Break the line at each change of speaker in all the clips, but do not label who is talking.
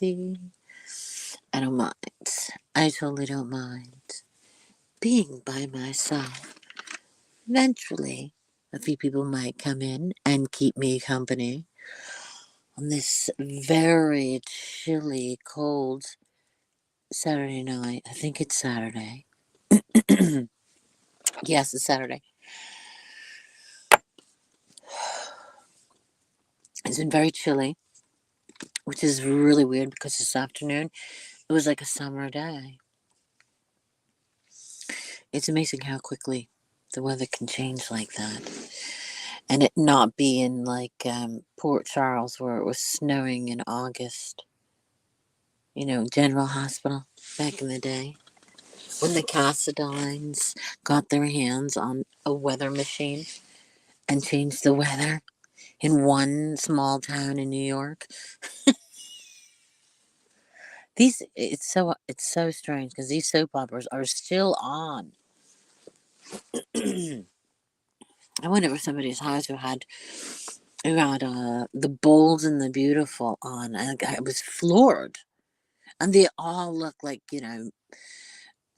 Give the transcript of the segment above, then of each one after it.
neurodiversity. I don't mind. I totally don't mind being by myself. Eventually, a few people might come in and keep me company on this very chilly, cold Saturday night. I think it's Saturday. Yes, it's Saturday. It's been very chilly, which is really weird because this afternoon it was like a summer day. It's amazing how quickly the weather can change like that. And it not be in like Port Charles where it was snowing in August. General Hospital back in the day. When the Cassadines got their hands on a weather machine and changed the weather in one small town in New York. It's so strange because these soap operas are still on. I went over somebody's house who had The Bold and the Beautiful on, and I was floored. And they all look like,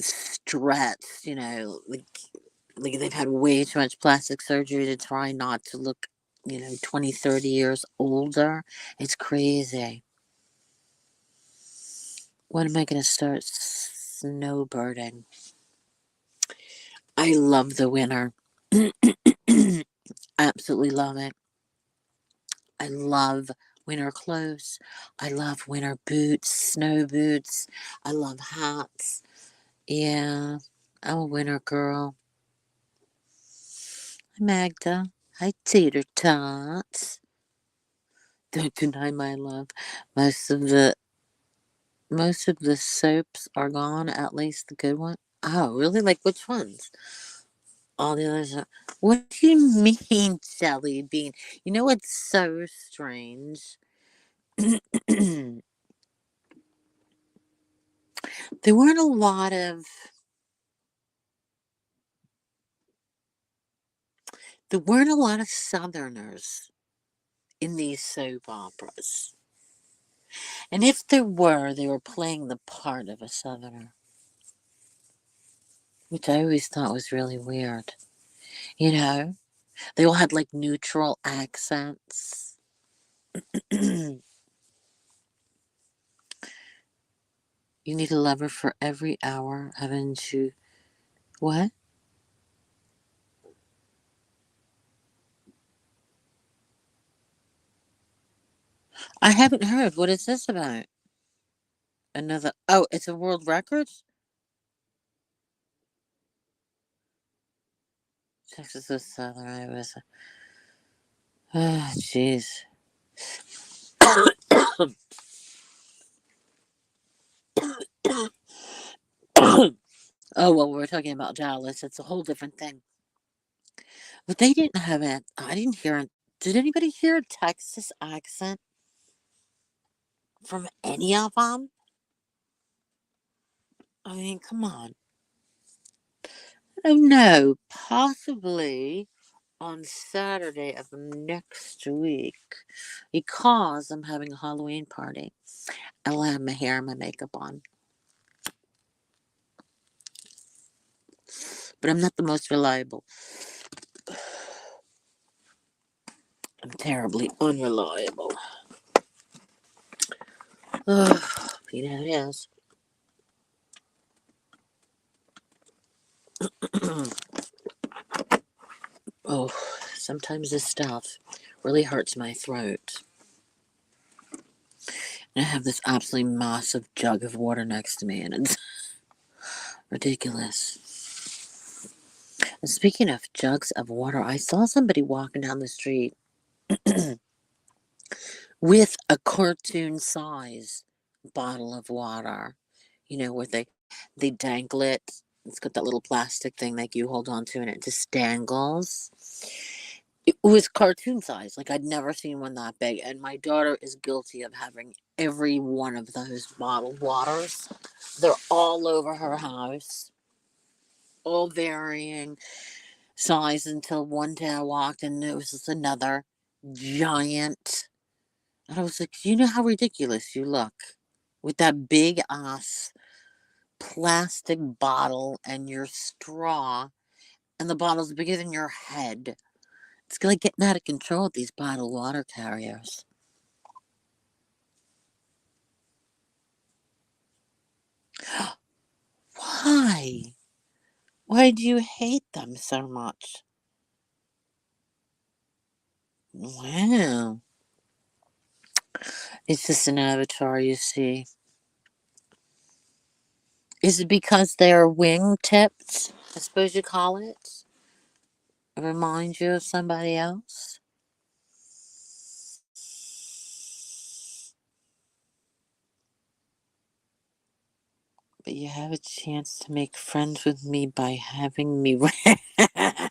stretched, like they've had way too much plastic surgery to try not to look, 20, 30 years older. It's crazy. When am I going to start snowbirding? I love the winter. Absolutely love it. I love winter clothes. I love winter boots, snow boots. I love hats. Yeah, I'm a winter girl. Hi, Magda. Hi, Tater Tots. Don't deny my love. Most of the most of the soaps are gone. At least the good one. Oh, really? Like which ones? All the others are. What do you mean, Jelly Bean? You know what's so strange? There weren't a lot of Southerners in these soap operas. And if there were, they were playing the part of a Southerner, which I always thought was really weird. You know, they all had like neutral accents. You need a lover for every hour, haven't you? What? I haven't heard. What is this about? Another. Oh, it's a world record? Texas was Southern. I was. Ah, jeez. Oh, well, we're talking about Dallas. It's a whole different thing. But they didn't have it. I didn't hear it. Did anybody hear a Texas accent from any of them? I mean, come on. Oh, no. Possibly on Saturday of next week because I'm having a Halloween party. I'll have my hair and my makeup on. But I'm not the most reliable. I'm terribly unreliable. You know it is. Oh, sometimes this stuff really hurts my throat. And I have this absolutely massive jug of water next to me, and it's ridiculous. And speaking of jugs of water, I saw somebody walking down the street with a cartoon size bottle of water. Where they dangle it. It's got that little plastic thing like you hold on to, and it just dangles. It was cartoon size. Like I'd never seen one that big. And my daughter is guilty of having every one of those bottled waters. They're all over her house, all varying size until one day I walked and it was just another giant. And I was like, you know how ridiculous you look. with that big ass plastic bottle and your straw, and the bottle's bigger than your head. It's like getting out of control with these bottled water carriers. Why? Why do you hate them so much? Wow. It's just an avatar, you see. Is it because they're wingtips? I suppose you call it? Remind you of somebody else? But you have a chance to make friends with me by having me. I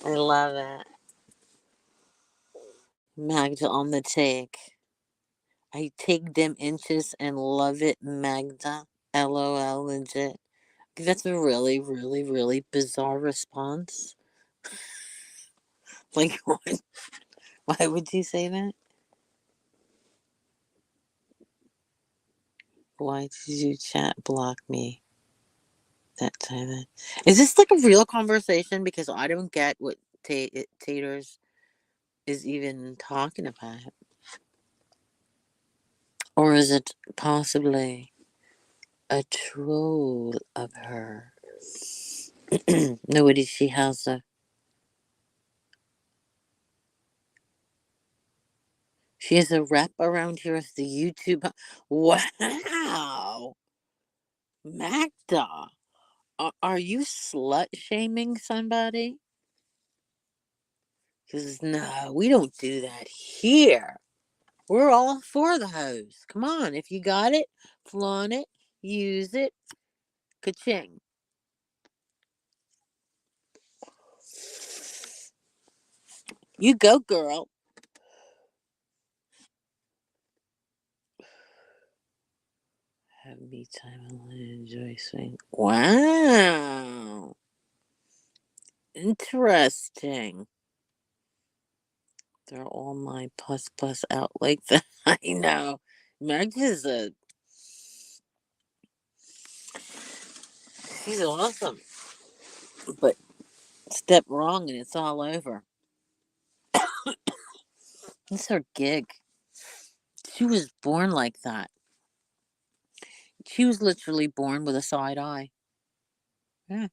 love it. Magda on the take. I take them inches and love it, Magda. LOL, legit. That's a really, really, really bizarre response. Like, what? Why would you say that? Why did you chat block me that time? Is this like a real conversation? Because I don't get what Taters is even talking about. Or is it possibly a troll of her? Nobody, she has a. She is a rep around here as the YouTube. Wow! Magda! Are you slut shaming somebody? Because no, we don't do that here. We're all for the hose. Come on, if you got it, flaunt it, use it. Ka-ching. You go, girl. Have me time alone and enjoy swing. Wow. Interesting. They're all my plus out like that. I know. Meg is a. She's awesome. But step wrong and it's all over. It's her gig. She was born like that. She was literally born with a side eye. Yeah.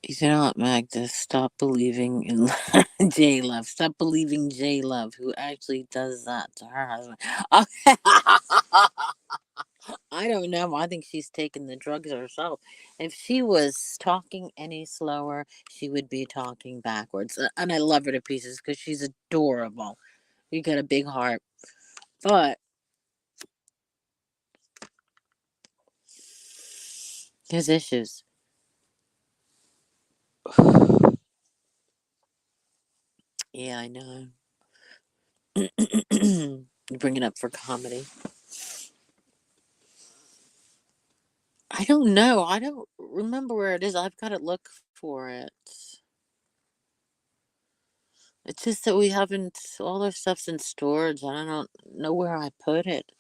You know what, Magda? Stop believing in J Love. Stop believing J Love, who actually does that to her husband. I don't know. I think she's taking the drugs herself. If she was talking any slower, she would be talking backwards. And I love her to pieces because she's adorable. You got a big heart. But there's issues. Yeah, I know. You bring it up for comedy. I don't know. I don't remember where it is. I've got to look for it. It's just that we haven't, all our stuff's in storage. And I don't know where I put it.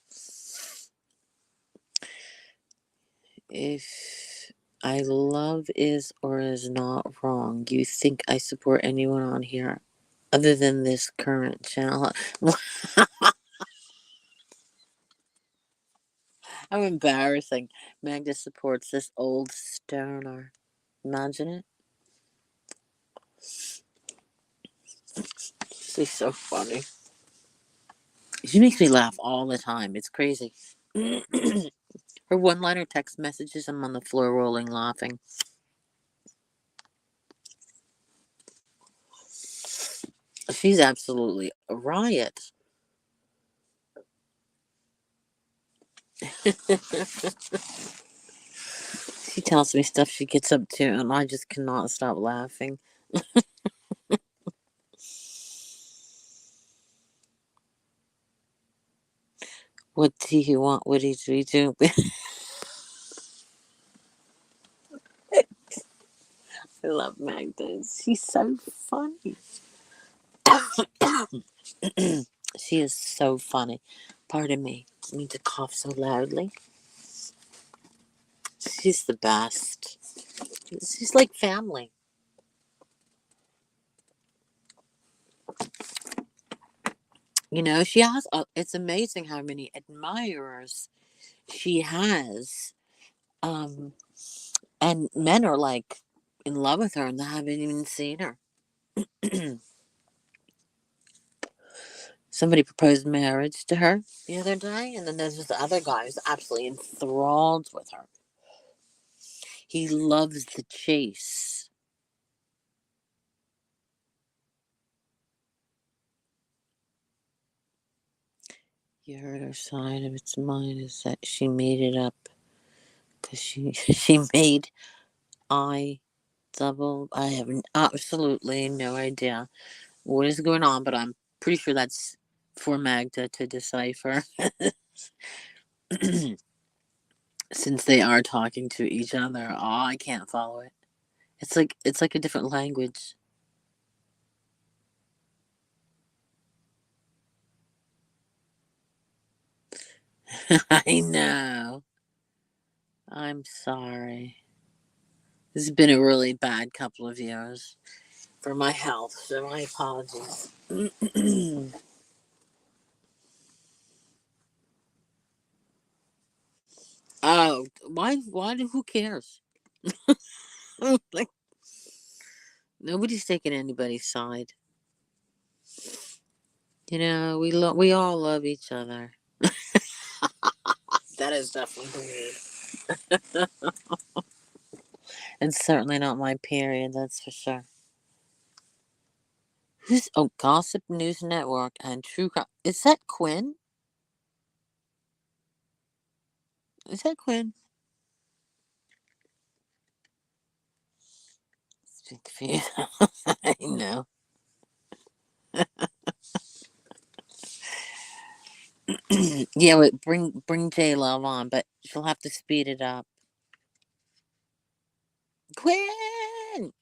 If I love is or is not wrong, you think I support anyone on here other than this current channel? How embarrassing. Magda supports this old stoner. Imagine it. She's so funny. She makes me laugh all the time. It's crazy. Her one-liner text messages, I'm on the floor rolling laughing. She's absolutely a riot. She tells me stuff she gets up to, and I just cannot stop laughing. What do you want? What do you do? love Magda. She's so funny. She is so funny. Pardon me. I need to cough so loudly. She's the best. She's like family. You know, she has, it's amazing how many admirers she has. Um, and men are like in love with her and they haven't even seen her. Somebody proposed marriage to her the other day, and then there's this other guy who's absolutely enthralled with her. He loves the chase. You heard her side of its mind is that she made it up because she made I I have absolutely no idea what is going on, but I'm pretty sure that's for Magda to decipher. Since they are talking to each other, I can't follow it. It's like a different language. I know. I'm sorry. This has been a really bad couple of years for my health, so my apologies. Oh, why? Why? Who cares? Like nobody's taking anybody's side. You know, we all love each other. That is definitely weird. And certainly not my period, that's for sure. Who's Gossip News Network and True Crime? Is that Quinn? Is that Quinn? It's confused. I know. Yeah, wait, bring J Love on, but she'll have to speed it up. Quinn!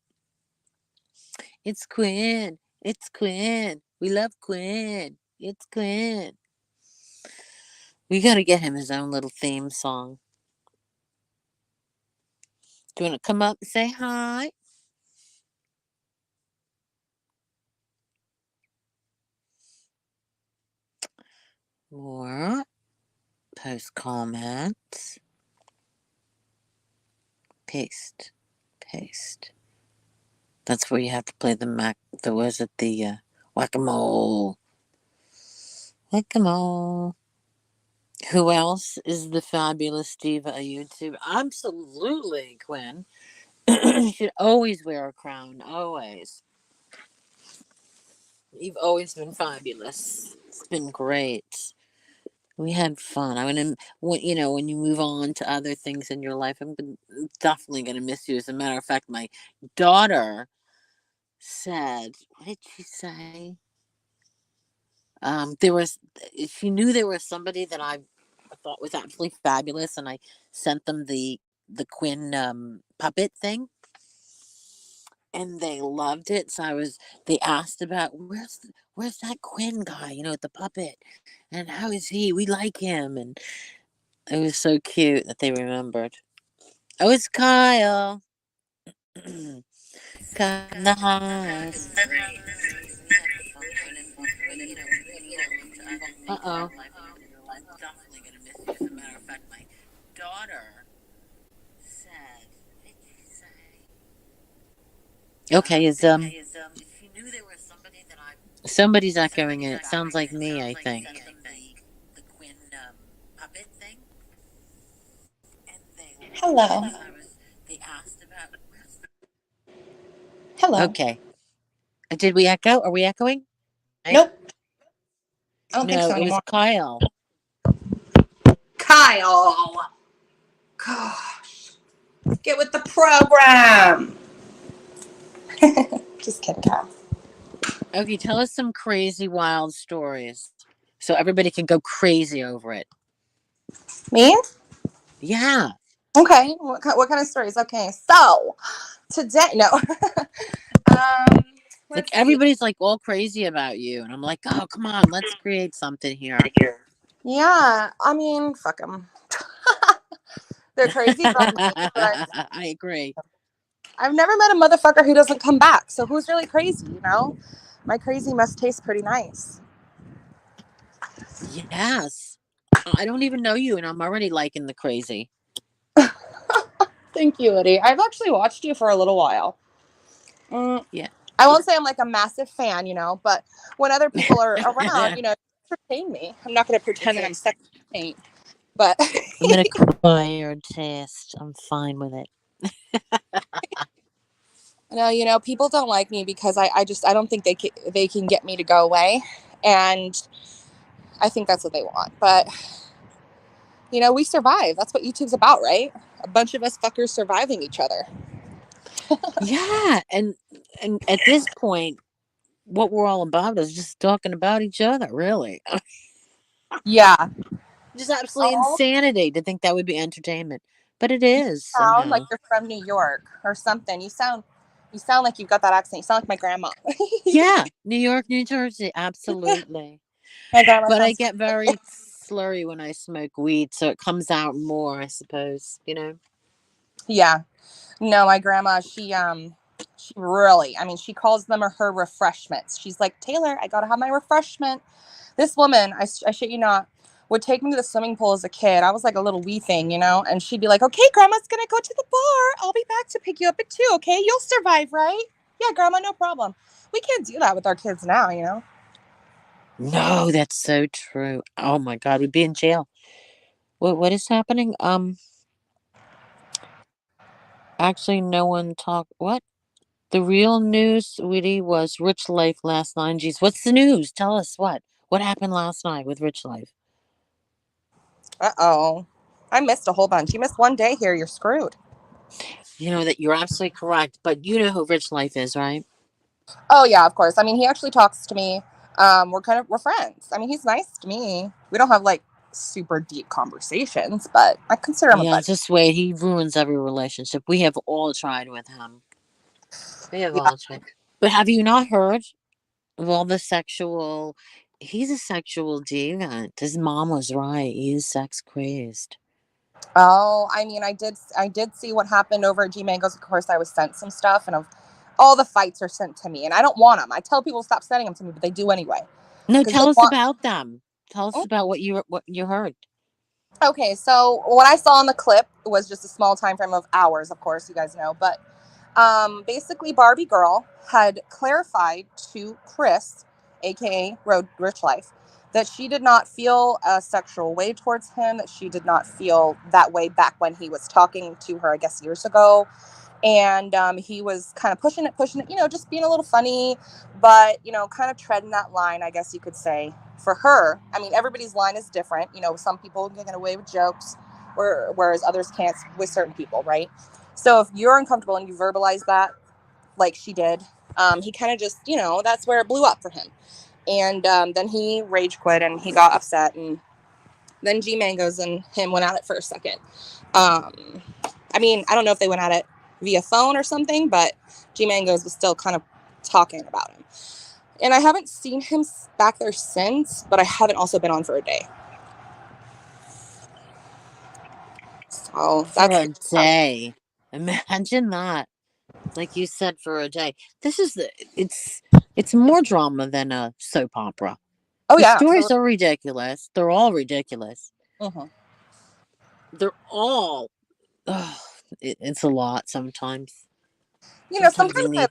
It's Quinn. It's Quinn. We love Quinn. It's Quinn. We gotta get him his own little theme song. Do you want to come up and say hi? Or post comments. Paste. Paste. That's where you have to play the whack-a-mole. Whack-a-mole. Who else is the fabulous diva of YouTube? Absolutely, Quinn. You should always wear a crown. Always. You've always been fabulous. It's been great. We had fun. I mean, when you move on to other things in your life, I'm definitely gonna miss you. As a matter of fact, my daughter said, "What did she say?" There was She knew there was somebody that I thought was absolutely fabulous, and I sent them the Quinn puppet thing, and they loved it. So they asked about where's that Quinn guy, the puppet, and how is he? We like him, and it was so cute that they remembered. Oh, it's Kyle. Kyle in the house. Uh oh. Definitely gonna miss you. As a matter of fact, my daughter said, what did she say? Okay, she knew there was somebody that somebody's echoing it. It sounds like me, I think. The Quinn puppet thing. And
Hello.
they asked about.
Hello.
Okay. Did we echo? Are we echoing? Right?
Nope. I don't think
No,
so
it was
anymore.
Kyle.
Kyle. Gosh. Get with the program. Just kidding, Kyle.
Okay, tell us some crazy, wild stories so everybody can go crazy over it.
Me?
Yeah.
Okay. What kind of stories? Okay. So today, no.
Like
Let's see.
everybody's like all crazy about you, and I'm like, oh, come on, let's create something here.
Yeah. I mean, fuck them. They're crazy about me, but
I agree.
I've never met a motherfucker who doesn't come back. So who's really crazy? My crazy must taste pretty nice.
Yes. I don't even know you, and I'm already liking the crazy.
Thank you, Liddy. I've actually watched you for a little while. Mm,
Yeah.
I won't say I'm like a massive fan, but when other people are around,
I'm
you entertain me. I'm not going to pretend that I'm second rate, but
an acquired taste. I'm fine with it.
no, people don't like me because I don't think they can get me to go away, and I think that's what they want. But we survive. That's what YouTube's about, right? A bunch of us fuckers surviving each other.
Yeah, and at this point, what we're all about is just talking about each other. Really,
Yeah.
just absolutely
Oh,
insanity to think that would be entertainment, but it is
sound like
somehow.
you're from New York or something. You sound like you've got that accent. You sound like my grandma.
Yeah, New York, New Jersey, absolutely.
My grandma
But I
sounds.
get very slurry when I smoke weed, so it comes out more, I suppose.
Yeah. No, my grandma, she really, I mean, she calls them her refreshments. She's like, Taylor, I gotta have my refreshment. This woman, I shit you not, would take me to the swimming pool as a kid. I was like a little wee thing, and she'd be like, okay, grandma's gonna go to the bar. I'll be back to pick you up at 2, okay? You'll survive, right? Yeah, grandma, no problem. We can't do that with our kids now.
No, that's so true. Oh my God, we'd be in jail. What is happening? Actually, no one talked. What? The real news, sweetie, was Rich Life last night. Geez, what's the news? Tell us what. What happened last night with Rich Life?
Uh-oh. I missed a whole bunch. You missed one day here, you're screwed.
You know that you're absolutely correct, but you know who Rich Life is, right?
Oh yeah, of course. I mean, he actually talks to me. We're friends. I mean, he's nice to me. We don't have like super deep conversations, but I consider him a
Yeah,
buddy.
just wait. He ruins every relationship. We have all tried with him. We have
Yeah.
all tried. But have you not heard of all the sexual? He's a sexual deviant. His mom was right. He's sex crazed.
Oh, I mean, I did see what happened over at G Mangoes. Of course, I was sent some stuff, and of all the fights are sent to me, and I don't want them. I tell people to stop sending them to me, but they do anyway
No,
because they
tell us
want.
about them. Tell us about what you heard.
Okay, so what I saw in the clip was just a small time frame of hours, of course, you guys know, but basically Barbie Girl had clarified to Chris, aka Road Rich Life, that she did not feel a sexual way towards him, that she did not feel that way back when he was talking to her, I guess years ago, and he was kind of pushing it, just being a little funny, but kind of treading that line, I guess you could say. For her, I mean, everybody's line is different. Some people can get away with jokes, whereas others can't with certain people, right? So if you're uncomfortable and you verbalize that, like she did, he kind of just, that's where it blew up for him. And then he rage quit and he got upset, and then G Mangoes and him went at it for a second. Um, I mean, I don't know if they went at it via phone or something, but G Mangoes was still kind of talking about him. And I haven't seen him back there since, but I haven't also been on for a day. So
For
that's
a day. Imagine that. Like you said, for a day. This is the it's more drama than a soap opera.
oh
The
yeah,
stories
absolutely.
are ridiculous. They're all ridiculous.
Hmm.
They're all ugh, it's a lot sometimes.
You know,
Sometimes you
sometimes I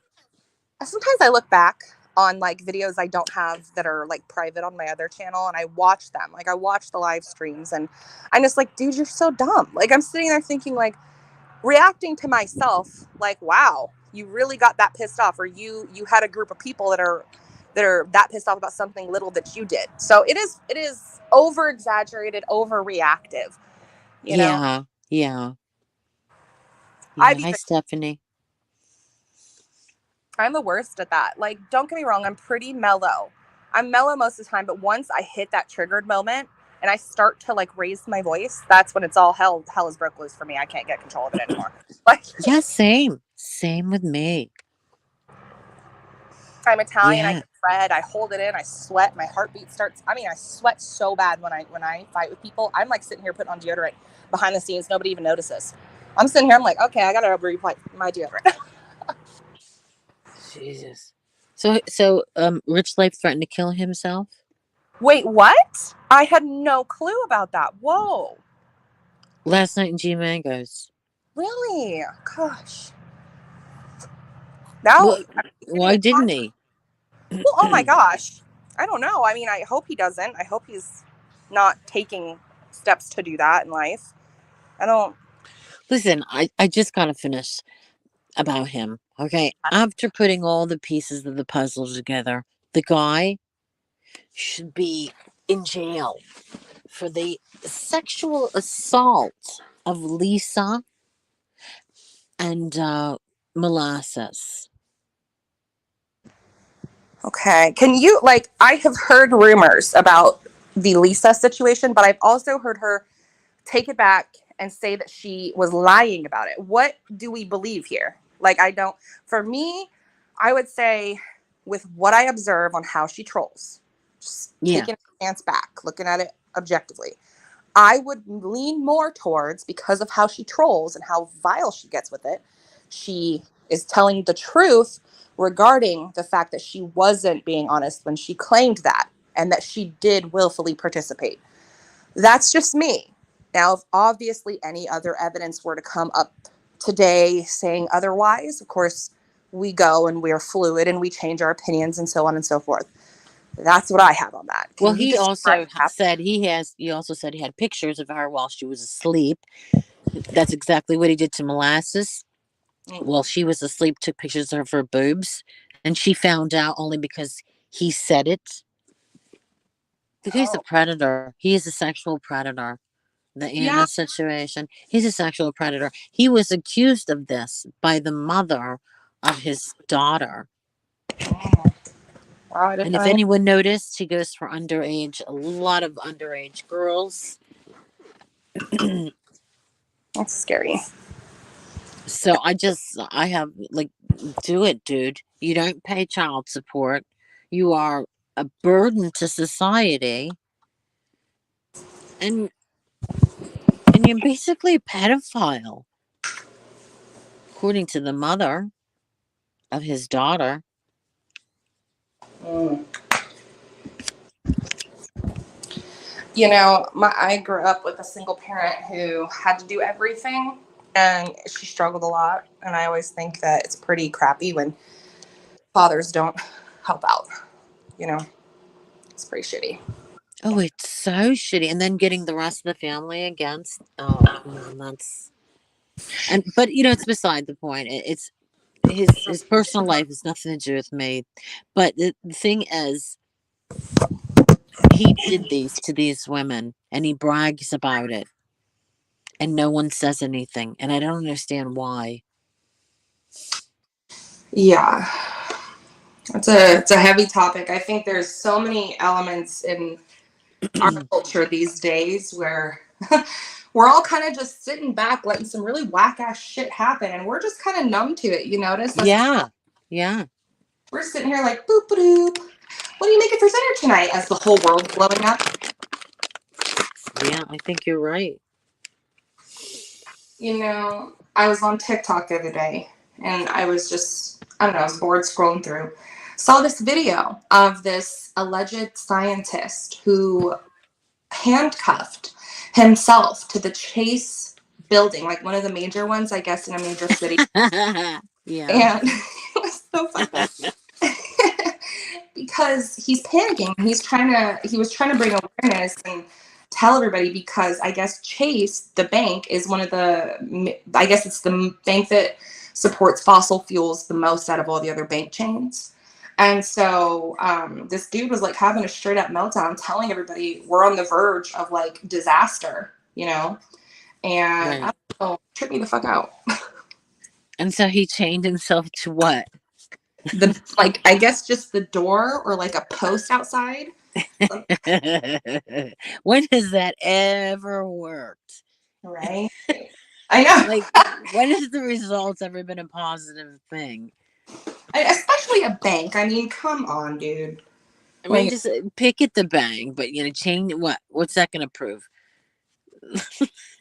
need
sometimes I look back on like videos I don't have that are like private on my other channel, and I watch them. Like I watch the live streams, and I'm just like, dude, you're so dumb. Like I'm sitting there thinking, like, reacting to myself, like, wow, you really got that pissed off, or you had a group of people that are that pissed off about something little that you did. So it is over exaggerated, overreactive. You know,
yeah, yeah, yeah.
I've
Hi
even
Stephanie.
I'm the worst at that. Like, don't get me wrong, I'm pretty mellow. I'm mellow most of the time, but once I hit that triggered moment, and I start to like raise my voice, that's when it's all hell is broke loose for me. I can't get control of it anymore. Like,
Yeah, same with me.
I'm Italian, I
Yeah.
get red, I hold it in, I sweat, my heartbeat starts. I mean, I sweat so bad when I fight with people. I'm like sitting here putting on deodorant behind the scenes, nobody even notices. I'm sitting here, I'm like, okay, I gotta reapply my deodorant.
Jesus. Rich Life threatened to kill himself
Wait, what? I had no clue about that. Whoa.
last night in G Mangoes.
Really? Gosh. Now,
Well,
he's gonna
why
get caught.
didn't he?
Well, oh my gosh. I don't know. I mean, I hope he doesn't. I hope he's not taking steps to do that in life. I don't.
Listen, I just gotta finish about him. Okay. After putting all the pieces of the puzzle together, the guy should be in jail for the sexual assault of Lisa and Molasses.
Okay. Can you, like, I have heard rumors about the Lisa situation, but I've also heard her take it back and say that she was lying about it. What do we believe here? Like, I don't, for me, I would say with what I observe on how she trolls, just
Yeah.
taking a stance back, looking at it objectively, I would lean more towards, because of how she trolls and how vile she gets with it, she is telling the truth regarding the fact that she wasn't being honest when she claimed that and that she did willfully participate. That's just me. Now, if obviously any other evidence were to come up today saying otherwise, of course, we go and we're fluid and we change our opinions and so on and so forth. That's what I have on that.
Well,
Can you describe that?
he also said he had pictures of her while she was asleep. That's exactly what he did to Molasses. While she was asleep, took pictures of her boobs, and she found out only because he said it. The guy's a
Oh,
predator. He is a sexual predator. The
yeah.
Anna situation. He's a sexual predator. He was accused of this by the mother of his daughter.
Oh, wow, I didn't
And
know
if
any.
anyone noticed, he goes for underage, a lot of underage girls.
That's scary.
So I have like, do it, dude. You don't pay child support. You are a burden to society, and you're basically a pedophile, according to the mother of his daughter.
Mm. You know, I grew up with a single parent who had to do everything, and she struggled a lot. And I always think that it's pretty crappy when fathers don't help out. You know, it's pretty shitty.
Oh, it's so shitty. And then getting the rest of the family against. Oh man, that's and but it's beside the point. It's his personal life has nothing to do with me. But the thing is, he did these to these women, and he brags about it, and no one says anything, and I don't understand why.
Yeah, it's a heavy topic. I think there's so many elements in our culture these days where we're all kind of just sitting back letting some really whack ass shit happen, and we're just kind of numb to it. You notice as
Yeah, yeah,
we're sitting here like boop boop. What are you making for dinner tonight? As the whole world's blowing up.
yeah. I think you're right.
You know, I was on TikTok the other day, and I was just, I don't know, I was bored scrolling through. Saw this video of this alleged scientist who handcuffed himself to the Chase building, like one of the major ones, I guess, in a major city.
Yeah.
And it was so funny because he's panicking. He was trying to bring awareness and tell everybody, because I guess Chase, the bank, is one of the, I guess it's the bank that supports fossil fuels the most out of all the other bank chains. And so this dude was like having a straight up meltdown, telling everybody we're on the verge of like disaster, and I
Right.
don't know, trip me the fuck out.
And so he chained himself to what?
The, like, I guess just the door or like a post outside.
When has that ever worked?
Right? I know.
Like, when has the results ever been a positive thing?
Especially a bank. I mean, come on, dude.
I mean,
Like,
just pick at the bank, but change what? What's that going to prove?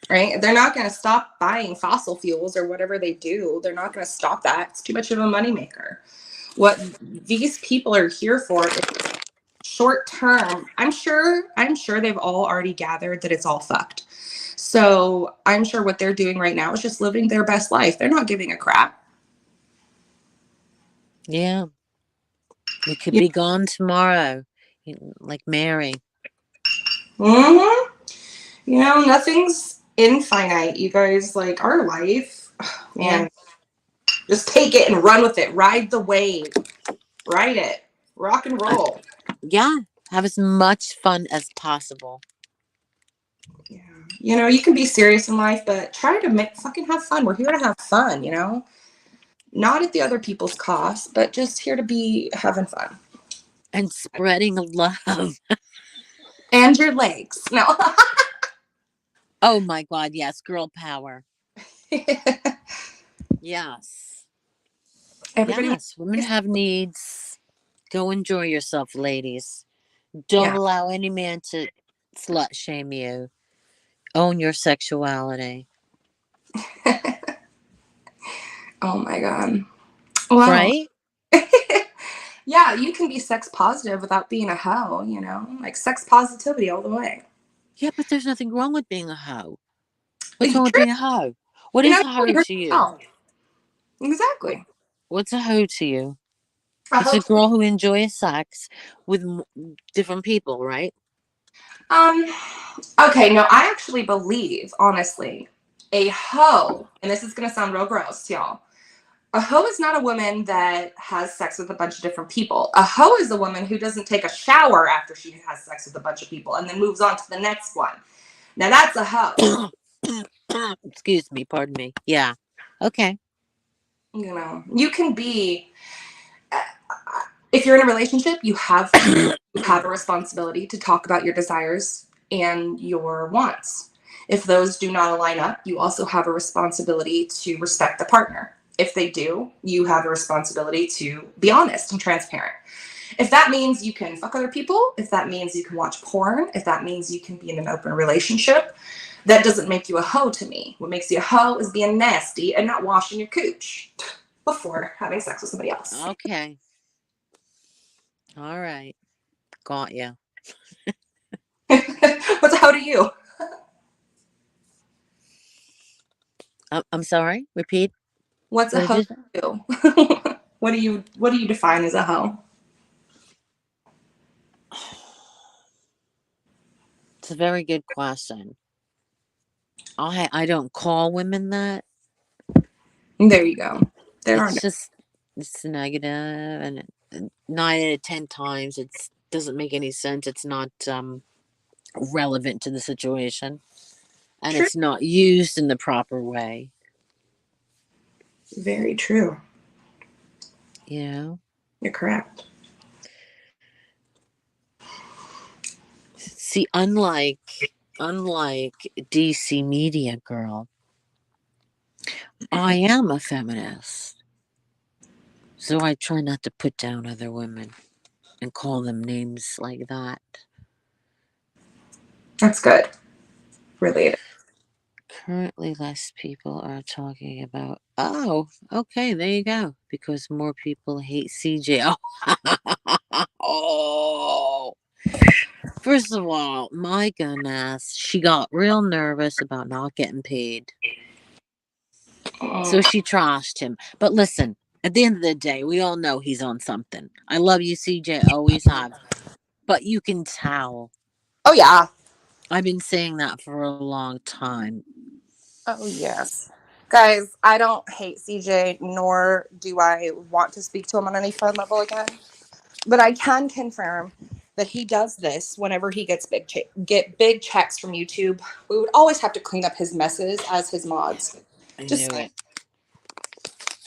right? They're not going to stop buying fossil fuels or whatever they do. They're not going to stop that. It's too much of a moneymaker. What these people are here for is short term. I'm sure they've all already gathered that it's all fucked. So I'm sure what they're doing right now is just living their best life. They're not giving a crap.
Yeah, we could
You
be gone tomorrow, like Mary.
hmm You know, nothing's infinite, you guys. Like our life,
Yeah,
man, just take it and run with it. Ride the wave. Ride it. Rock and roll.
yeah. Have as much fun as possible.
Yeah. You know, you can be serious in life, but try to make fucking have fun. We're here to have fun, you know? Not at the other people's cost, but just here to be having fun.
And spreading love.
And your legs. No.
Oh my God, yes, girl power. Yes.
Everybody.
Yes, women have needs. Go enjoy yourself, ladies. Don't
Yeah.
allow any man to slut shame you. Own your sexuality.
Oh my God. Wow.
Right?
Yeah, you can be sex positive without being a hoe, you know? Like sex positivity all the way.
Yeah, but there's nothing wrong with being a hoe. What's wrong with
True.
being a hoe? What
You're
is
not
a
going
hoe
to hurt
to you?
yourself. Exactly. I
What's a hoe to you? It's a
hope.
girl who enjoys sex with different people, right?
Um, okay, no, I actually believe, honestly, a hoe, and this is going to sound real gross, y'all. A hoe is not a woman that has sex with a bunch of different people. A hoe is a woman who doesn't take a shower after she has sex with a bunch of people and then moves on to the next one. Now that's a hoe.
Excuse me, pardon me. Yeah. Okay.
You know, you can be, uh, if you're in a relationship, you have a responsibility to talk about your desires and your wants. If those do not align up, you also have a responsibility to respect the partner. If they do, you have a responsibility to be honest and transparent. If that means you can fuck other people, if that means you can watch porn, if that means you can be in an open relationship, that doesn't make you a hoe to me. What makes you a hoe is being nasty and not washing your cooch before having sex with somebody else.
Okay. All right. Got you.
What's a hoe to you?
I'm sorry. Repeat.
What's a
What did
hoe
you
to you? What do you define as a hoe?
say? It's a very good question. I don't call women that.
There you go. There are no.
It's just it's negative, and 9 out of 10 times it doesn't make any sense. It's not relevant to the situation, and
True.
it's not used in the proper way.
Very true.
You know.
You're correct.
See, unlike DC Media Girl, I am a feminist, so I try not to put down other women and call them names like that.
That's good. Related.
Currently, less people are talking about. Oh, okay, there you go. Because more people hate CJ. Oh, first of all, my goodness, she got real nervous about not getting paid. So
Mm.
she trashed him. But listen, at the end of the day, we all know he's on something. I love you, CJ, always have. But you can tell.
Oh yeah.
I've been saying that for a long time.
Oh yes. Guys, I don't hate CJ, nor do I want to speak to him on any fun level again. But I can confirm that he does this whenever he gets get big checks from YouTube. We would always have to clean up his messes as his mods.
I
Just
knew
saying.
it.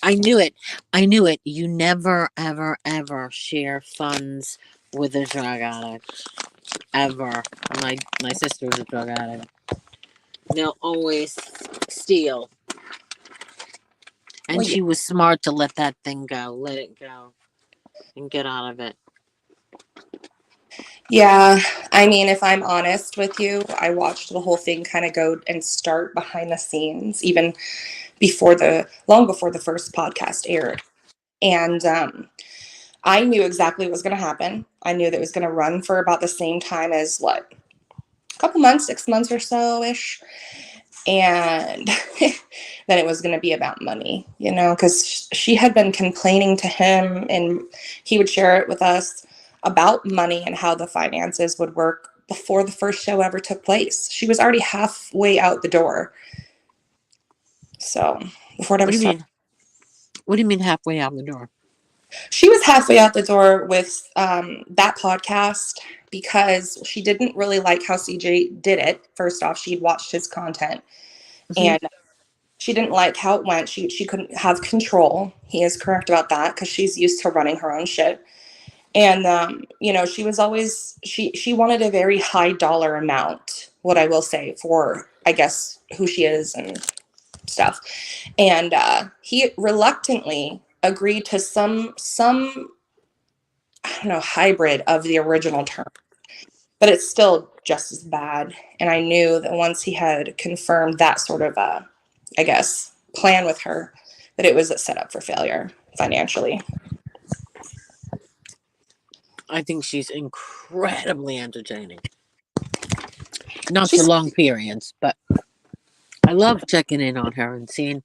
I knew it. I knew it. You never, ever, ever share funds with a drug addict ever. My sister was a drug addict. They'll always steal,
Well,
and she was smart to let that thing go, let it go, and get out of it.
yeah, I mean, if I'm honest with you, I watched the whole thing kind of go and start behind the scenes, even long before the first podcast aired. And I knew exactly what was going to happen. I knew that it was going to run for about the same time as what, a couple months, 6 months or so ish. And then it was going to be about money, because she had been complaining to him and he would share it with us about money and how the finances would work before the first show ever took place. She was already halfway out the door. So before it
What
ever
do you
started,
mean? What do you mean halfway out the door?
she was halfway out the door with that podcast because she didn't really like how CJ did it. First off, she'd watched his content
Hmm.
and she didn't like how it went. She couldn't have control. He is correct about that because she's used to running her own shit. And she was always she wanted a very high dollar amount. What I will say for I guess who she is and stuff. And he reluctantly agreed to some I don't know hybrid of the original term, but it's still just as bad. And I knew that once he had confirmed that sort of, I guess, plan with her, that it was a setup for failure financially.
I think she's incredibly entertaining. Not for
She's,
long periods, but I love checking in on her and seeing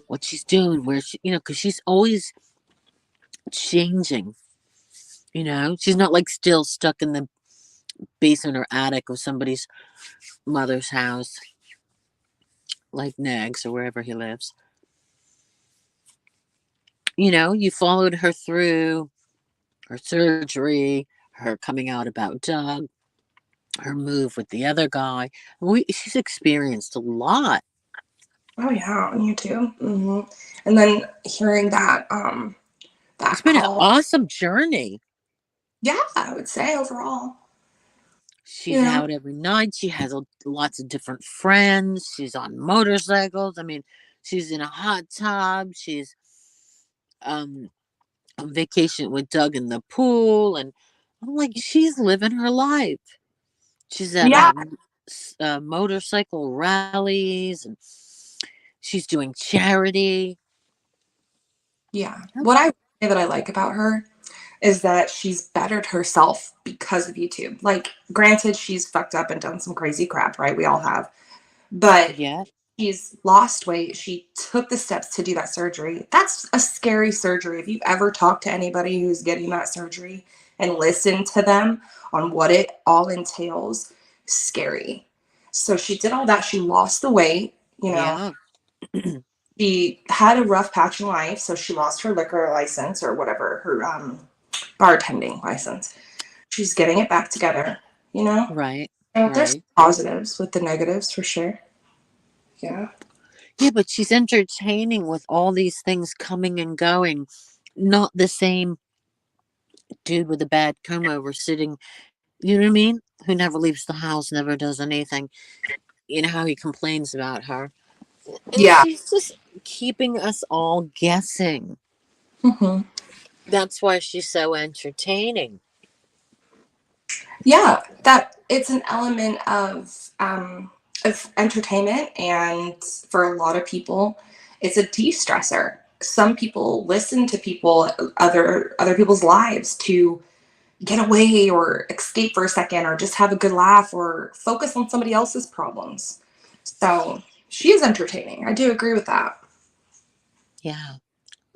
what she's doing, where she, because she's always changing. She's not like still stuck in the basement or attic of somebody's mother's house, like Negs or wherever he lives. You followed her through her surgery, her coming out about Doug, her move with the other guy. She's experienced a lot.
oh yeah, on YouTube. And then hearing
It's
that
been an
call,
awesome journey.
yeah, I would say overall, you
She's
know,
out every night. She has lots of different friends. She's on motorcycles. I mean, she's in a hot tub. She's um on vacation with Doug in the pool, and I'm like, she's living her life. She's at
yeah,
motorcycle rallies, and she's doing charity.
yeah. What I say that I like about her is that she's bettered herself because of YouTube. Like, granted, she's fucked up and done some crazy crap, right? We all have. But
Yeah,
she's lost weight. She took the steps to do that surgery. That's a scary surgery. If you've ever talked to anybody who's getting that surgery and listened to them on what it all entails, scary. So she did all that. She lost the weight,
yeah,
she had a rough patch in life, so she lost her liquor license or whatever, her bartending license. She's getting it back together, you know?
right,
There's
right.
positives with the negatives for sure. Yeah.
Yeah, but she's entertaining with all these things coming and going. Not the same dude with a bad comb over sitting, you know what I mean? Who never leaves the house, never does anything. You know how he complains about her. And
Yeah.
she's just keeping us all guessing.
hmm
That's why she's so entertaining.
Yeah, that it's an element of entertainment, and for a lot of people, it's a de-stressor. Some people listen to other people's lives to get away or escape for a second or just have a good laugh or focus on somebody else's problems. So she is entertaining. I do agree with that.
Yeah.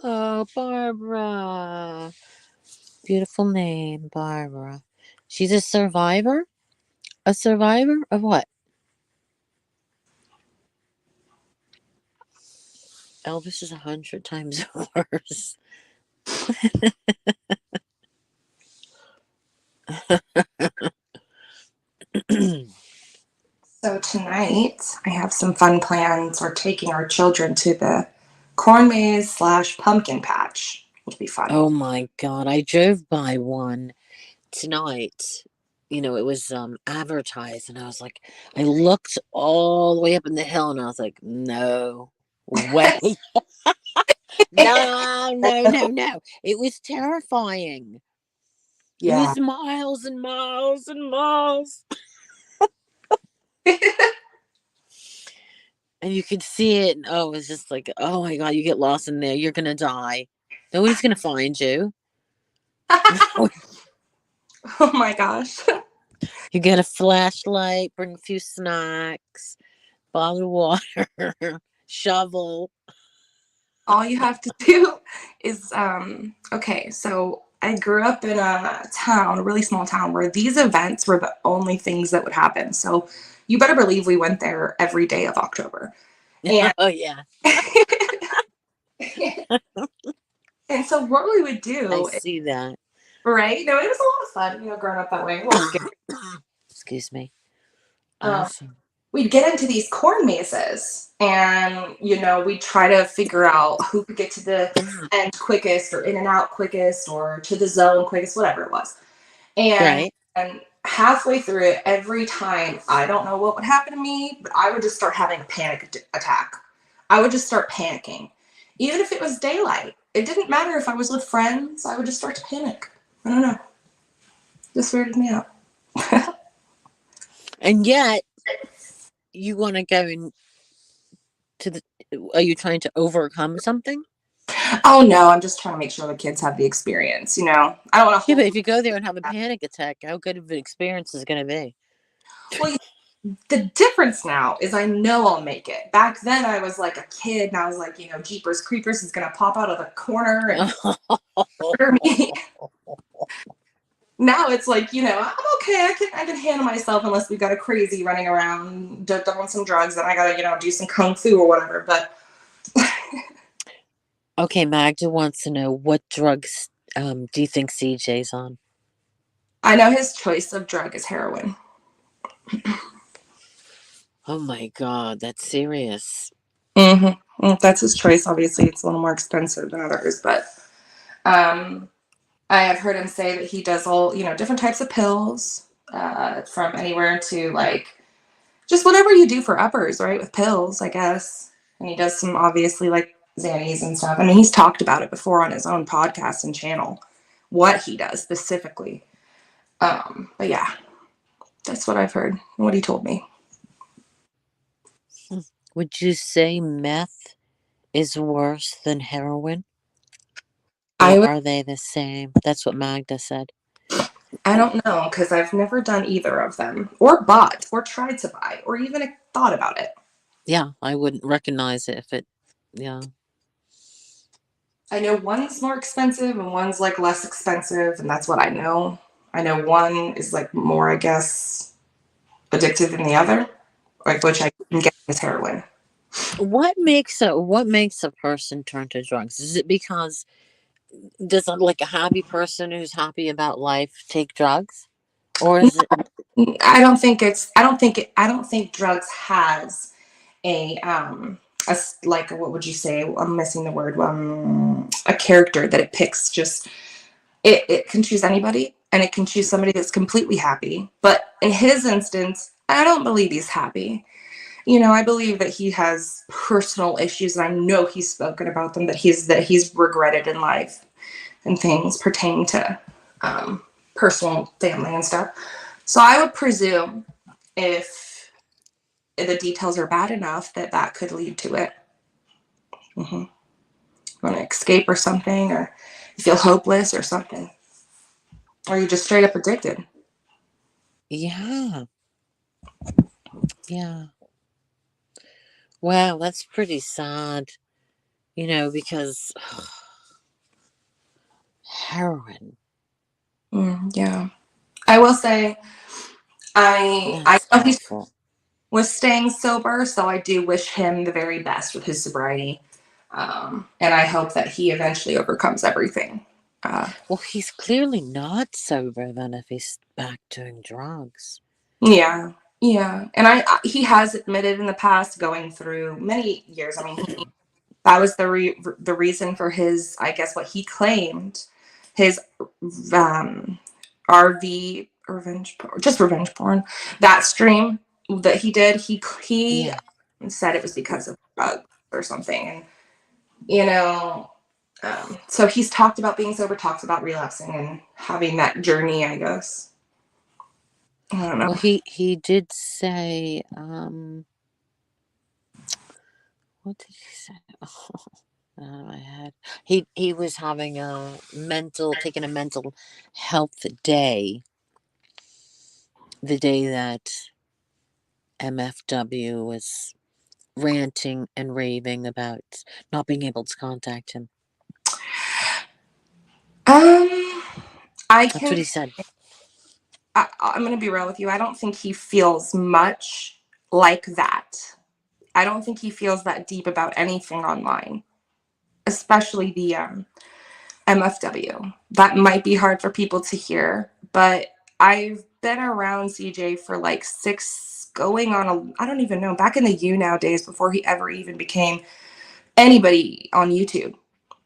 Oh, Barbara. Beautiful name, Barbara. She's a survivor? A survivor of what? Elvis is 100 times worse.
So tonight I have some fun plans. We're taking our children to the corn maze / pumpkin patch. It'll be fun.
Oh my God. I drove by one tonight, it was advertised, and I was like, I looked all the way up in the hill, and I was like, no way. No, no, no, no. It was terrifying. It
Yeah.
was miles and miles and miles. And you could see it, and oh, it was just like, oh my God, you get lost in there, you're gonna die. Nobody's gonna find you.
Oh my gosh.
You get a flashlight, bring a few snacks, bottle of water, shovel.
All you have to do is okay, so I grew up in a town, a really small town, where these events were the only things that would happen. So you better believe we went there every day of October. And
Oh yeah,
and so what we would
I
do,
see that.
right? No, it was a lot of fun, growing up that way. A little scary.
Excuse me.
Um,
Awesome.
we'd get into these corn mazes, and we'd try to figure out who could get to the end quickest, or in and out quickest, or to the zone quickest, whatever it was. And
Right.
halfway through it, every time, I don't know what would happen to me, but I would just start having a panic attack. I would just start panicking. Even if it was daylight, it didn't matter if I was with friends, I would just start to panic. I don't know. Just weirded me out.
And yet, you want to go into the. Are you trying to overcome something?
Oh no, I'm just trying to make sure the kids have the experience. I don't want to
Yeah, but
hold.
if you go there and have a panic attack, how good of an experience is it going to be?
Well, the difference now is I know I'll make it. Back then, I was like a kid, and I was like, Jeepers Creepers is gonna pop out of the corner and murder me. Now it's like, I'm okay. I can handle myself unless we've got a crazy running around, doped up on some drugs, and I gotta, do some kung fu or whatever. But
Okay, Magda wants to know what drugs do you think CJ's on?
I know his choice of drug is heroin.
Oh my God, that's serious.
That's his choice. Obviously, it's a little more expensive than others, but um, I have heard him say that he does all, different types of pills, from anywhere to like just whatever you do for uppers, right? With pills, I guess. And he does some obviously like Xannies and stuff. I mean, he's talked about it before on his own podcast and channel, what he does specifically. But yeah, that's what I've heard, what he told me.
Would you say meth is worse than heroin?
I
Or
would,
are they the same? That's what Magda said.
I don't know because I've never done either of them, or bought, or tried to buy, or even thought about it.
Yeah, I wouldn't recognize it if it. Yeah.
I know one's more expensive and one's like less expensive, and that's what I know. I know one is like more, I guess, addictive than the other, like which I can get is heroin.
What makes a person turn to drugs? Is it because does like a happy person who's happy about life take drugs, or is it?
I don't think drugs has a like, what would you say? I'm missing the word. A character that it picks. Just it can choose anybody, and it can choose somebody that's completely happy. But in his instance, I don't believe he's happy. I believe that he has personal issues, and I know he's spoken about them, that he's regretted in life and things pertaining to personal family and stuff. So I would presume if the details are bad enough that that could lead to it. Mm-hmm. Want to escape or something, or you feel hopeless or something, or you just straight up addicted.
Yeah, yeah. Wow, that's pretty sad. Because heroin.
Yeah, I will say I
That's
know he
awful.
was staying sober, so I do wish him the very best with his sobriety, and I hope that he eventually overcomes everything.
Well, he's clearly not sober then if he's back doing drugs.
Yeah, yeah, and he has admitted in the past, going through many years. I mean, that was the reason for his, I guess, what he claimed, his um, RV revenge porn, just revenge porn. That stream that he did, he
Yeah.
said it was because of drugs or something, and you know, so he's talked about being sober, talks about relapsing and having that journey, I guess. I don't know.
Well, he did say, what did he say? Oh, out of my head. He was having taking a mental health day, the day that MFW was ranting and raving about not being able to contact him.
Um, I
That's what
can.
he said.
I'm going to be real with you. I don't think he feels much like that. I don't think he feels that deep about anything online, especially the MFW. That might be hard for people to hear, but I've been around CJ for like going on I don't even know, back in the You Now days before he ever even became anybody on YouTube,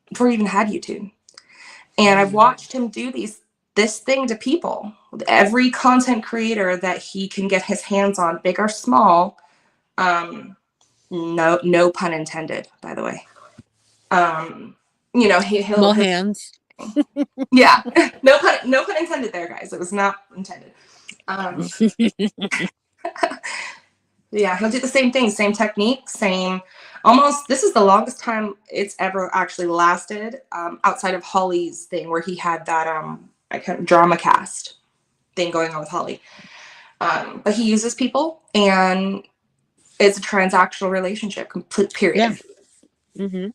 before he even had YouTube. And I've watched him do this thing to people. Every content creator that he can get his hands on, big or small, no pun intended, by the way. He'll
Small hands.
yeah, no pun intended there, guys. It was not intended. Um, yeah, he'll do the same thing, same technique, same. Almost, this is the longest time it's ever actually lasted, outside of Holly's thing where he had that drama cast thing going on with Holly. But he uses people, and it's a transactional relationship, complete
Yeah.
period.
Mm-hmm.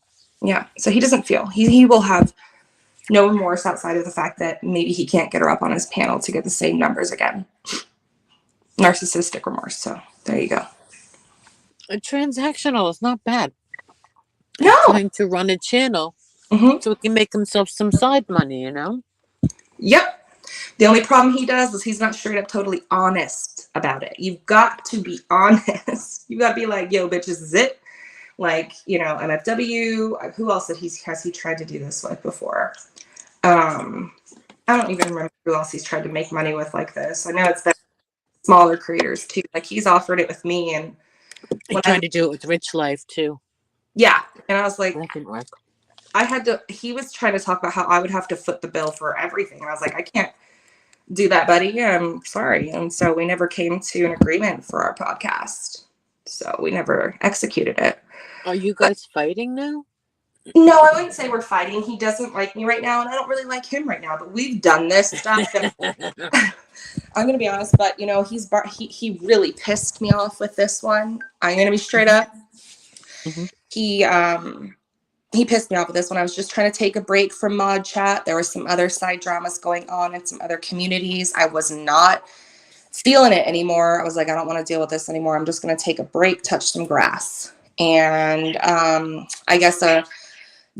Yeah, so he doesn't feel he will have no remorse outside of the fact that maybe he can't get her up on his panel to get the same numbers again. Narcissistic remorse. So there you go.
Transactional is not bad. He's
No.
trying to run a channel
Mm-hmm.
so he can make himself some side money, you know?
Yep. The only problem he does is he's not straight up totally honest about it. You've got to be honest. You got to be like, yo, bitch, this is it. Like, MFW. Who else has he tried to do this with before? I don't even remember who else he's tried to make money with like this. I know it's the smaller creators too. Like he's offered it with me, and
He
when
tried to do it with Rich Life too.
yeah, and I was like,
That didn't work.
he was trying to talk about how I would have to foot the bill for everything. And I was like, I can't do that, buddy. I'm sorry. And so we never came to an agreement for our podcast. So we never executed it.
Are you
But
guys fighting now?
no, I wouldn't say we're fighting. He doesn't like me right now, and I don't really like him right now. But we've done this stuff, and I'm gonna be honest. But he really pissed me off with this one. I'm gonna be straight up.
Mm-hmm.
He pissed me off with this one. I was just trying to take a break from mod chat. There were some other side dramas going on in some other communities. I was not feeling it anymore. I was like, I don't want to deal with this anymore. I'm just going to take a break, touch some grass. And I guess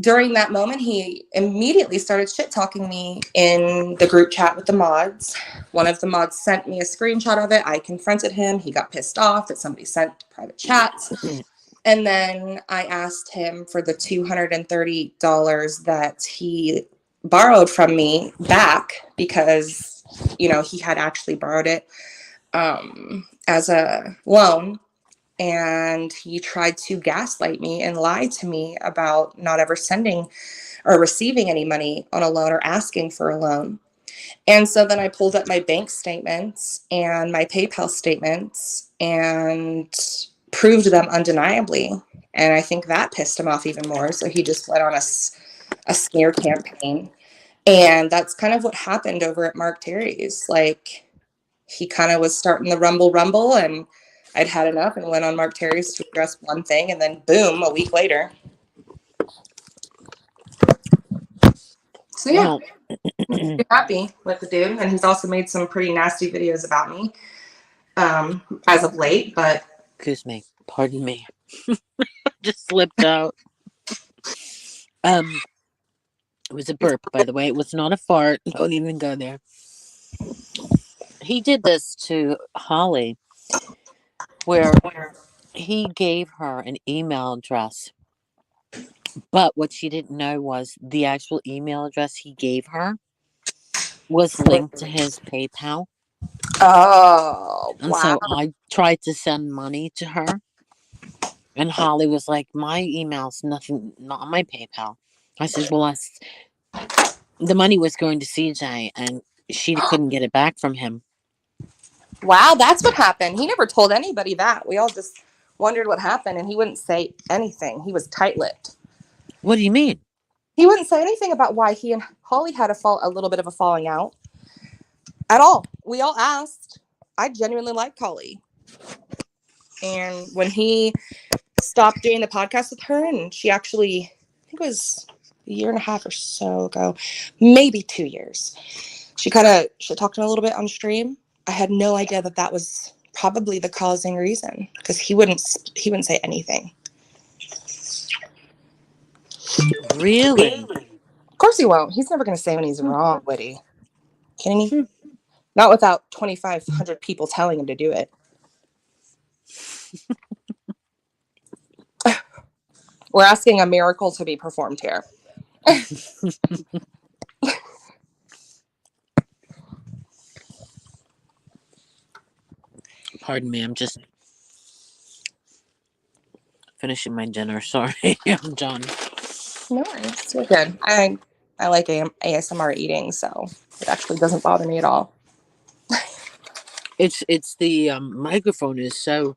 during that moment, he immediately started shit talking me in the group chat with the mods. One of the mods sent me a screenshot of it. I confronted him. He got pissed off that somebody sent private chats. And then I asked him for the $230 that he borrowed from me back because, he had actually borrowed it as a loan. And he tried to gaslight me and lie to me about not ever sending or receiving any money on a loan or asking for a loan. And so then I pulled up my bank statements and my PayPal statements and proved them undeniably. And I think that pissed him off even more. So he just went on a smear campaign. And that's kind of what happened over at Mark Terry's. Like, he kind of was starting the rumble, and I'd had enough and went on Mark Terry's to address one thing. And then, boom, a week later. So, yeah.
Well,
I'm happy with the dude. And he's also made some pretty nasty videos about me as of late. But
excuse me. Pardon me. Just slipped out. It was a burp, by the way. It was not a fart. Don't even go there. He did this to Holly, where he gave her an email address. But what she didn't know was the actual email address he gave her was linked to his PayPal.
Oh,
And
wow.
so I tried to send money to her. And Holly was like, my email's nothing, not on my PayPal. I said, well, the money was going to CJ and she couldn't get it back from him.
Wow, that's what happened. He never told anybody that. We all just wondered what happened, and he wouldn't say anything. He was tight-lipped.
What do you mean?
He wouldn't say anything about why he and Holly had a little bit of a falling out at all. We all asked. I genuinely like Holly. And when he stopped doing the podcast with her, and she actually, I think it was a year and a half or so ago, maybe 2 years, she talked to him a little bit on stream. I had no idea that was probably the causing reason, because he wouldn't say anything.
Really?
Of course he won't. He's never going to say when he's wrong, would he? Kidding me? Not without 2,500 people telling him to do it. We're asking a miracle to be performed here.
Pardon me, I'm just finishing my dinner. Sorry, I'm done.
No worries. You're good. I like ASMR eating, so it actually doesn't bother me at all.
It's the microphone is so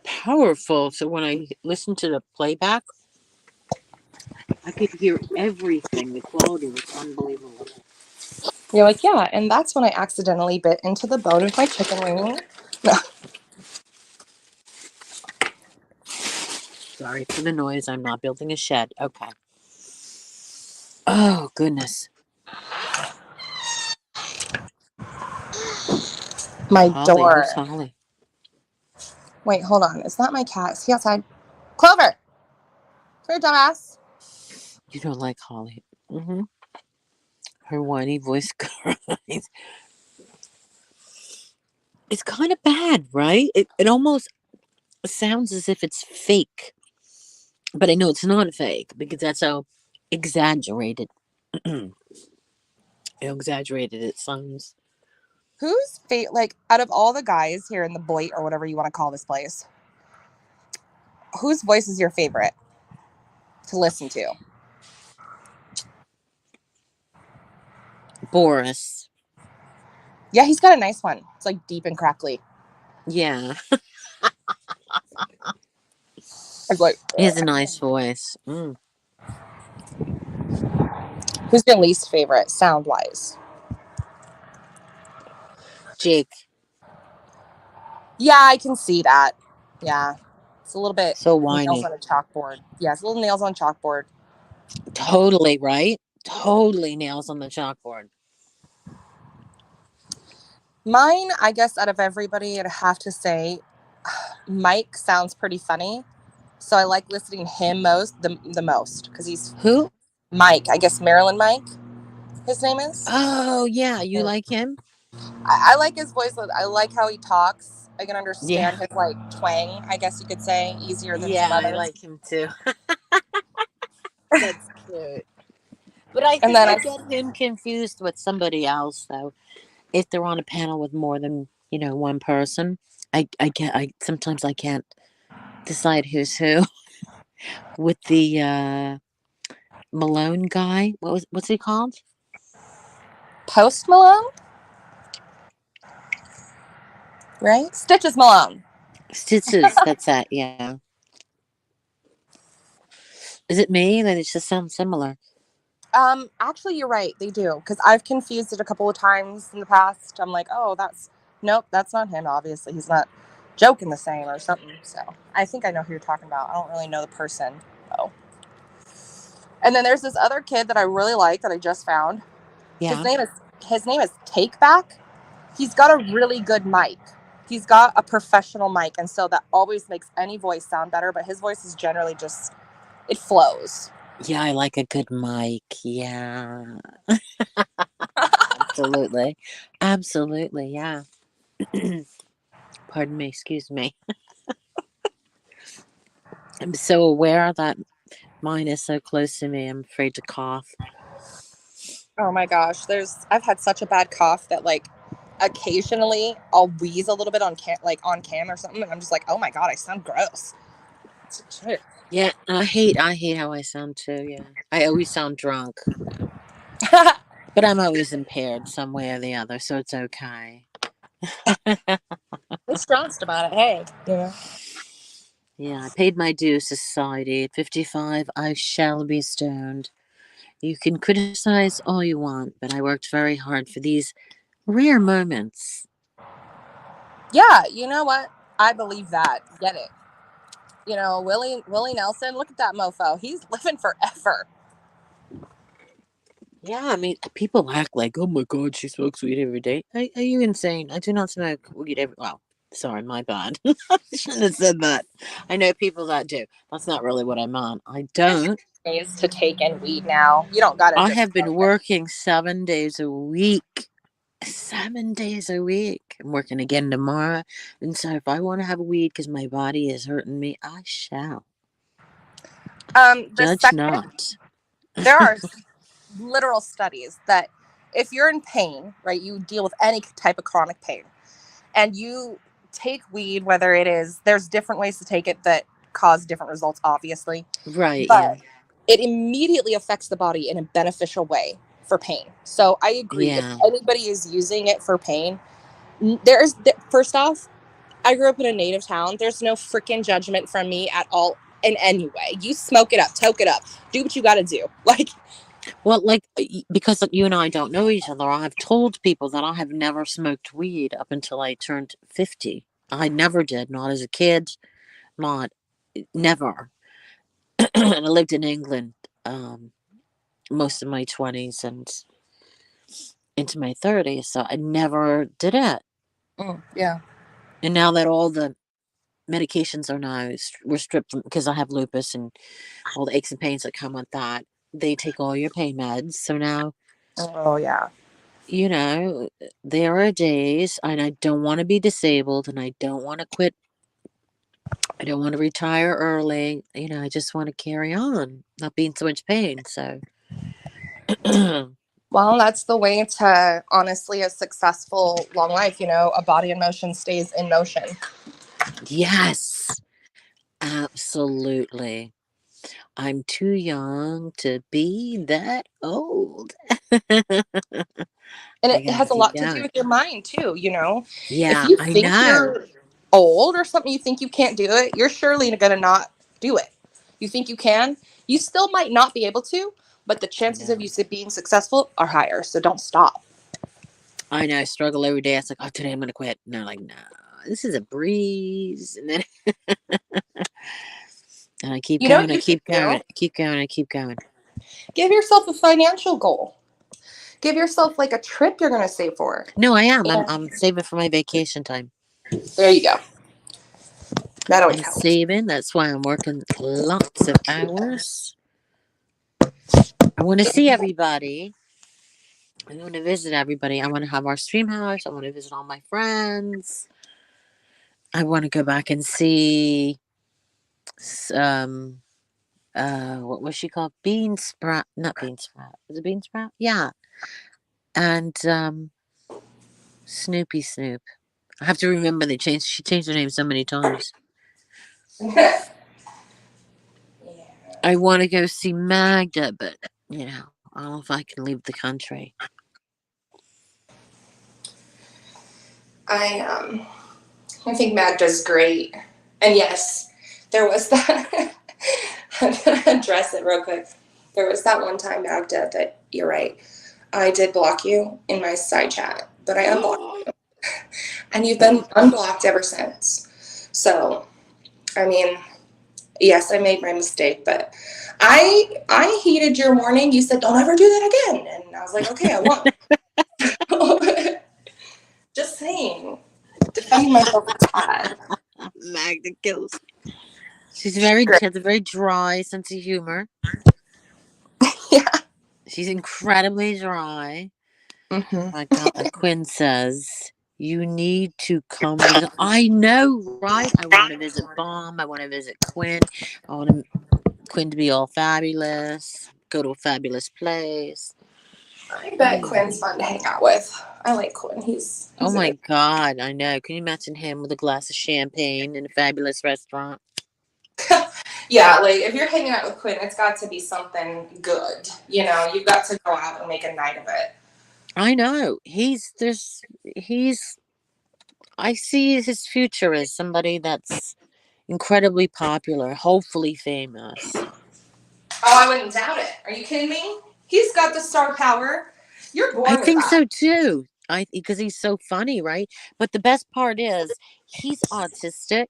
powerful. So when I listen to the playback, I could hear everything. The quality was unbelievable.
You're like, yeah, and that's when I accidentally bit into the bone of my chicken wing. No.
Sorry for the noise. I'm not building a shed. Okay. Oh, goodness.
My
Holly,
door.
who's Holly?
Wait, hold on. Is that my cat? Is he outside? Clover! Come here, dumbass.
You don't like Holly. Mm-hmm. Her whiny voice cries. It's kind of bad, right? It almost sounds as if it's fake. But I know it's not fake because that's how exaggerated exaggerated it sounds.
Who's like, out of all the guys here in the Boit or whatever you want to call this place, whose voice is your favorite to listen to?
Boris.
Yeah, he's got a nice one. It's like deep and crackly.
Yeah.
It's like,
He has a nice voice. Mm.
who's your least favorite sound wise?
Jake.
Yeah, I can see that. Yeah. It's a little bit
So
nails
whiny.
on a chalkboard. Yeah, it's a little nails on a chalkboard.
Totally, right? Totally nails on the chalkboard.
Mine, I guess, out of everybody, I'd have to say Mike sounds pretty funny. So I like listening to him the most, because he's
Who?
Mike. I guess Maryland Mike, his name is.
Oh, yeah. You like him?
I like his voice. I like how he talks. I can
Yeah.
understand his like twang, I guess you could say, easier than
Yeah,
some
I
others.
like him too. That's cute. But I
And
think
then
I
I
get him confused with somebody else, though. If they're on a panel with more than, one person, I sometimes I can't decide who's who. With the Malone guy, what's he called?
Post Malone, right? Stitches Malone.
Stitches. That's that. Yeah. Is it me? That it just sounds similar.
Actually, you're right. They do, because I've confused it a couple of times in the past. I'm like, oh, nope, that's not him. Obviously, he's not joking the same or something. So I think I know who you're talking about. I don't really know the person though. And then there's this other kid that I really like that I just found. His
Yeah.
name is Takeback. He's got a really good mic. He's got a professional mic, and so that always makes any voice sound better. But his voice is generally just, it flows.
Yeah, I like a good mic. Yeah. Absolutely. Absolutely. Yeah. Pardon me. Excuse me. I'm so aware that mine is so close to me. I'm afraid to cough.
Oh my gosh, I've had such a bad cough that like occasionally I'll wheeze a little bit on on cam or something, and I'm just like, oh my god, I sound gross.
Yeah, I hate how I sound too. Yeah, I always sound drunk, but I'm always impaired some way or the other, so it's okay.
Be stressed about it. Hey, you know.
Yeah, I paid my dues to society. At 55, I shall be stoned. You can criticize all you want, but I worked very hard for these rare moments.
Yeah, you know what? I believe that. Get it? You know, Willie Nelson. Look at that mofo. He's living forever.
Yeah, I mean, people act like, oh my god, she smokes weed every day. Are you insane? I do not smoke weed every. Well, sorry, my bad. I shouldn't have said that. I know people that do. That's not really what I meant. I
There's
don't.
ways to take in weed now. You don't gotta
I
just
have been
smoke it.
working 7 days a week. 7 days a week. I'm working again tomorrow. And so if I want to have weed because my body is hurting me, I shall.
The
Judge
second
not.
there are literal studies that if you're in pain, right, you deal with any type of chronic pain, and you take weed, whether it is there's different ways to take it that cause different results, obviously,
Right, yeah.
but it immediately affects the body in a beneficial way for pain. So I agree. If
Yeah.
anybody is using it for pain, there's first off, I grew up in a native town. There's no freaking judgment from me at all in any way. You smoke it up, toke it up, do what you got to do. Like,
Well, like, because like, you and I don't know each other, I've told people that I have never smoked weed up until I turned 50. I never did, not as a kid, not never. And I lived in England um, most of my 20s and into my 30s, so I never did it.
yeah.
And now that all the medications are now, were stripped from, because I have lupus and all the aches and pains that come with that, they take all your pain meds. So now,
Oh, yeah.
you know, there are days, and I don't want to be disabled and I don't want to quit. I don't want to retire early. You know, I just want to carry on, not be in so much pain. So,
Well, that's the way to honestly a successful long life. You know, a body in motion stays in motion.
yes, absolutely. I'm too young to be that old. I
And it
gotta
has a
keep
lot to do
going.
with your mind too. You know, if
Yeah,
you
I
think
know.
you're old or something, you think you can't do it, you're surely going to not do it. You think you can, you still might not be able to, but the
I
chances of
know.
you being successful are higher. So don't stop.
I know. I struggle every day. It's like, oh, today I'm gonna quit. No, like, no, this is a breeze. And then and I keep
You know
going.
what
I
you could
keep going.
do?
I keep going. I keep going.
Give yourself a financial goal. Give yourself like a trip you're going to save for.
No, I am. I'm.
And
I'm saving for my vacation time.
there you go. That always
I'm
helps.
saving. That's why I'm working lots of hours. I want to see everybody. I want to visit everybody. I want to have our stream house. I want to visit all my friends. I want to go back and see um what was she called? Bean Sprout, not Bean Sprout. Was it Bean Sprout? Yeah. And Snoopy Snoop. I have to remember she changed her name so many times.
Yeah.
I want to go see Magda, but I don't know if I can leave the country.
I I think Magda's great. And yes, there was that. I'm gonna address it real quick. There was that one time, Magda, that you're right. I did block you in my side chat, but I unblocked you, and you've been unblocked ever since. So, I mean, yes, I made my mistake, but I heeded your warning. You said don't ever do that again, and I was like, okay, I won't. Just saying, defending myself is bad.
Magda kills.
She's great.
She has a very dry sense of humor.
Yeah.
She's incredibly dry.
Mm-hmm.
My God, Quinn says you need to come visit. I know, right? I want to visit Bomb. I want to visit Quinn. I want Quinn to be all fabulous. Go to a fabulous place.
I bet Quinn's fun to hang out with. I like Quinn. He's
Oh
a
my
good.
God, I know. Can you imagine him with a glass of champagne in a fabulous restaurant?
Yeah, like if you're hanging out with Quinn, it's got to be something good. You know, you've got to go out and make a night of it.
I know. He's I see his future as somebody that's incredibly popular, hopefully famous.
Oh, I wouldn't doubt it. Are you kidding me? He's got the star power. You're
I
born with
think
that.
so too. I because he's so funny, right? But the best part is he's autistic,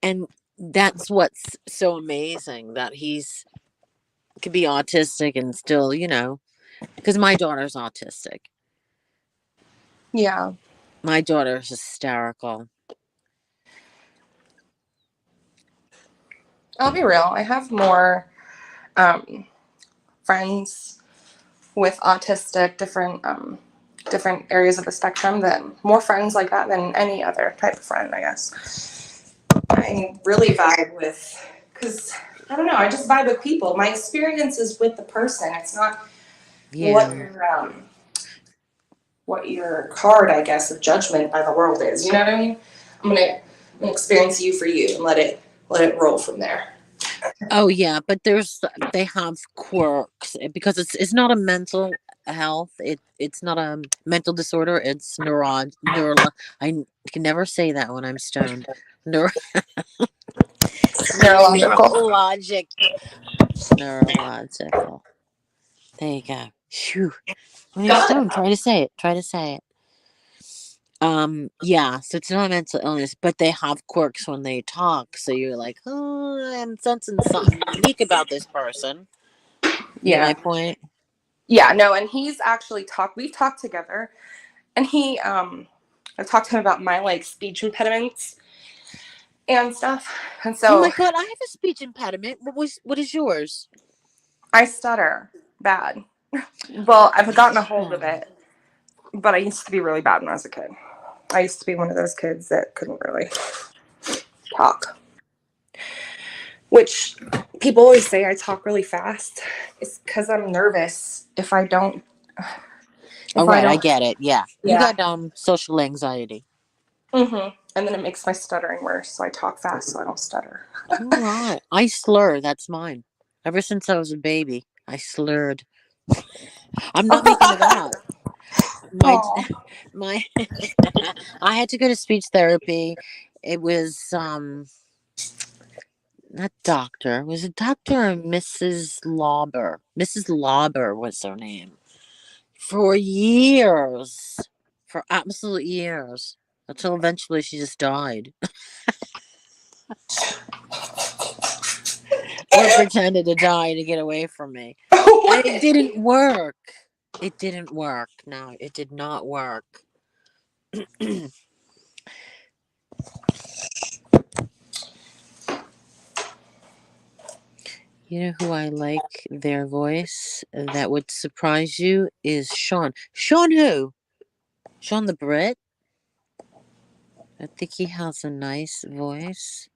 and that's what's so amazing that he's could be autistic and still, because my daughter's autistic.
Yeah.
My daughter's hysterical.
I'll be real. I have more friends with autistic, different areas of the spectrum. Than more friends like that than any other type of friend, I guess. I really vibe with, because I don't know. I just vibe with people. My experience is with the person. It's not what
Yeah.
your card, I guess, of judgment by the world is. You know what I mean? I'm gonna experience you for you and let it roll from there.
Oh yeah, but they have quirks because it's not a mental health. It's not a mental disorder. It's I can never say that when I'm stoned. Neuro,
Neurological.
neurologic, neurological. There you go. Phew. When you're
Got it.
stoned, try to say it. Try to say it. Yeah, so it's not a mental illness, but they have quirks when they talk. So you're like, oh, I'm sensing something unique about this person. You get my
Yeah.
point?
Yeah. No, and he's actually talked. We've talked together, and I've talked to him about my like speech impediments and stuff, and
Oh my
so
God, I have a speech impediment. What is yours?
I stutter bad. Well, I've gotten a hold of
Oh,
it, but I used to be really bad when I was a kid. I used to be one of those kids that couldn't really talk. Which people always say I talk really fast. It's because I'm nervous.
all
If I
right, I
don't,
get it. Yeah, you
yeah.
got social anxiety.
And then it makes my stuttering worse. So I talk fast so I don't stutter.
All right, I slur. That's mine. Ever since I was a baby, I slurred. I'm not making it up. My
Oh,
my, I had to go to speech therapy. It was not doctor. It was a doctor or Mrs. Lauber. Mrs. Lauber was her name. For years. For absolute years. Until eventually she just died. Or pretended to die to get away from me. And it
what?
didn't work. It didn't work. No, it did not work. You know who I like their voice that would surprise you is Sean. Sean who? Sean the Brit? I think he has a nice voice.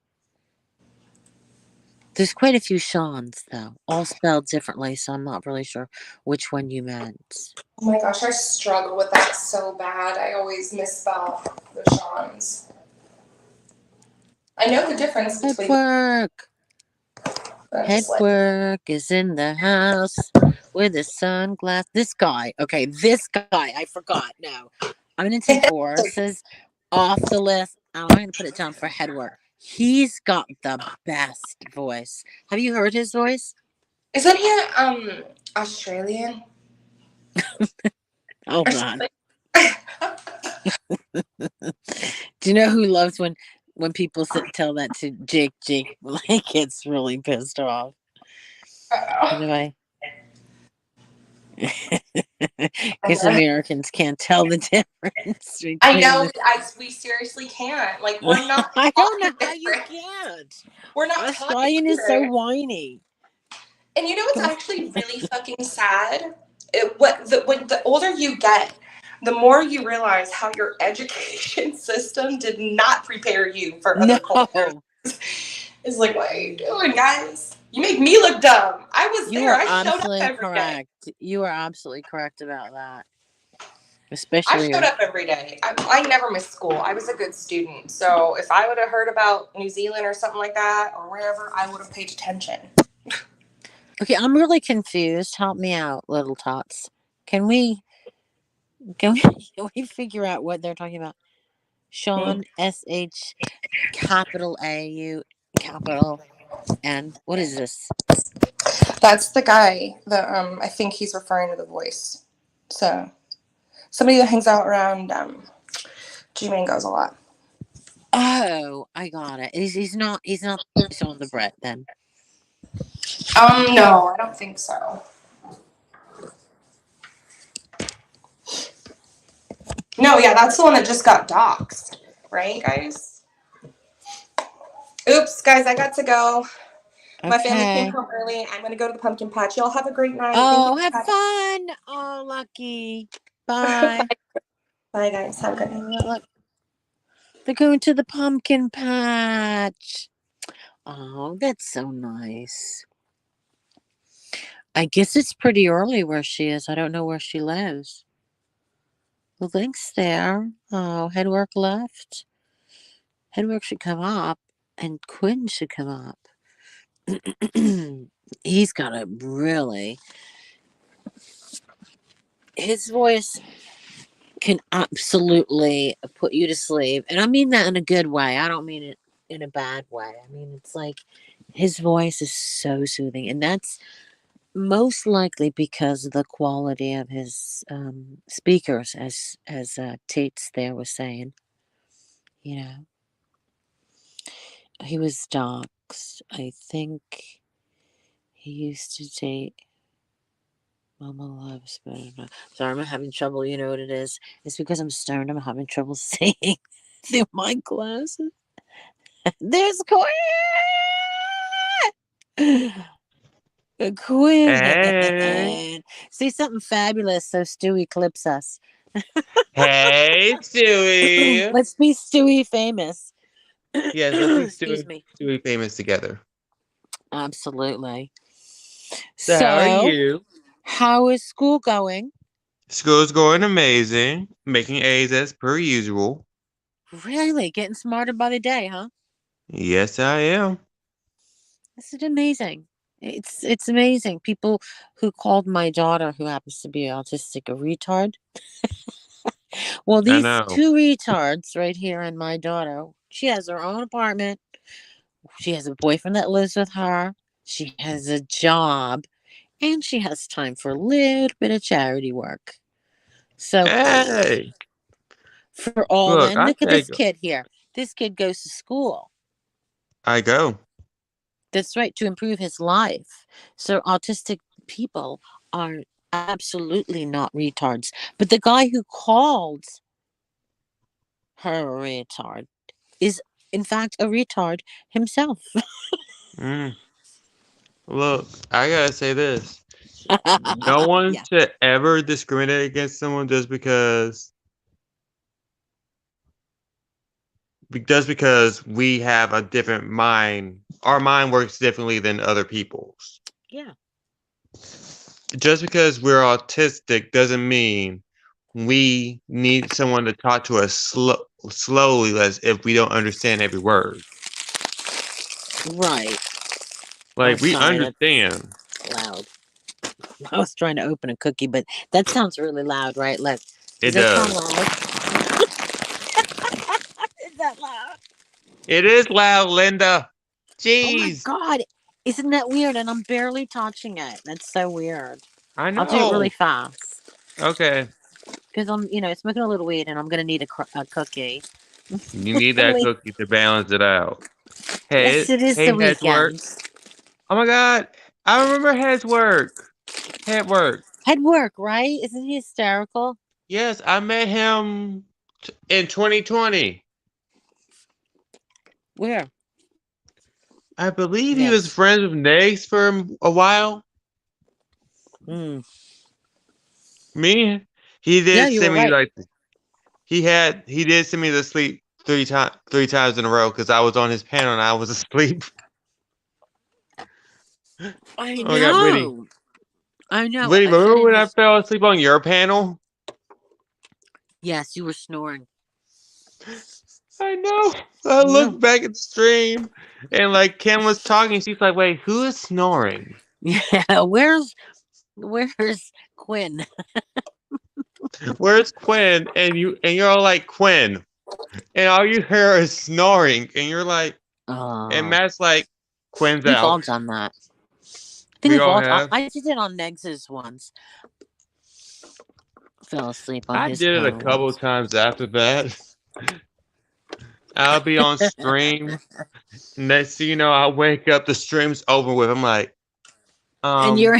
There's quite a few Seans, though, all spelled differently, so I'm not really sure which one you meant.
Oh my gosh, I struggle with that so bad. I always misspell the Sean's. I know the difference
Head
between.
work.
I'm
Head
just like,
work is in the house with a sunglass. This guy, okay, this guy, I forgot. No, I'm going to take Boris's off the list. I'm going to put it down for head work. He's got the best voice. Have you heard his voice?
isn't he Australian or
Hold on.
something?
Do you know who loves when people tell that to Jake? Jake like gets really pissed off. You know why? Because Americans can't tell the difference
I
between
know
the.
we seriously can't. Like we're not
I don't know
talking
how you
different.
can't.
We're not talking
Australian is so
different.
whiny.
And you know what's actually really fucking sad? When the older you get, the more you realize how your education system did not prepare you for other cultures.
No.
It's like, what are you doing, guys? You make me look dumb. I was
You
there.
are
I showed up
absolutely
every day.
correct. You are absolutely correct about that.
I
Especially
showed up every day. I never missed school. I was a good student. So if I would have heard about New Zealand or something like that or wherever, I would have paid attention.
okay, I'm really confused. Help me out, little tots. Can we can we can we figure out what they're talking about?
Hmm.
Sean SH capital AU capital N. What is this?
That's the guy that I think he's referring to the voice. So somebody that hangs out around G Mangoes a lot.
Oh, I got it. He's not Sean the Brett then.
No, I don't think so. No, yeah, that's the one that just got doxxed, right, guys? Oops, guys, I got to go. My family came
Okay.
home early. I'm gonna go to the pumpkin patch. Y'all have a great night. Thank you
Oh,
for
have
having
fun. Oh, lucky.
me.
Bye.
Bye, guys. Have a good night.
Oh, look, they're going to the pumpkin patch. Oh, that's so nice. I guess it's pretty early where she is. I don't know where she lives. The link's there. Oh, headwork left. Headwork should come up, and Quinn should come up. He's got a really. His voice can absolutely put you to sleep. And I mean that in a good way. I don't mean it in a bad way. I mean, it's like his voice is so soothing. And that's most likely because of the quality of his speakers, as Tate's there was saying. You know, he was doxxed. I think he used to date Mama Loves, but I don't know. Sorry, I'm having trouble. You know what it is? It's because I'm stoned. I'm having trouble seeing through my glasses. There's Quinn.
Hey,
Quinn. See something fabulous so Stewie clips us.
hey, Stewie.
Let's be Stewie famous.
Yes, let's be
Excuse
Stewie,
me.
Stewie famous together.
Absolutely.
So, how are
So,
you?
how is school going?
School's going amazing. Making A's as per usual.
Really getting smarter by the day, huh?
Yes, I am.
This is amazing. It's amazing. People who called my daughter, who happens to be autistic, a retard. Well,
I
these
know.
two retards right here and my daughter, she has her own apartment. She has a boyfriend that lives with her. She has a job, and she has time for a little bit of charity work. So,
Hey,
for all
look,
them,
I
look at
take
this
it.
kid here. This kid goes to school.
I go.
That's right, to improve his life. So autistic people are absolutely not retards. But the guy who called her a retard is, in fact, a retard himself.
Mm, look, I gotta say this. No one
Yeah,
should ever discriminate against someone just because we have a different mind. Our mind works differently than other people's.
yeah,
Just because we're autistic doesn't mean we need someone to talk to us slowly as if we don't understand every word.
right. Oh,
Like we
sorry, that's
understand.
loud. I was trying to open a cookie, but that sounds really loud, right? Like, does
It
that sound
does.
loud? Is that loud?
It is loud, Linda.
Oh my
Jeez.
god, isn't that weird? And I'm barely touching it. That's so weird.
I
I'll do it really
know.
fast
Okay.
because I'm smoking a little weed, and I'm gonna need a cookie.
You need that
We,
cookie to balance it out.
yes,
Hey,
it is the
hey, head work.
weekend.
Oh my God. I remember head's work. Head work.
Head work, right? Isn't he hysterical?
Yes, I met him in 2020.
Where?
I believe he was
Yes.
friends with Negs for a while.
Mm.
Me, he
Yeah,
did
you
send
were
me
right.
like he did send me to sleep three times in a row because I was on his panel and I was asleep.
I
Oh my God, Whitney.
know. I know.
Whitney,
I said
remember
in
when I
his.
fell asleep on your panel?
Yes, you were snoring.
I know. I looked back at the stream and like Kim was talking. She's like, wait, who is snoring?
Yeah. Where's Quinn?
Where's Quinn? And you're all like, Quinn. And all you hear is snoring. And you're like, and
Oh,
Matt's like, Quinn's
we've all
out.
done that. I think
We
we've
all
all.
have.
I did it on Negs's once. Fell asleep on
I
his
did it a
panel
couple
once.
times after that. I'll be on stream. Next thing you know, I wake up, the stream's over with. I'm like,
And
um,
you're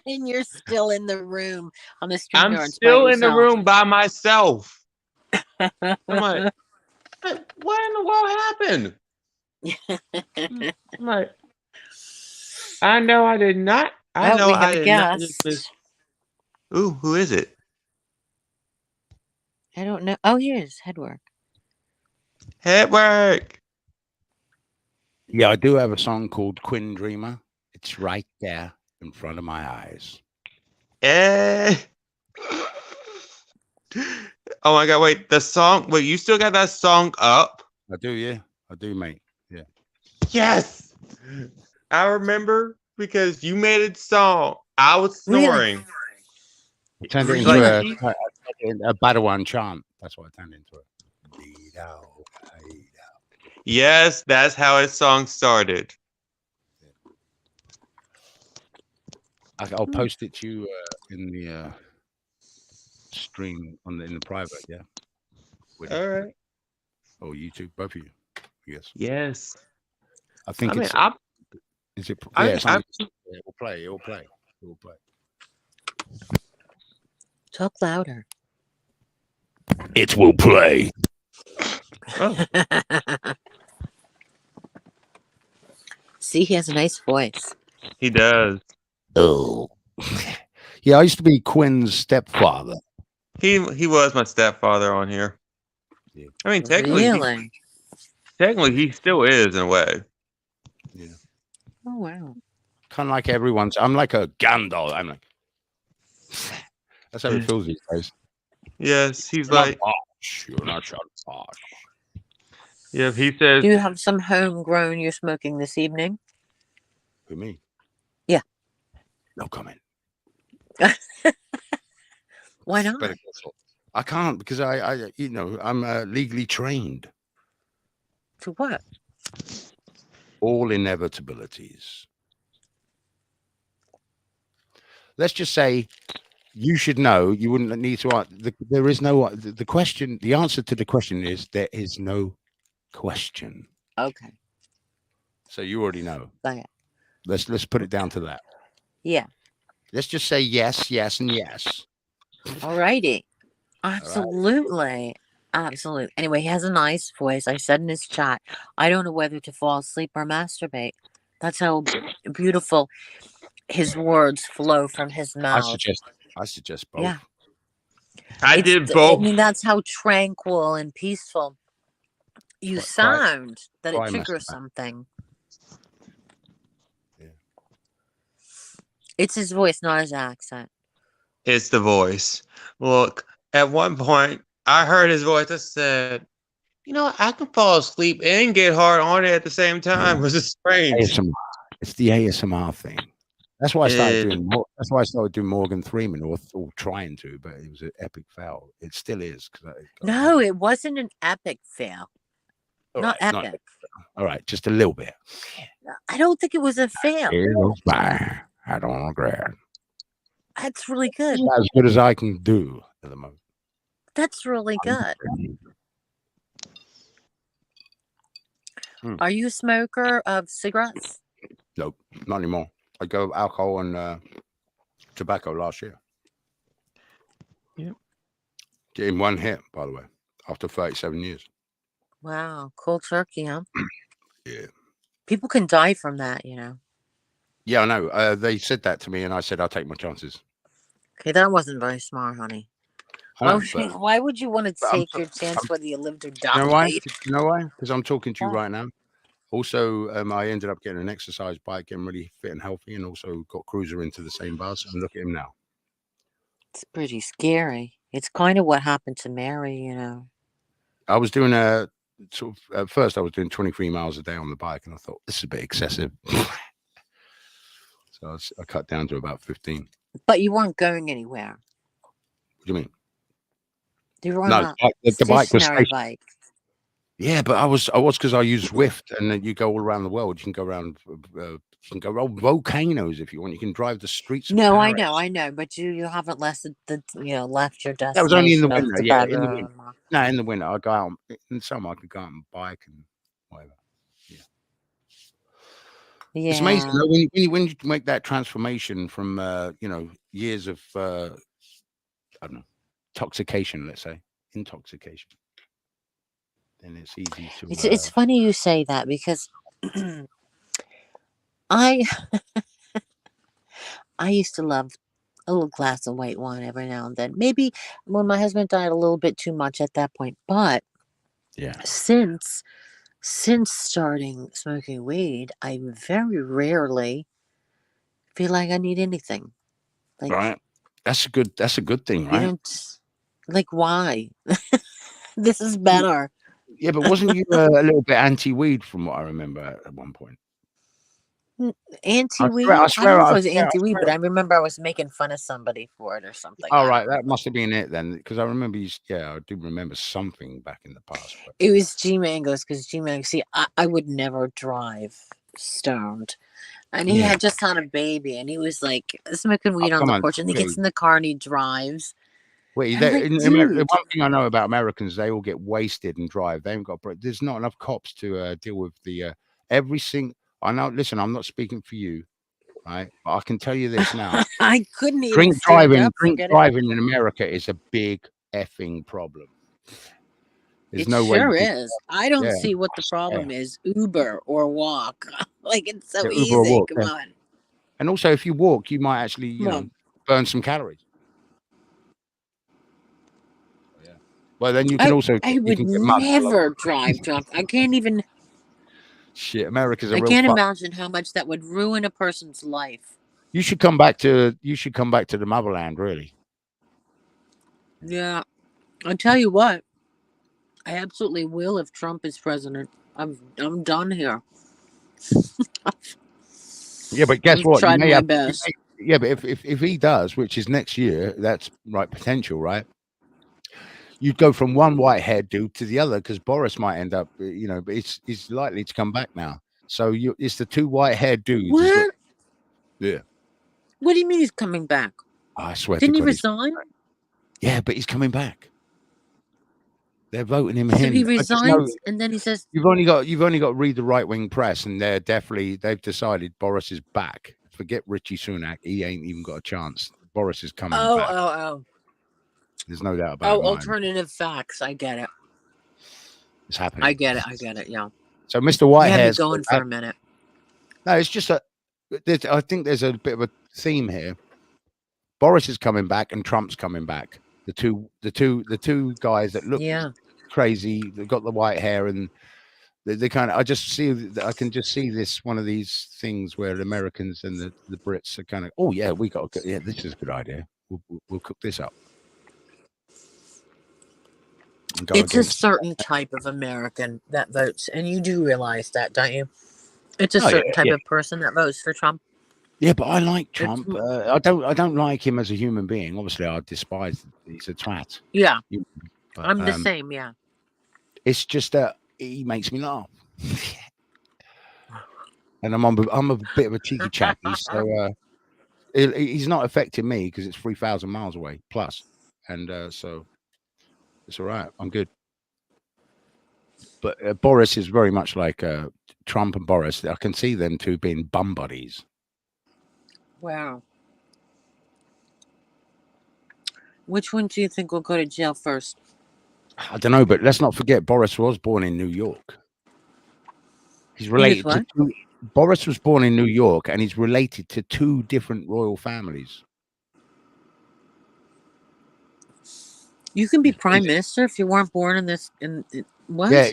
and you're still in the room on the
I'm
StreamYards by
still in the
yourself.
room by myself. I'm like, what in the world happened? I'm like, I know I did not. I
Well,
know
we have
I
a
did not just
guest.
miss. Ooh, who is it?
I don't know. Oh, here's Headwork.
Headwork.
Yeah, I do have a song called Quinn Dreamer. It's right there in front of my eyes.
Eh. Oh my God! Wait, the song. Wait, you still got that song up?
I do, yeah. I do, mate. Yeah.
Yes, I remember because you made a song. I was
Really?
snoring.
I turned it
Like,
into a Badawan chant. That's what I turned into it.
yes, that's how his song started.
I'll post it to you in the stream in the private, yeah.
All right.
Or YouTube, both of you. Yes.
Yes.
I think
I mean,
it's. Is it?
I
Yeah,
mean,
it's on, it will play. It will play. It will play.
Talk louder.
It will play.
Oh.
See, he has a nice voice.
He does.
Oh. Yeah, I used to be Quinn's stepfather.
He was my stepfather on here.
Yeah.
I mean, technically, he still is in a way.
Yeah.
Oh wow.
Kind of like everyone's. I'm like a Gandalf. I'm like. That's how it feels these days.
Yes, he's
You're
like.
You're not posh.
Yeah, he says.
Do you have some homegrown you're smoking this evening?
For me?
Yeah.
No comment.
Why not?
I can't because I I'm legally trained.
To what?
All inevitabilities. Let's just say you should know. You wouldn't need to. There is no. The question. The answer to the question is there is no question.
Okay.
So you already know.
Okay.
Let's put it down to that.
Yeah.
Let's just say yes, yes, and yes.
All righty. Absolutely. Absolutely. Anyway, he has a nice voice. I said in his chat, I don't know whether to fall asleep or masturbate. That's how beautiful his words flow from his mouth.
I suggest both.
Yeah.
I did both.
I mean, that's how tranquil and peaceful you sound that it triggers something.
Yeah.
It's his voice, not his accent.
It's the voice. Look, at one point, I heard his voice. I said, you know, I can fall asleep and get hard on it at the same time. It was strange.
ASMR. It's the ASMR thing. That's why I started doing more. That's why I started doing Morgan Freeman, or trying to, but it was an epic fail. It still is.
No, it wasn't an epic fail. Not epic.
All right, just a little bit.
I don't think it was a fail.
I don't regret.
That's really good.
As good as I can do at the moment.
That's really good. Are you a smoker of cigarettes?
Nope, not anymore. I go alcohol and tobacco last year.
Yep.
In one hit, by the way, after 37 years.
Wow, cold turkey, huh?
Yeah.
People can die from that, you know.
Yeah, I know. They said that to me, and I said I'll take my chances.
Okay, that wasn't very smart, honey. Why would you want to take your chance whether you lived or died?
You know why? Because I'm talking to you right now. Also, I ended up getting an exercise bike, getting really fit and healthy, and also got Cruiser into the same bus. And look at him now.
It's pretty scary. It's kind of what happened to Mary, you know.
I was doing a sort of at first I was doing 23 miles a day on the bike, and I thought this is a bit excessive. So I cut down to about 15.
But you weren't going anywhere.
What do you mean?
You were on
No,
a
the bike was
stationary
stationary.
bike.
Yeah, but I was because I use Zwift, and then you go all around the world. You can go around, you can go around volcanoes if you want. You can drive the streets of
No,
Paris.
I know, but you haven't left left your
That was only in the
destination of
winter.
the
Yeah, in the winter.
bedroom.
No, in the winter I go out. In summer I could go out on bike and whatever. Yeah, it's amazing
Yeah,
though, when you make that transformation from years of I don't know, intoxication, let's say intoxication. Then it's easy to.
it's funny you say that because I I used to love a little glass of white wine every now and then. Maybe when my husband died, a little bit too much at that point. But
Yeah.
since starting smoking weed, I very rarely feel like I need anything. Like
Right. That's a good thing,
you
right?
don't like why? This is better.
Yeah, but wasn't you a little bit anti-weed from what I remember at one point?
Anti-weed? I don't know if I was anti-weed, but
swear.
I remember I was making fun of somebody for it or something.
Oh,
I
right,
don't
that
remember.
must have been it then, because I remember I do remember something back in the past. But
It was G Mangoes because G Mangoes. See, I would never drive stoned, and he
yeah,
had just had a baby, and he was like smoking weed on
come
the
on,
porch, and he gets
really.
in the car and he drives.
Wait,
I'm like,
in America, the
dude.
one thing I know about Americans, they all get wasted and drive. They haven't got. There's not enough cops to deal with the every single. I know. Listen, I'm not speaking for you, right? But I can tell you this now.
I couldn't even
Drink
stand up. Forget it.
driving in America is a big effing problem. There's
It
no way you
sure
can.
is. I don't
Yeah,
see what the
yeah,
problem is. Uber or walk. Like it's so
yeah, Uber or
easy.
walk.
Come
Yeah.
on.
And also, if you walk, you might actually,
Come on.
burn some calories. Yeah. Well, then you can also
I
you
would
can get mugged a lot.
never drive drunk. I can't even.
Shit, America's a
I
real
can't
fuck.
imagine how much that would ruin a person's life.
You should come back to the motherland, really.
Yeah, I'll tell you what. I absolutely will if Trump is president. I'm done here.
Yeah, but guess
I've
what? You
tried
may
my
have.
best.
Yeah, but if he does, which is next year, that's right potential, right? You'd go from one white-haired dude to the other because Boris might end up, but it's likely to come back now. So it's the two white-haired dudes.
What?
Yeah.
What do you mean he's coming back?
I swear
Didn't
to
he
God,
resign?
yeah, but he's coming back. They're voting him
So he
in. I just know
resigns and then he says,
you've only got to read the right-wing press, and they've decided Boris is back. Forget Richie Sunak; he ain't even got a chance. Boris is coming back.
oh.
There's no doubt about it.
Alternative facts. I get it.
It's happening.
I get it. Yeah.
So Mr.
You had me
Whitehair's
going for a minute.
No, it's just I think there's a bit of a theme here. Boris is coming back and Trump's coming back. The two guys that look crazy, they've got the white hair and they kind of. I can just see this one of these things where the Americans and the Brits are kind of. Oh yeah, this is a good idea. We'll cook this up.
It's a certain type of American that votes, and you do realize that, don't you? It's a certain type of person that votes for Trump.
Yeah, but I like Trump. I don't like him as a human being. Obviously, I despise. He's a twat.
Yeah,
but,
I'm the same. Yeah,
it's just that he makes me laugh, and I'm a bit of a cheeky chappy, so he's not affecting me because it's 3,000 miles away plus, and so it's all right. I'm good. But Boris is very much like Trump and Boris. I can see them two being bum buddies.
Wow. Which one do you think will go to jail first?
I don't know, but let's not forget Boris was born in New York. He's related to Boris was born in New York, and he's related to two different royal families.
You can be prime minister if you weren't born in this. What?
Yeah,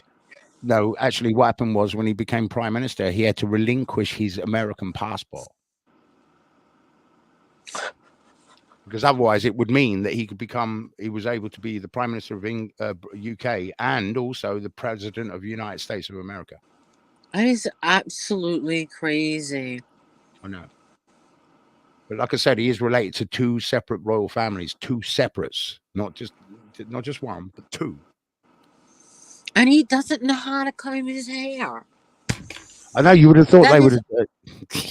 No, actually, what happened was when he became prime minister, he had to relinquish his American passport. Because otherwise it would mean that he was able to be the prime minister of UK and also the president of the United States of America.
That is absolutely crazy.
I know. But like I said, he is related to two separate royal families, two separates, not just one, but two.
And he doesn't know how to comb his hair.
I know you would have thought they would have.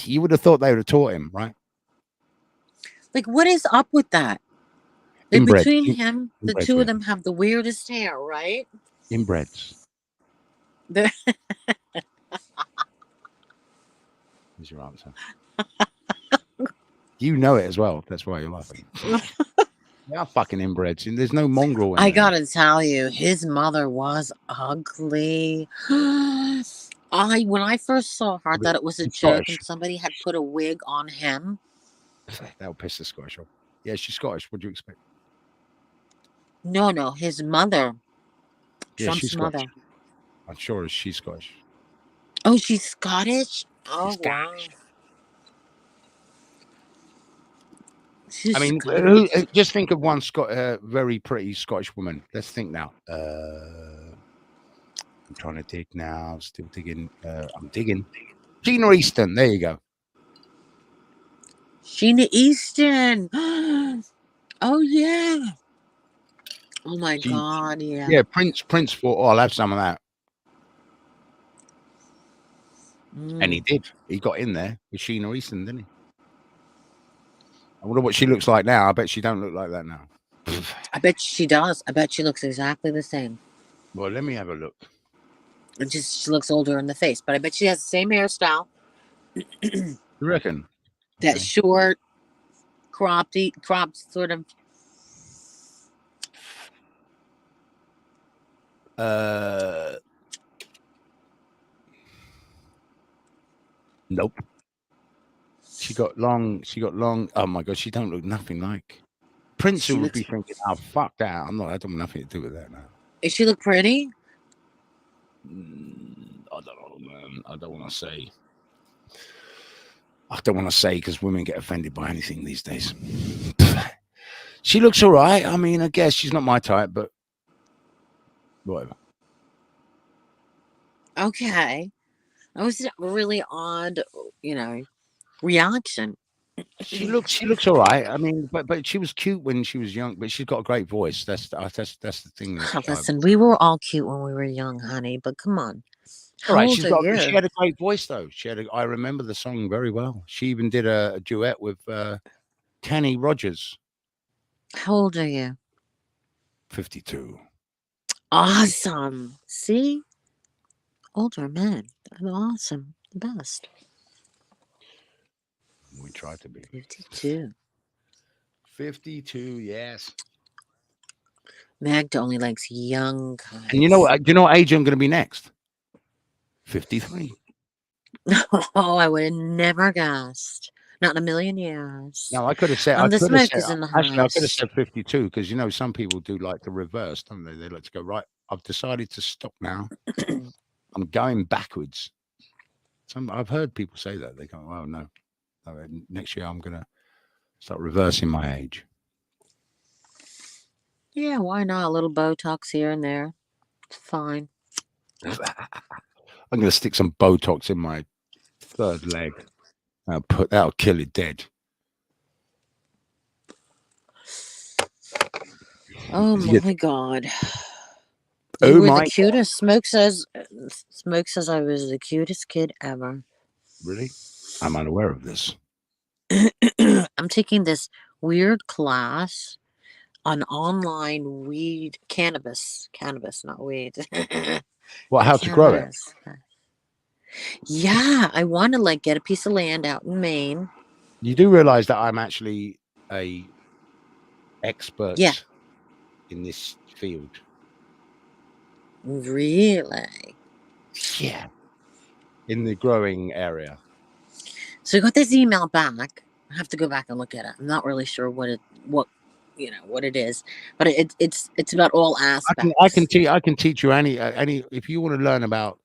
You would have thought they would have taught him, right?
Like, what is up with that? Like, between him, the two of them have the weirdest hair, right?
Inbreds.
They're
Is your answer? You know it as well. That's why you're laughing. They are fucking inbreds, and there's no mongrel.
I gotta tell you, his mother was ugly. When I first saw her, I thought it was a joke, and somebody had put a wig on him.
That'll piss the Scottish off. Yeah, she's Scottish. What do you expect?
No, his mother.
Yeah,
Trump's mother.
I'm sure she's Scottish.
Oh, she's Scottish? Oh, wow.
I mean, just think of one very pretty Scottish woman. Let's think now. I'm trying to dig now. Still digging. I'm digging. Gina Easton. There you go.
Gina Easton. Oh, yeah. Oh, my God, yeah.
Yeah, Prince thought, oh, I'll have some of that. And he did. He got in there with Gina Easton, didn't he? I wonder what she looks like now. I bet she don't look like that now.
I bet she does. I bet she looks exactly the same.
Well, let me have a look.
She looks older in the face, but I bet she has the same hairstyle.
You reckon?
That short, cropped sort of.
Nope. She got long. Oh my God, she don't look nothing like Prince. Who would be thinking, "Oh fuck that! I don't want nothing to do with that now."
Does she look pretty?
I don't know, man. I don't want to say because women get offended by anything these days. She looks all right. I mean, I guess she's not my type, but whatever.
Okay. That was a really odd, reaction.
She looks all right. I mean, but she was cute when she was young. But she's got a great voice. That's the thing.
Listen, we were all cute when we were young, honey. But come on,
all right. She had a great voice, though. I remember the song very well. She even did a duet with Kenny Rogers.
How old are you?
52.
Awesome. See, older men. They're awesome. The best.
We try to be.
52.
52, yes.
Magda only likes young guys.
And you know what age I'm going to be next? 53.
Oh, I would have never guessed. Not in a million years.
No, I could have said.
The smoke is in the house.
Actually, I could have said 52 because some people do like the reverse, don't they? They like to go right. I've decided to stop now. I'm going backwards. I've heard people say that. They go, "Oh no, next year I'm going to start reversing my age."
Yeah, why not? A little Botox here and there. It's fine.
I'm going to stick some Botox in my third leg. That'll kill it dead.
Oh my God. You were the cutest. Smoke says I was the cutest kid ever.
Really? I'm unaware of this.
I'm taking this weird class on online cannabis, not weed.
Well, how to grow it?
Yeah, I want to get a piece of land out in Maine.
You do realize that I'm actually a expert in this field.
Really?
Yeah. In the growing area.
So I got this email back. I have to go back and look at it. I'm not really sure what what it is, but it's about all aspects.
I can teach you any if you want to learn about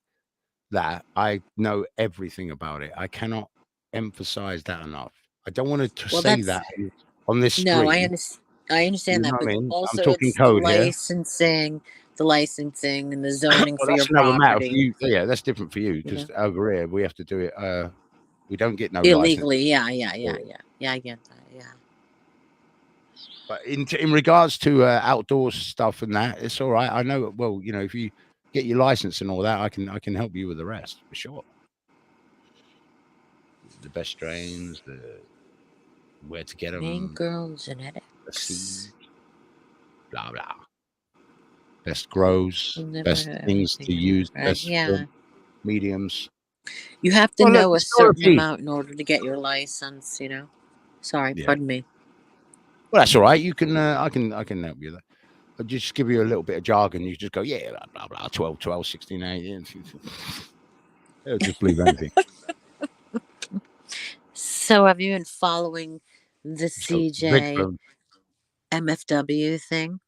that. I know everything about it. I cannot emphasize that enough. I don't want to
Well,
say
that's
that on this
no,
stream.
I understand
You know
that,
what
but
I mean? I'm
also
talking
it's the
code here.
licensing and the zoning
Well,
for your
that's another matter for
property.
you. Yeah, that's different for you
You know,
because over here we have to do it. We don't get no license.
illegally. Yeah, I get that. Yeah.
But in regards to outdoor stuff and that, it's all right. I know. Well, if you get your license and all that, I can help you with the rest for sure. The best strains, where to get
Main
them,
girl
the
genetics.
seed, blah blah. Best grows,
I've never
best
heard
things to
everything.
use,
Right?
best
Yeah.
mediums.
You have to
Well, look,
know a
it's not a
certain
fee.
amount in order to get your license. Sorry,
Yeah.
pardon me.
Well, that's all right. You can. I can help you there. I'll just give you a little bit of jargon. You just go, yeah, blah, blah, blah, 12, 12, 16, 18. They'll just believe anything.
So, have you been following the
So, big
CJ
phone.
MFW thing?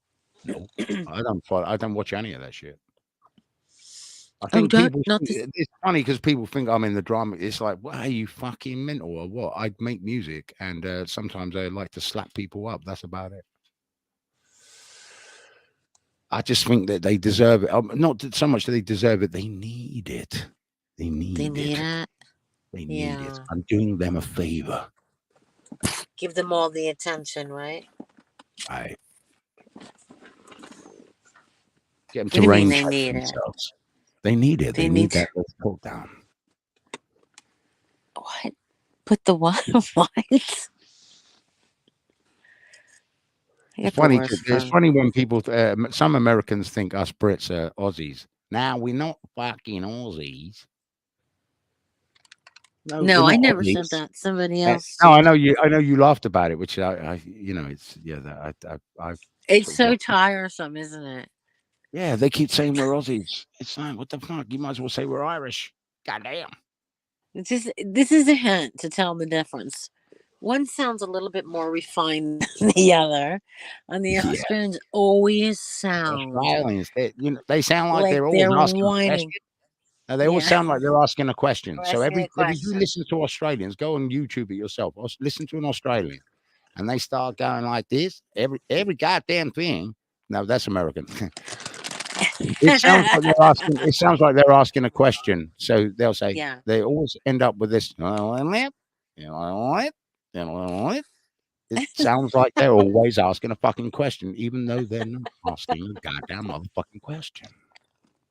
No, I don't follow. I don't watch any of that shit. I
Oh,
think
don't
people.
not this.
It's funny because people think I'm in the drama. It's like, what are you fucking mental or what? I make music, and sometimes I like to slap people up. That's about it. I just think that they deserve it. Not so much that they deserve it. They need it. They need
They need
it.
it.
They need it.
Yeah.
I'm doing them a favor.
Give them all the attention, right?
I get them
What
to
do you mean
rain
they
check
need it?
themselves. They need it. They need that let's talk down.
What? Put the what? What?
It's funny. It's funny when people, some Americans think us Brits are Aussies. Now we're not fucking Aussies. No, we're
No, I
not
never
Aussies.
said that. Somebody else.
No, I know you. I know you laughed about it, which it's
It's so tiresome, isn't it?
Yeah, they keep saying we're Aussies. It's like, what the fuck? You might as well say we're Irish. Goddamn.
This is a hint to tell the difference. One sounds a little bit more refined than the other, and the Australians always sound.
Australians, they sound like they're always asking a question. Now, they always sound like they're asking a question. So if you listen to Australians, go on YouTube it yourself. Listen to an Australian, and they start going like this every goddamn thing. No, that's American. It sounds like they're asking a question. So they'll say, they always end up with this. It sounds like they're always asking a fucking question, even though they're not asking a goddamn motherfucking question.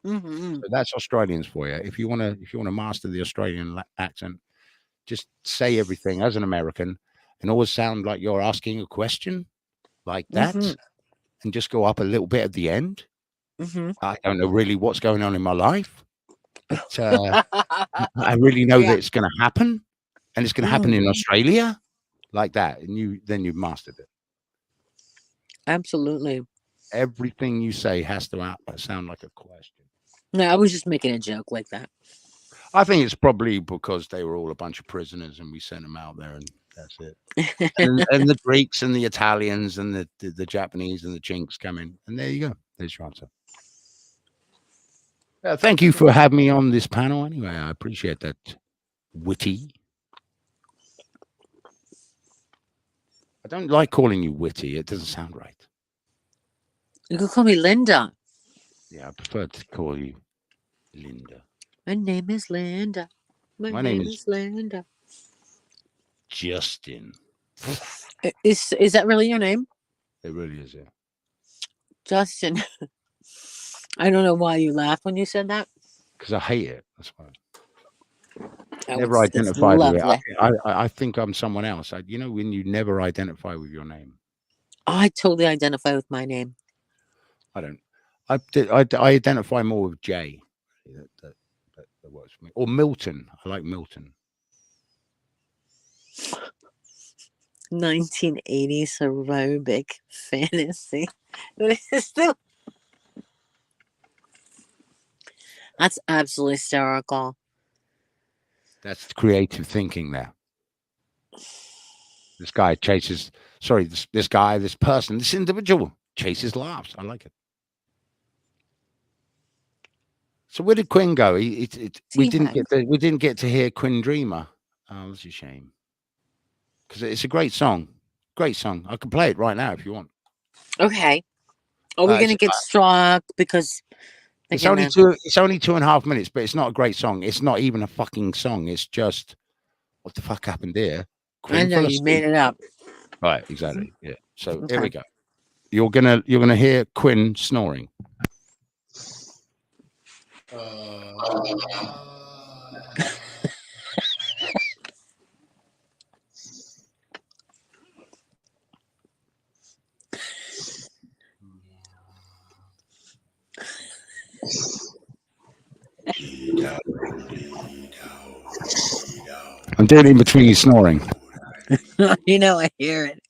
Mm-hmm.
So that's Australians for you. If you want to master the Australian accent, just say everything as an American and always sound like you're asking a question like that, and just go up a little bit at the end. I don't know really what's going on in my life, but I really know that it's going to happen, and it's going to happen in Australia, like that, and you've mastered it.
Absolutely.
Everything you say has to sound like a question.
No, I was just making a joke like that.
I think it's probably because they were all a bunch of prisoners and we sent them out there, and that's it. and the Greeks and the Italians and the Japanese and the Chinks come in, and there you go. There's your answer. Thank you for having me on this panel. Anyway, I appreciate that. Witty. I don't like calling you Witty. It doesn't sound right.
You could call me Linda.
Yeah, I prefer to call you Linda.
My name is Linda. My name is Linda.
Justin.
Is that really your name?
It really is, yeah.
Justin. I don't know why you laughed when you said that.
Because I hate it. That's why.
Oh,
Never identified with it. I think I'm someone else. When you never identify with your name.
I totally identify with my name.
I don't. I identify more with Jay. That works for me. Or Milton. I like Milton.
1980s aerobic fantasy. That's absolutely hysterical.
That's creative thinking there. This guy chases. Sorry, this guy, this person, this individual chases laughs. I like it. So where did Quinn go? We didn't get to hear Quinn Dreamer. Oh, that's a shame. Because it's a great song. Great song. I can play it right now if you want.
Okay. Are we gonna get struck because
it's only 2.5 minutes, but it's not a great song. It's not even a fucking song. It's just what the fuck happened here?
Quinn, I know you made it up.
Right, exactly. Yeah. So here we go. You're gonna hear Quinn snoring. I'm doing it in between you snoring.
You know, I hear it.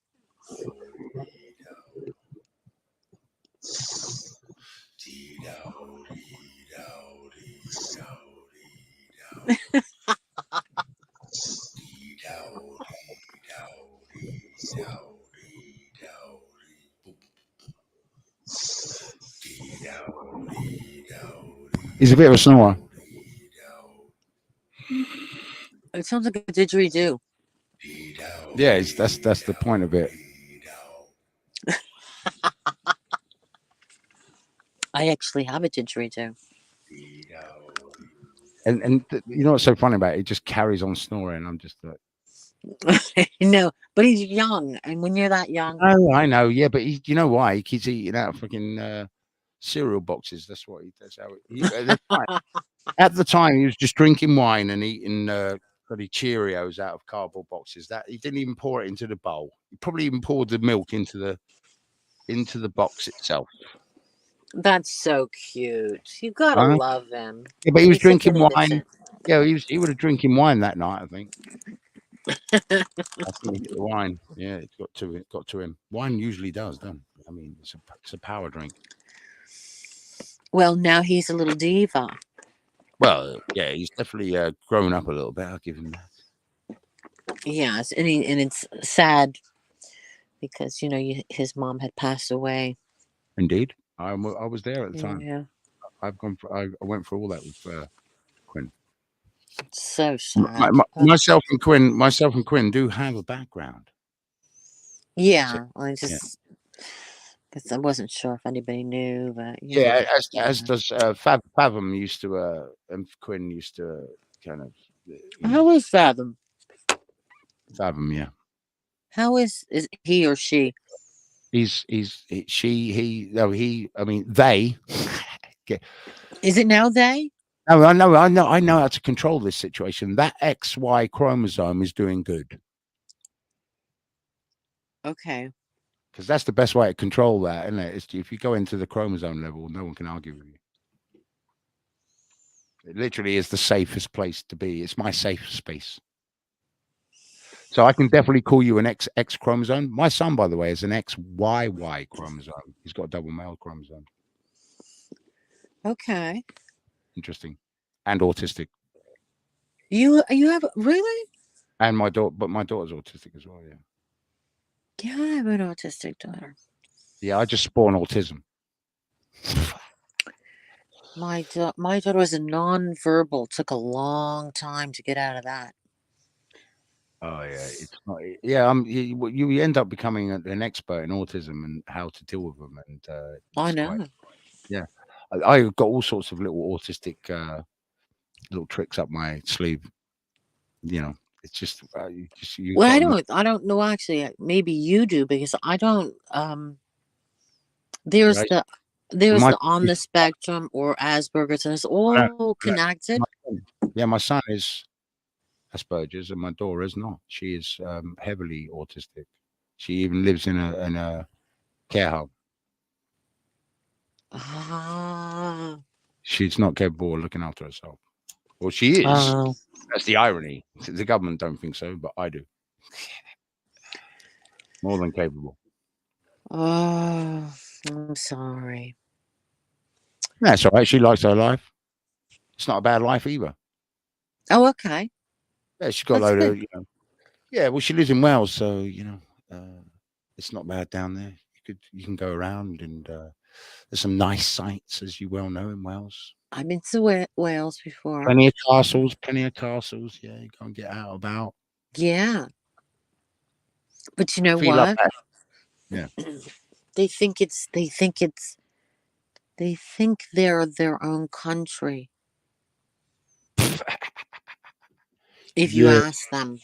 He's a bit of a snorer.
It sounds like a didgeridoo.
Yeah, that's the point of it.
I actually have a didgeridoo.
And you know what's so funny about it? It just carries on snoring. I'm just like,
no, but he's young, and when you're that young,
oh, I know, yeah, but you know why? He keeps eating out of fucking cereal boxes. That's what he does. At the time, he was just drinking wine and eating bloody Cheerios out of cardboard boxes. That he didn't even pour it into the bowl. He probably even poured the milk into the box itself.
That's so cute. You gotta love him.
Yeah, but he was drinking wine. Yeah, he was drinking wine that night, I think. I think he hit the wine. Yeah, it got to him. Wine usually does, doesn't it? I mean, it's a power drink.
Well, now he's a little diva.
Well, yeah, he's definitely grown up a little bit. I'll give him that.
Yes, and it's sad because his mom had passed away.
Indeed, I was there at the time.
Yeah,
I went through all that with Quinn.
So sad.
Myself and Quinn do have a background.
Yeah, so, I just because I wasn't sure if anybody knew, but
yeah, as does Fathom used to, and Quinn used to kind of.
How is Fathom?
Fathom, yeah.
How is he or she?
They.
Is it now they?
No, I know how to control this situation. That XY chromosome is doing good.
Okay.
Because that's the best way to control that, isn't it? If you go into the chromosome level, no one can argue with you. It literally is the safest place to be. It's my safe space. So I can definitely call you an XX chromosome. My son, by the way, is an XYY chromosome. He's got a double male chromosome.
Okay.
Interesting. And autistic.
You have really?
And my daughter's autistic as well, yeah.
Yeah, I have an autistic daughter.
Yeah, I just spawned autism.
My daughter was a non-verbal. Took a long time to get out of that.
Oh yeah, it's not. Yeah, you end up becoming an expert in autism and how to deal with them. And
I know.
Yeah, I got all sorts of little autistic little tricks up my sleeve. It's just
well, I don't know actually. Maybe you do because I don't. There's
right?
the on the spectrum or Asperger's, and it's all connected.
My son is Asperger's and my daughter is not. She is heavily autistic. She even lives in a care home. She's not capable of looking after herself. Well, she is. That's the irony. The government don't think so, but I do. More than capable.
Oh, I'm sorry.
That's all right. She likes her life. It's not a bad life either.
Oh, okay.
Yeah, she's got a load of, Yeah, well, she lives in Wales, so it's not bad down there. You can go around, and there's some nice sights, as you well know, in Wales.
I've been to Wales before.
Plenty of castles, plenty of castles. Yeah, you go and get out about.
Yeah. But you know
Feel up
what?
that. Yeah.
They think they're their own country. If you
Yeah.
ask them.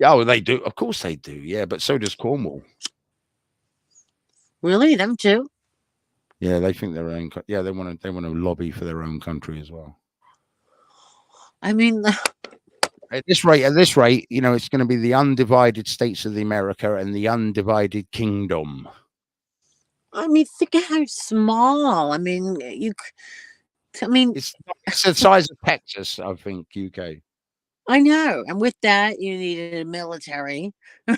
Oh, they do. Of course they do. Yeah, but so does Cornwall.
Really? Them too?
Yeah, they think their own. Yeah, they want to lobby for their own country as well.
I mean,
At this rate, it's going to be the undivided states of the America and the undivided kingdom.
think of how small. I mean,
It's the size of Texas, I think, UK.
I know. And with that, you needed a military. You're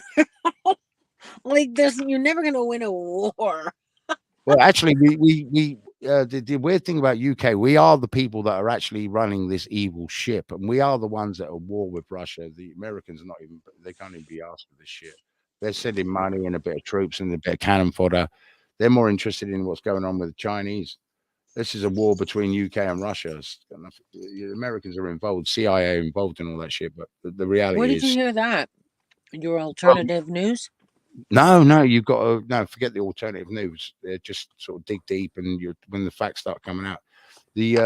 never going to win a war.
Well, actually, the weird thing about UK, we are the people that are actually running this evil ship, and we are the ones that are at war with Russia. The Americans are not even; they can't even be asked for this shit. They're sending money and a bit of troops and a bit of cannon fodder. They're more interested in what's going on with the Chinese. This is a war between UK and Russia. The Americans are involved, CIA involved in all that shit. But the reality
Where did
is,
you hear that? Your alternative news?
no, you've got to forget the alternative news. Just sort of dig deep, and when the facts start coming out, you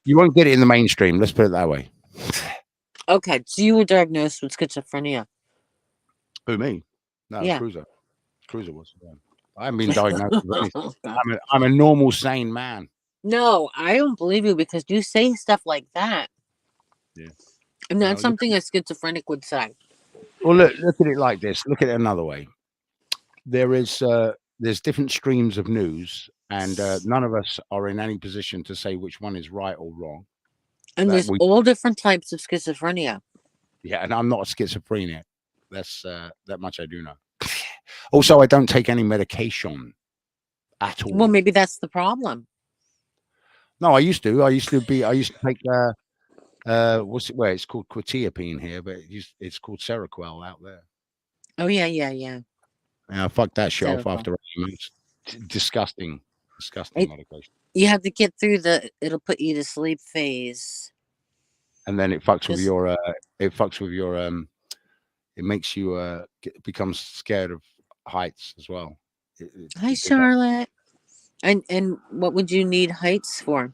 won't get it in the mainstream. Let's put it that way.
Okay, so you were diagnosed with schizophrenia.
Who, me? No,
Yeah.
Cruiser was. Yeah. I haven't been diagnosed with anything. I'm a normal, sane man.
No, I don't believe you because you say stuff like that.
Yeah.
And that's something a schizophrenic would say.
Well, look at it like this. Look at it another way. There's different streams of news, and none of us are in any position to say which one is right or wrong.
And there's all different types of schizophrenia.
Yeah, and I'm not a schizophrenic. That's that much I do know. Also, I don't take any medication at all.
Well, maybe that's the problem.
No, I used to. I used to take what's it? Well, it's called quetiapine here, but it's called Seroquel out there.
Oh yeah.
Yeah, fuck that shit off after 8 months. Disgusting medication.
You have to get through it'll put you to sleep phase.
And then it fucks with your it makes you become scared of heights as well.
Hi, Charlotte. And what would you need heights for?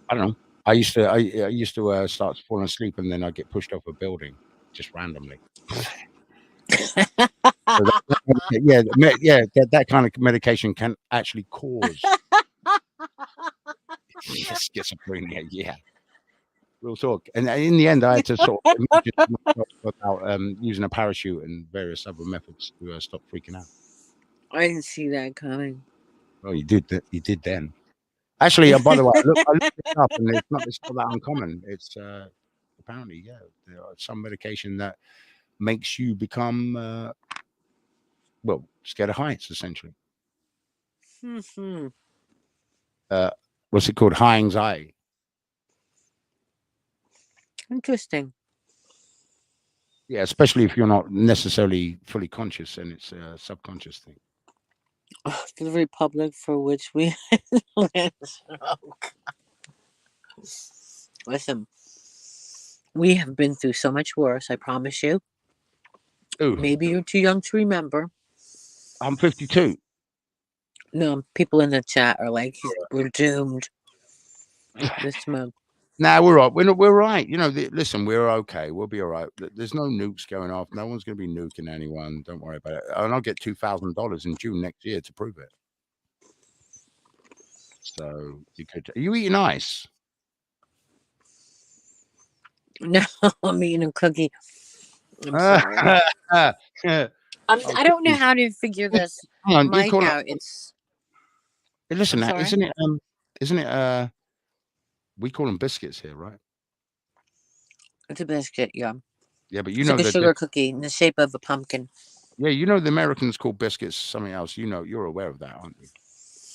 I don't know. I used to start falling asleep, and then I get pushed off a building just randomly. That kind of medication can actually cause schizophrenia. Yeah, real talk. And in the end, I had to sort of about using a parachute and various other methods to stop freaking out.
I didn't see that coming.
Oh, you did that. You did then. Actually, by the way, I looked it up, and it's not that uncommon. It's apparently, there are some medication that makes you become scared of heights, essentially. What's it called? High anxiety.
Interesting.
Yeah, especially if you're not necessarily fully conscious, and it's a subconscious thing.
The republic for which we listen, we have been through so much worse, I promise you.
Ooh.
Maybe you're too young to remember.
I'm 52.
No, people in the chat are like, we're doomed this month.
Nah, we're right. We're right. Listen, we're okay. We'll be all right. There's no nukes going off. No one's going to be nuking anyone. Don't worry about it. And I'll get $2,000 in June next year to prove it. So you could. Are you eating ice?
No, I'm eating a cookie. I'm sorry. I don't know how to figure this mic out.
Listen, isn't it? We call them biscuits here, right?
It's a biscuit, yeah.
Yeah, but
it's like a sugar cookie in the shape of a pumpkin.
Yeah, the Americans call biscuits something else. You're aware of that, aren't you?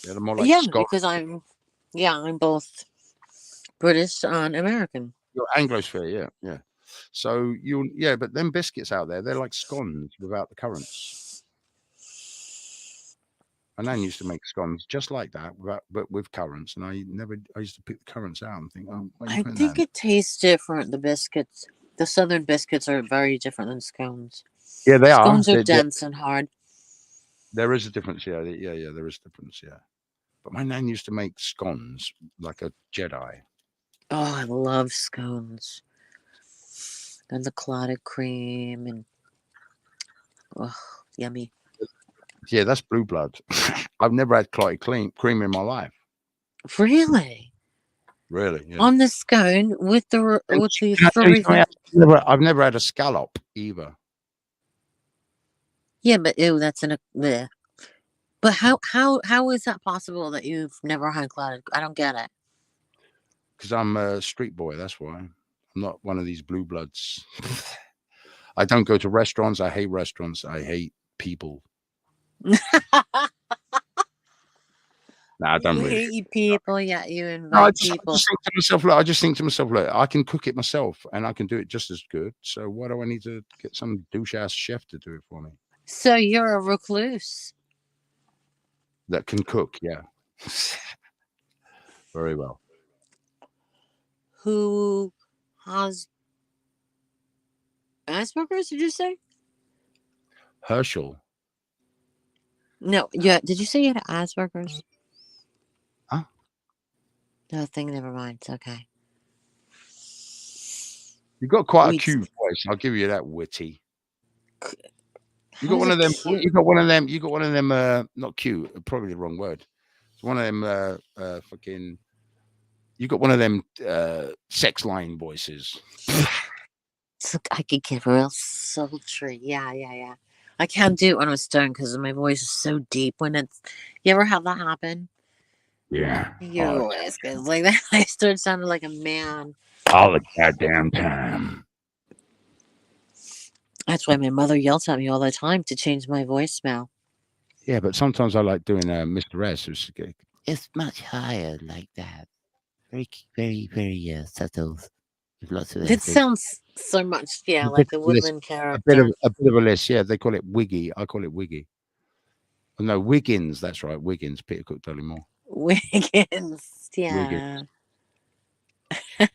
They're more like
because I'm both British and American.
You're Anglosphere, yeah. So yeah, but them biscuits out there, they're like scones without the currants. My nan used to make scones just like that, but with currants, and I used to pick the currants out and think, oh, why are you
I
putting
think
that in?
it tastes different. The biscuits, the southern biscuits, are very different than scones.
Yeah, they are.
Scones are dense and hard.
There is a difference, yeah, there is a difference, yeah. But my nan used to make scones like a Jedi.
Oh, I love scones. And the clotted cream and yummy.
Yeah, that's blue blood. I've never had clotted cream in my life.
Really?
Really? Yeah.
On the scone with the
I've never had a scallop either.
Yeah, but ew, that's in a bleh. But how is that possible that you've never had clotted? I don't get it.
Because I'm a street boy, that's why. I'm not one of these blue bloods. I don't go to restaurants. I hate restaurants. I hate people. No, I don't
You
really.
hate people, yeah. You invite
No,
people.
I just think to myself, look, I can cook it myself, and I can do it just as good. So why do I need to get some douche ass chef to do it for me?
So you're a recluse.
That can cook, yeah. Very well.
Who has Asperger's? Did you say?
Herschel.
No, yeah. Did you say you had Asperger's?
Huh?
Nothing. Never mind. It's okay.
You got quite a cute voice. I'll give you that, witty. You got one of them. You got one of them. You got one of them. Not cute. Probably the wrong word. It's one of them. Fucking. You got one of them sex line voices.
I could get real sultry. Yeah. I can't do it when I'm stoned because my voice is so deep. When it's, you ever have that happen?
Yeah.
Your voice goes like that. I start sounding like a man
all the goddamn time.
That's why my mother yells at me all the time to change my voicemail.
Yeah, but sometimes I like doing Mr. S. It's much higher like that. Very, very, very subtle. Lots of
It sounds so much, yeah, like the woodland character.
A bit of a list, yeah. They call it Wiggy. I call it Wiggy. Oh, no, Wiggins. That's right, Wiggins. Peter Cook, Dudley Moore.
Wiggins, yeah.
You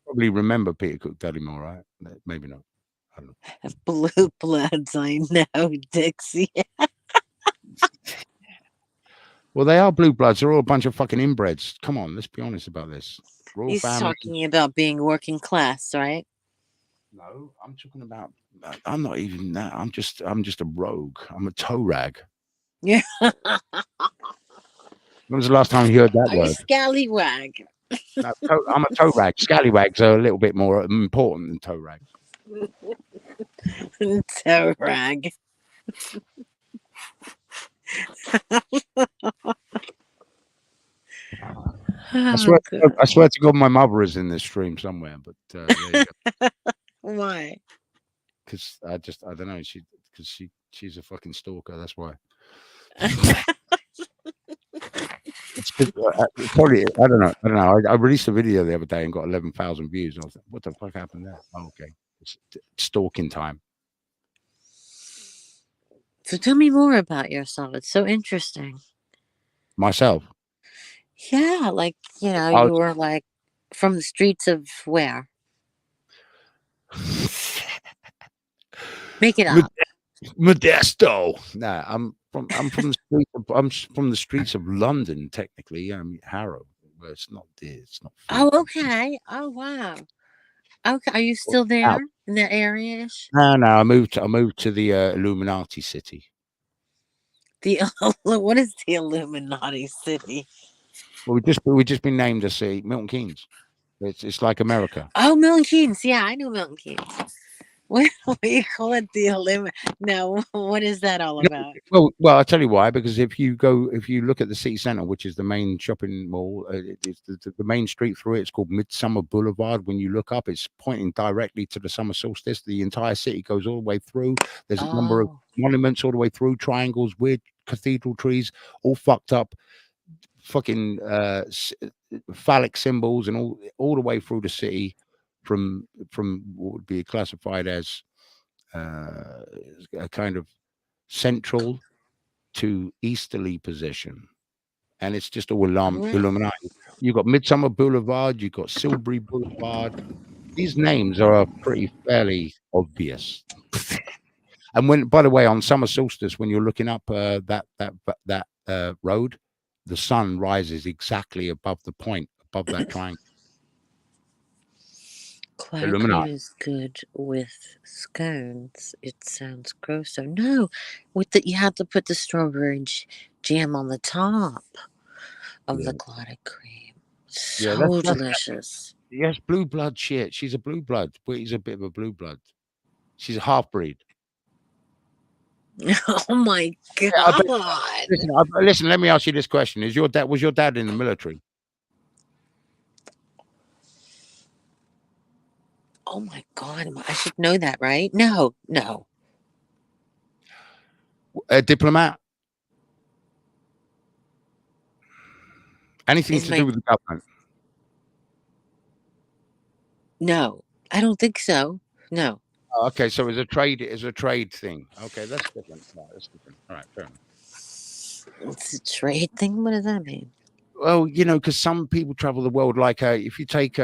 probably remember Peter Cook, Dudley Moore, right? Maybe not. I don't know.
Blue Bloods, I know, Dixie.
Well, they are blue bloods. They're all a bunch of fucking inbreds. Come on, let's be honest about this.
He's talking about being working class, right?
No, I'm talking about. I'm not even that. I'm just a rogue. I'm a toe rag.
Yeah.
When was the last time you heard that word?
Scallywag.
No, I'm a toe rag. Scallywags are a little bit more important than toe rags.
Toe rag.
I swear to God, my mother is in this stream somewhere. But there you go.
Why?
Because I don't know. She's a fucking stalker. That's why. It's probably I don't know. I released a video the other day and got 11,000 views. And I was like, what the fuck happened there? Oh, okay, it's stalking time.
So tell me more about yourself. It's so interesting.
Myself?
Yeah, like, you know, you were like from the streets of where? Make it up.
Modesto. Nah, I'm from the streets of London, technically. Harrow. Well, it's not there. It's not.
Oh, okay. Oh, wow. Okay, are you still there in that area-ish?
No. I moved to the Illuminati city.
What is the Illuminati city?
Well, we just been named as Milton Keynes. It's like America.
Oh, Milton Keynes. Yeah, I know Milton Keynes. What do you call it? The Illuminati? No, what is that all about?
Well, I'll tell you why. Because if you look at the city centre, which is the main shopping mall, it's the main street through it. It's called Midsummer Boulevard. When you look up, it's pointing directly to the summer solstice. The entire city goes all the way through. There's a number of monuments all the way through, triangles, weird cathedral trees, all fucked up, fucking phallic symbols, and all the way through the city. from what would be classified as a kind of central to easterly position, and it's just all Illuminati. You've got Midsummer Boulevard, you've got Silbury Boulevard. These names are pretty fairly obvious. And when, by the way, on summer solstice, when you're looking up that road, the sun rises exactly above the point, above that triangle.
Claritin is good with scones. It sounds gross. So no, with the you have to put the strawberry jam on the top of the clotted cream. So delicious.
Yes, blue blood shit. She's a blue blood, but he's a bit of a blue blood. She's a half breed.
Oh my god!
Listen, let me ask you this question: was your dad in the military?
Oh my god! I should know that, right? No.
A diplomat? Anything to do with the government?
No, I don't think so. No.
Oh, okay, so it's a trade thing. Okay, that's different. No, that's different. All right, fair enough.
It's a trade thing. What does that mean?
Well, because some people travel the world. Like, if you take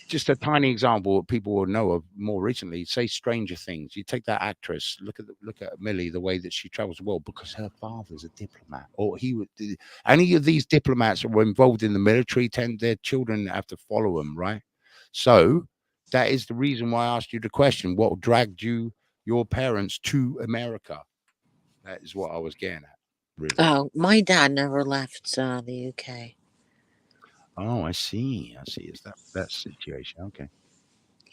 just a tiny example, people will know of more recently. Say Stranger Things. You take that actress. Look at Millie, the way that she travels the world because her father's a diplomat, or he would. Any of these diplomats that were involved in the military their children have to follow them, right? So that is the reason why I asked you the question: what dragged your parents to America? That is what I was getting at. Really.
Oh, my dad never left the UK.
Oh, I see. Is that situation? Okay.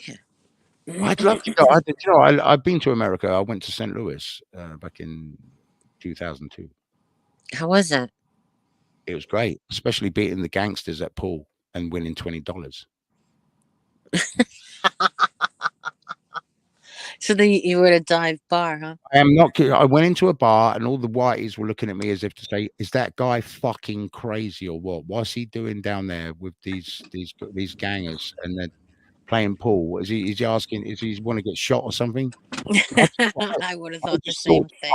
Yeah.
I'd love to go. I've been to America. I went to St. Louis back in 2002.
How was it?
It was great, especially beating the gangsters at pool and winning $20.
So you were at a dive bar, huh?
I am not kidding. I went into a bar and all the whiteys were looking at me as if to say, "Is that guy fucking crazy or what? What's he doing down there with these gangers and they're playing pool? Is he asking? Is he want to get shot or something?"
I would have thought the same thing.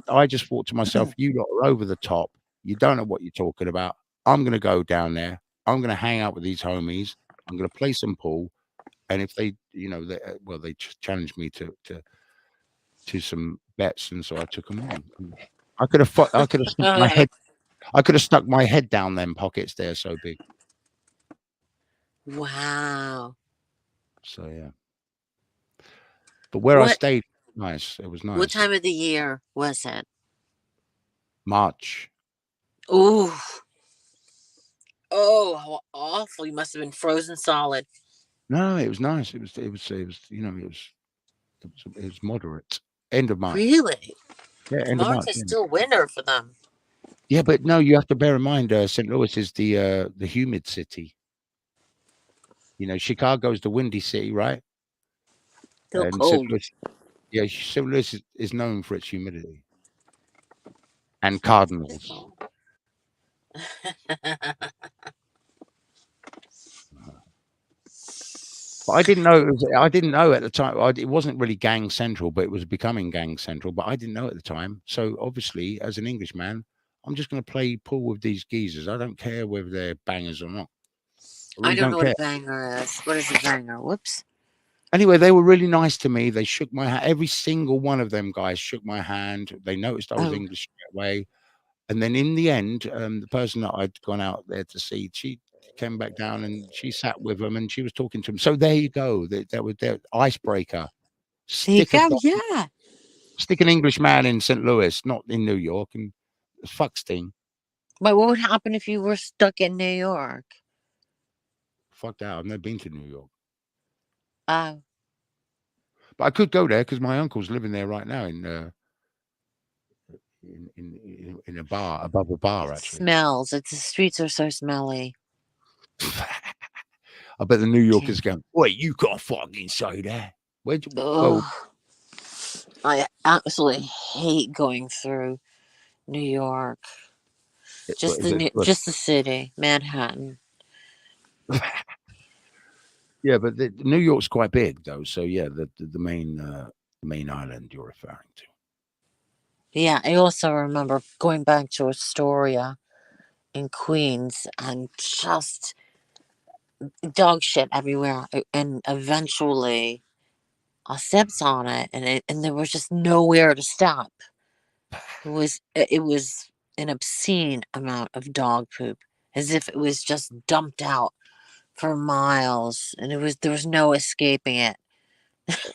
I just thought to myself, "You lot are over the top. You don't know what you're talking about. I'm going to go down there. I'm going to hang out with these homies. I'm going to play some pool. And if they, they challenged me to some bets, and so I took them on. I could have stuck my head. I could have stuck my head down them pockets. They're so big.
Wow.
So yeah. But where I stayed, nice. It was nice.
What time of the year was it?
March.
Oh, how awful! You must have been frozen solid.
No, it was nice. It was moderate. End of March.
Really?
Yeah, end of March.
March is still winter for them.
Yeah, but no, you have to bear in mind, St. Louis is the humid city. Chicago's the windy city, right?
Still cold.
St. Louis is known for its humidity and cardinals. But I didn't know at the time. It wasn't really gang central, but it was becoming gang central. But I didn't know at the time. So obviously, as an Englishman, I'm just going to play pool with these geezers. I don't care whether they're bangers or not.
I don't know what a banger is. What is a banger? Whoops.
Anyway, they were really nice to me. They shook my hand. Every single one of them guys shook my hand. They noticed I was English straight away. And then in the end, the person that I'd gone out there to see, she came back down and she sat with them and she was talking to them. So there you go. That was their icebreaker. Stick an English man in St. Louis, not in New York, and fuck Sting.
But what would happen if you were stuck in New York?
Fuck that. I've never been to New York.
Oh.
But I could go there because my uncle's living there right now in a bar, above a bar, actually.
Smells. The streets are so smelly.
I bet the New Yorkers go, wait, you can't fucking say that. Where'd you go?
I absolutely hate going through New York. Just the city, Manhattan.
Yeah, but New York's quite big though. So yeah, the main island you're referring to.
Yeah, I also remember going back to Astoria in Queens and just dog shit everywhere. And eventually I stepped on it and there was just nowhere to stop. It was an obscene amount of dog poop, as if it was just dumped out for miles, and there was no escaping it. It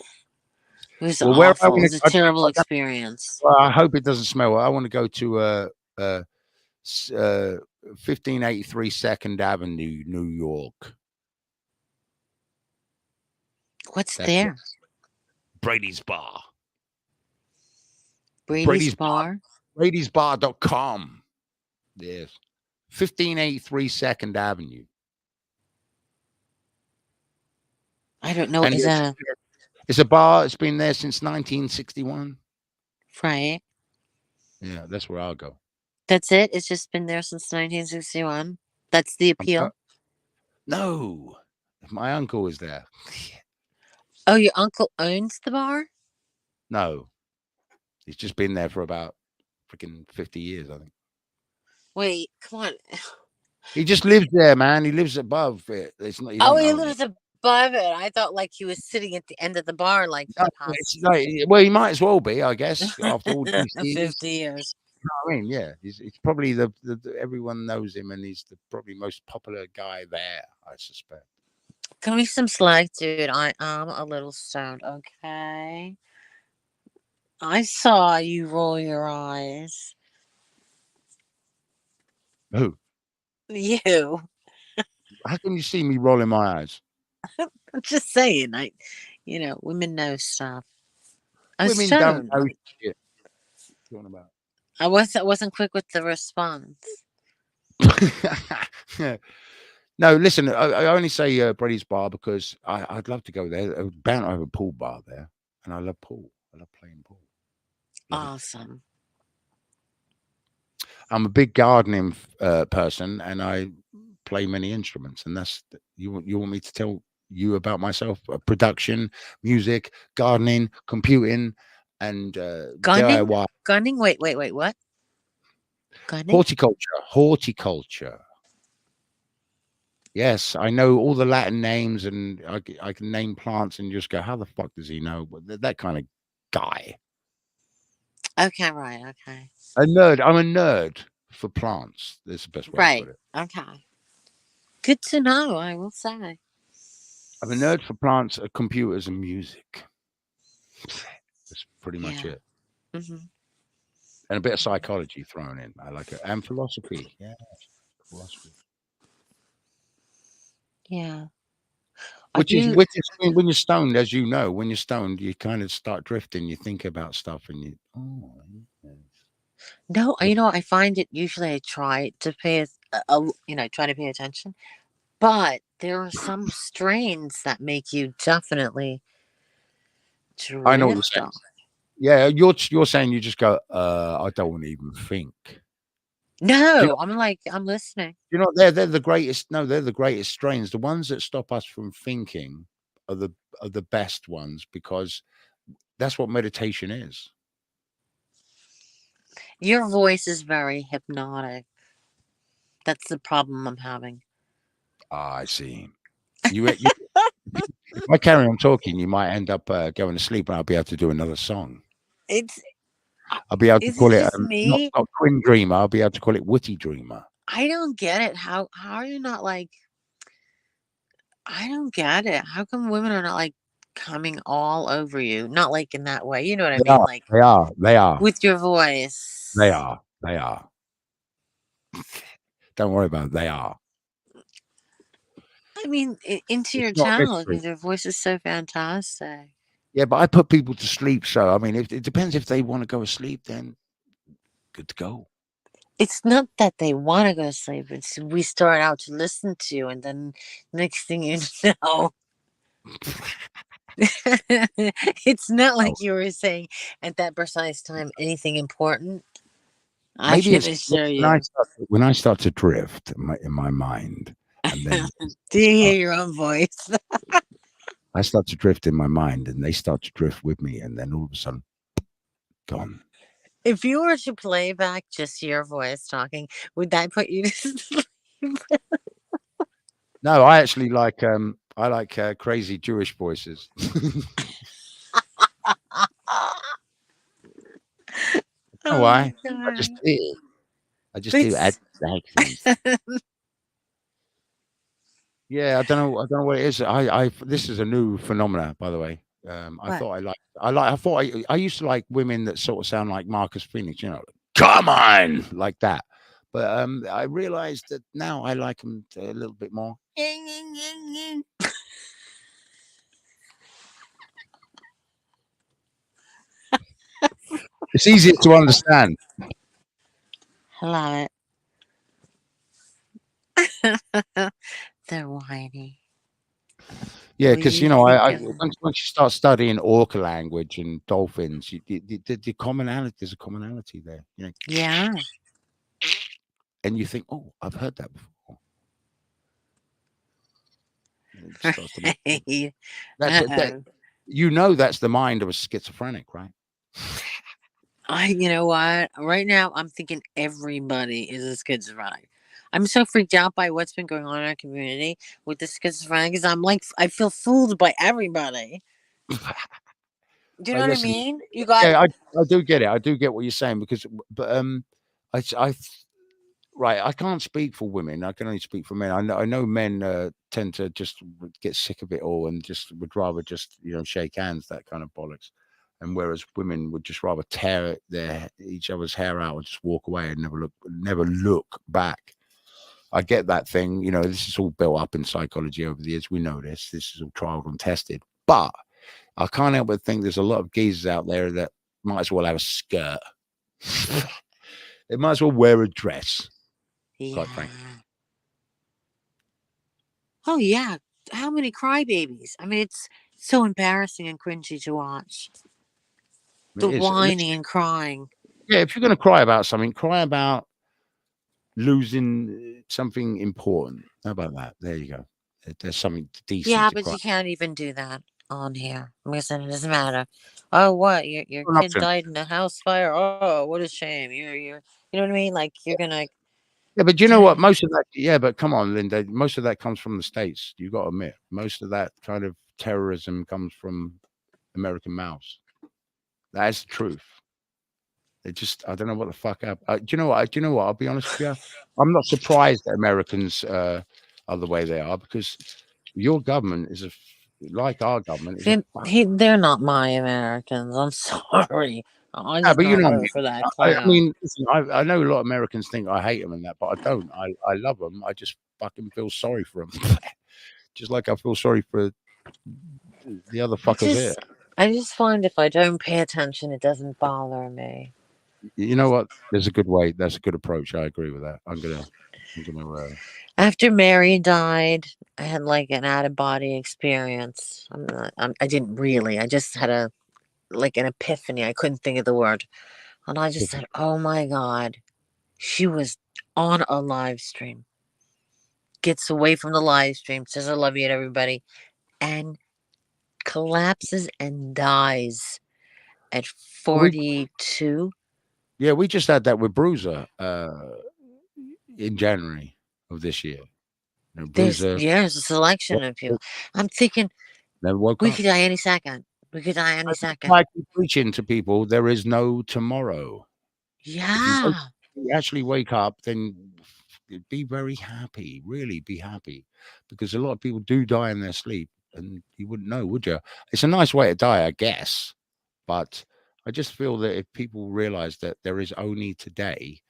was
Well, where I
awful. It
want
was a
to,
terrible experience.
well, I hope it doesn't smell. I want to go to 1583 Second Avenue, New York.
What's
That's
there?
Brady's Bar.
Brady's Bar?
Brady'sBar.com. Yes. 1583 Second Avenue.
I don't know.
And
Is that
it's a bar. It's been there since 1961.
right?
Yeah, that's where I'll go.
That's it? It's just been there since 1961? That's the appeal?
No. My uncle was there.
Oh, your uncle owns the bar?
No. He's just been there for about freaking 50 years, I think.
Wait, come on.
He just lives there, man. He lives above it. It's not. He
Oh,
don't
he
own
lives
it.
above it. I thought like he was sitting at the end of the bar, like for
No,
the past
it's like, well, he might as well be, I guess, after all these years.
50 years.
You know what I mean, yeah, it's probably the everyone knows him, and he's the probably most popular guy there, I suspect.
Give me some slack, dude. I am a little stoned, okay? I saw you roll your eyes.
Who?
You.
How can you see me rolling my eyes?
I'm just saying, women know stuff. I was
Women don't
stoned.
know shit. Talking about.
I wasn't quick with the response.
No, listen. I only say Brady's Bar because I'd love to go there. I'm bound to have a pool bar there, and I love pool. I love playing pool.
Awesome.
I'm a big gardening person, and I play many instruments. And that's you want me to tell you about myself? Production, music, gardening, computing, and
Gunning?
DIY.
Gunning? Wait, what? Gunning?
Horticulture. Yes, I know all the Latin names, and I can name plants and just go, how the fuck does he know? But that kind of guy.
Okay, right, okay.
A nerd. I'm a nerd for plants. That's the best way to put it.
Okay. Good to know, I will say.
I'm a nerd for plants, computers, and music. That's pretty much it.
Mm-hmm.
And a bit of psychology thrown in. I like it. And philosophy. Yeah. Philosophy.
Yeah.
Which is when you're stoned, as you know, when you're stoned, you kind of start drifting. You think about stuff, and you. Oh. Yes.
No, I find it usually I try to pay, try to pay attention, but there are some strains that make you definitely drift.
I know what you're saying. Yeah, you're saying you just go. I don't want to even think.
No, I'm listening.
You know, they're the greatest. No, they're the greatest strains. The ones that stop us from thinking are the best ones, because that's what meditation is.
Your voice is very hypnotic. That's the problem I'm having.
I see. If I carry on talking, you might end up going to sleep, and I'll be able to do another song. I'll be able to call it not Quinn Dreamer. I'll be able to call it Witty Dreamer.
I don't get it. How are you not like? I don't get it. How come women are not like coming all over you? Not like in that way. You know what I mean? Like
they are
with your voice.
They are. Don't worry about it. They are.
I mean, into your channel because your voice is so fantastic.
Yeah, but I put people to sleep. So I mean, it depends if they want to go to sleep. Then good to go.
It's not that they want to go to sleep. It's we start out to listen to, and then next thing you know, it's not like you were saying at that precise time anything important.
Maybe
I can assure you.
When I start to drift in my mind, and then
do you hear your own voice?
I start to drift in my mind, and they start to drift with me, and then all of a sudden, gone.
If you were to play back just your voice talking, would that put you to sleep?
No, I actually like crazy Jewish voices. You know
Oh
why?
my
I just
god.
do. I just do
It's
accents. Yeah, I don't know what it is. This is a new phenomena, by the way.
what?
I used to like women that sort of sound like Marcus Phoenix, you know, come on, like that. But I realized that now I like them a little bit more. It's easier to understand.
I love it. They're whiny.
Yeah,
What do
because
you
you know,
think
I
of them?
once you start studying orca language and dolphins, the commonality, there's a commonality there, you know,
Yeah.
and you think, oh, I've heard that before. And it starts to
Right.
that's that
Uh-oh.
you know that's the mind of a schizophrenic, right?
You know what? Right now, I'm thinking everybody is a schizophrenic. I'm so freaked out by what's been going on in our community with the schizophrenics. I'm like, I feel fooled by everybody. Do you know
Right,
what I
listen,
mean? You got
yeah, I do get it. I do get what you're saying because, but I right, I can't speak for women. I can only speak for men. I know men tend to just get sick of it all and just would rather just shake hands, that kind of bollocks. And whereas women would just rather tear each other's hair out and just walk away and never look back. I get that thing. This is all built up in psychology over the years. We know this. This is all tried and tested. But I can't help but think there's a lot of geezers out there that might as well have a skirt. They might as well wear a dress, quite
yeah.
frankly.
Oh yeah. How many crybabies? I mean, it's so embarrassing and cringy to watch.
It
The
is.
whining and crying.
Yeah, if you're going to cry about something, cry about losing something important. How about that? There you go. There's something decent
Yeah,
to
but
cry.
you can't even do that on here. Listen, it doesn't matter. Oh, what? Your
Well,
kid
nothing.
died in a house fire. Oh, what a shame. You know what I mean? Like you're gonna.
Yeah, but you know what? Most of that, yeah, but come on, Linda. Most of that comes from the States. You got to admit, most of that kind of terrorism comes from American mouths. That is the truth. I don't know what the fuck up. Do you know what? Do you know what? I'll be honest with you. I'm not surprised that Americans are the way they are because your government is like our government is a fuck.
They're not my Americans. I'm sorry. I
Yeah,
did
but you
not
know what I
vote
mean.
for that
I
clown.
mean, listen, I know a lot of Americans think I hate them and that, but I don't. I love them. I just fucking feel sorry for them. Just like I feel sorry for the other
I
fuckers here.
just, I just find if I don't pay attention, it doesn't bother me.
You know what? There's a good way. That's a good approach. I agree with that. I'm gonna.
After Mary died, I had like an out of body experience. I didn't really. I just had an epiphany. I couldn't think of the word. And I just said, oh my God, she was on a live stream, gets away from the live stream, says, I love you to everybody, and collapses and dies at
We
42.
Yeah, we just had that with Bruiser in January of this year. Bruiser
There's a selection of people. I'm thinking
never woke
we
up.
could die any second. We could die any second.
I keep preaching to people there is no tomorrow.
Yeah.
If you actually wake up, then be very happy. Really be happy, because a lot of people do die in their sleep, and you wouldn't know, would you? It's a nice way to die, I guess, but I just feel that if people realize that there is only today,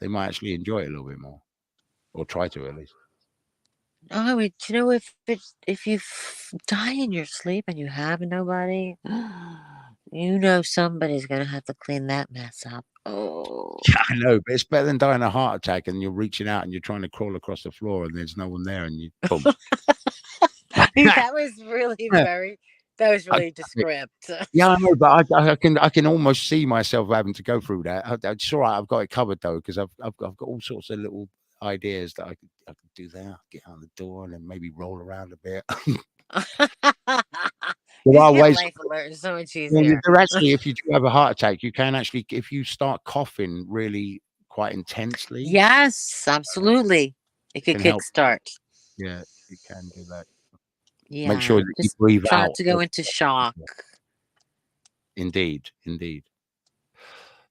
they might actually enjoy it a little bit more, or try to at least.
Oh, if you die in your sleep and you have nobody, somebody's gonna have to clean that mess up. Oh,
Yeah, I know, but it's better than dying a heart attack and you're reaching out and you're trying to crawl across the floor and there's no one there and you boom.
that was really that was
I-
really descript.
Yeah, I know, but I can almost see myself having to go through that. It's all right. I've got it covered though, because I've got all sorts of little ideas that I could do there. Get out the door and then maybe roll around a bit. There
Just
are
get
ways.
life alert. It's so much
Well,
easier.
there actually, if you do have a heart attack, you can actually, if you start coughing really quite intensely,
Yes, absolutely. It could
can help.
kickstart.
Yeah, you can do that. Make sure
Yeah,
that you
just
breathe
try not
out.
to go into shock.
Indeed, indeed,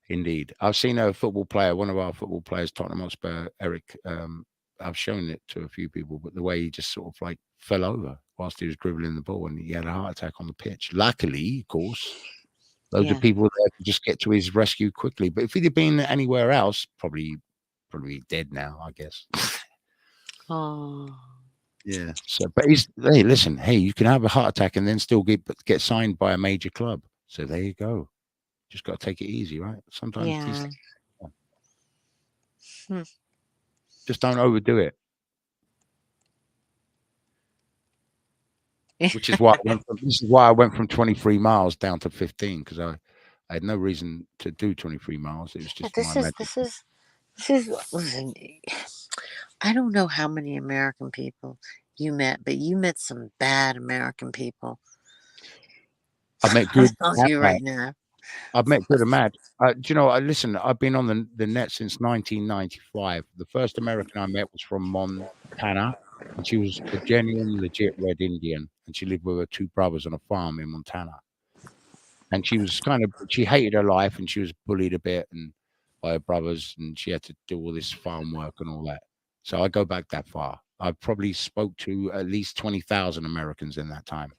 indeed. I've seen a football player, one of our football players, Tottenham Hotspur, Eric. I've shown it to a few people, but the way he just sort of like fell over whilst he was dribbling the ball, and he had a heart attack on the pitch. Luckily, of course, loads of
Yeah.
people there to just get to his rescue quickly. But if he'd have been anywhere else, probably dead now, I guess.
Oh.
Yeah. So, but he's hey, listen, hey, you can have a heart attack and then still get signed by a major club. So there you go. Just got to take it easy, right? Sometimes these
Yeah. Hmm.
just don't overdo it. Which is why this is why I went from 23 miles down to 15 because I had no reason to do 23 miles. It was
Yeah,
just my mental.
listen, I don't know how many American people you met, but you met some bad American people.
I've met
I'm
good
telling
and
you
bad.
right now.
I've met good and mad. Do you know? Listen. I've been on the net since 1995. The first American I met was from Montana, and she was a genuine, legit Red Indian, and she lived with her two brothers on a farm in Montana. And she was she hated her life, and she was bullied a bit and by her brothers, and she had to do all this farm work and all that. So I go back that far. I probably spoke to at least 20,000 Americans in that time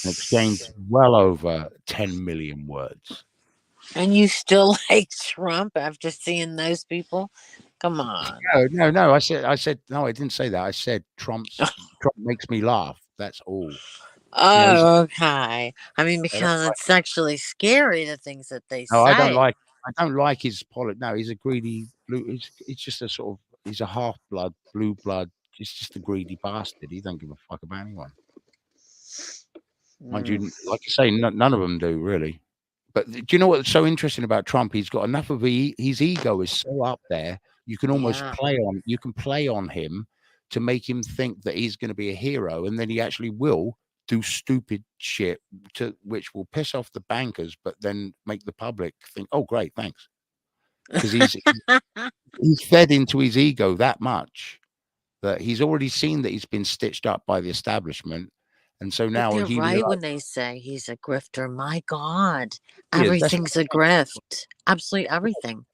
and exchanged well over 10 million words.
And you still like Trump after seeing those people? Come on.
No. I said no. I didn't say that. I said Trump makes me laugh. That's all. He's
Oh, okay. I mean,
I don't
because
like,
it's actually scary, the things that they
no,
say.
I don't like his politics. No, he's a greedy blue. It's just a sort of he's a half blood, blue blood. He's just a greedy bastard. He don't give a fuck about anyone. Mind
Mm,
you, like you say, none of them do really. But do you know what's so interesting about Trump? He's got enough of his ego is so up there. You can almost
yeah.
play on him to make him think that he's going to be a hero, and then he actually will do stupid shit which will piss off the bankers, but then make the public think, "Oh, great, thanks," because he's fed into his ego that much that he's already seen that he's been stitched up by the establishment, and so
But
now
they're
he
right
realizes
when they say he's a grifter. My God.
he is. That's
Everything's a grift. Absolutely everything.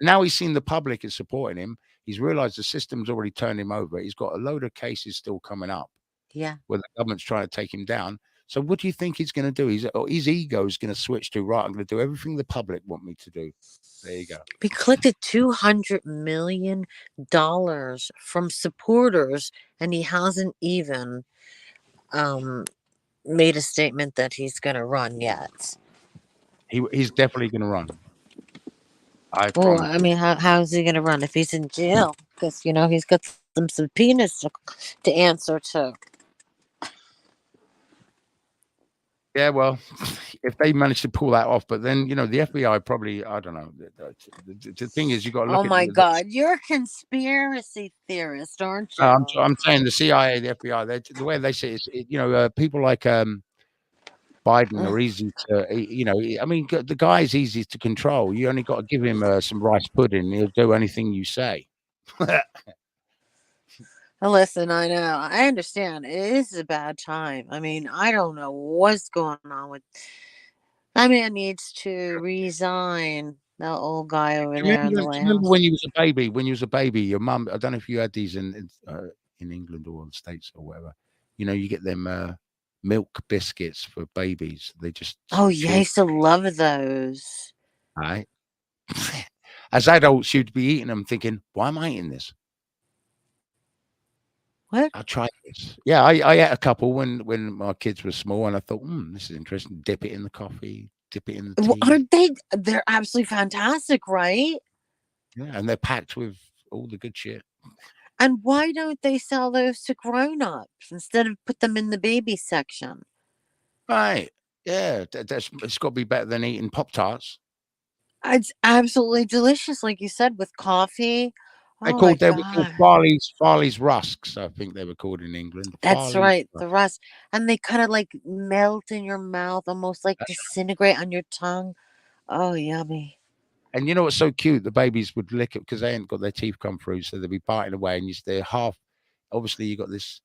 now he's seen the public is supporting him. He's realized the system's already turned him over. He's got a load of cases still coming up
Yeah.
where the government's trying to take him down. So what do you think he's going to do? His ego is going to switch to, right, I'm going to do everything the public want me to do. There you go.
We collected $200 million from supporters, and he hasn't even made a statement that he's going to run yet.
He's definitely going to run. I
Well,
promise.
I mean, how is he going to run if he's in jail? Because, he's got some subpoenas to answer to.
Yeah, well, if they manage to pull that off, but then the FBI probably, I don't know. The thing is, you got to
Oh
look at
my God, you're a conspiracy theorist, aren't you?
I'm saying the CIA, the FBI, the way they say it, people like Biden are easy to, I mean, the guy's easy to control. You only got to give him some rice pudding; he'll do anything you say.
Listen, I know. I understand. It is a bad time. I mean, I don't know what's going on with. That man needs to resign. That old guy over there in the
Do
White
you remember
House.
when you was a baby? When you was a baby, your mum. I don't know if you had these in England or the States or whatever. You get them milk biscuits for babies. They just
Oh, yeah, I
chew.
used to love those.
Right. As adults, you'd be eating them, thinking, "Why am I eating this?
What?
I'll try this." Yeah, I ate a couple when my kids were small, and I thought, this is interesting. Dip it in the coffee, dip it in the
Well,
tea.
aren't they? They're absolutely fantastic, right?
Yeah, and they're packed with all the good shit.
And why don't they sell those to grown-ups instead of put them in the baby section?
Right. Yeah, it's got to be better than eating Pop-Tarts.
It's absolutely delicious, like you said, with coffee.
They
Oh my
they were called
god.
Farley's rusks, I think they were called in England.
That's
Farley's
right, the
rusks.
rust. And they kind of like melt in your mouth, almost like disintegrate on your tongue. Oh, yummy.
And you know what's so cute? The babies would lick it because they ain't got their teeth come through, so they'd be biting away, and they're half. Obviously, you got this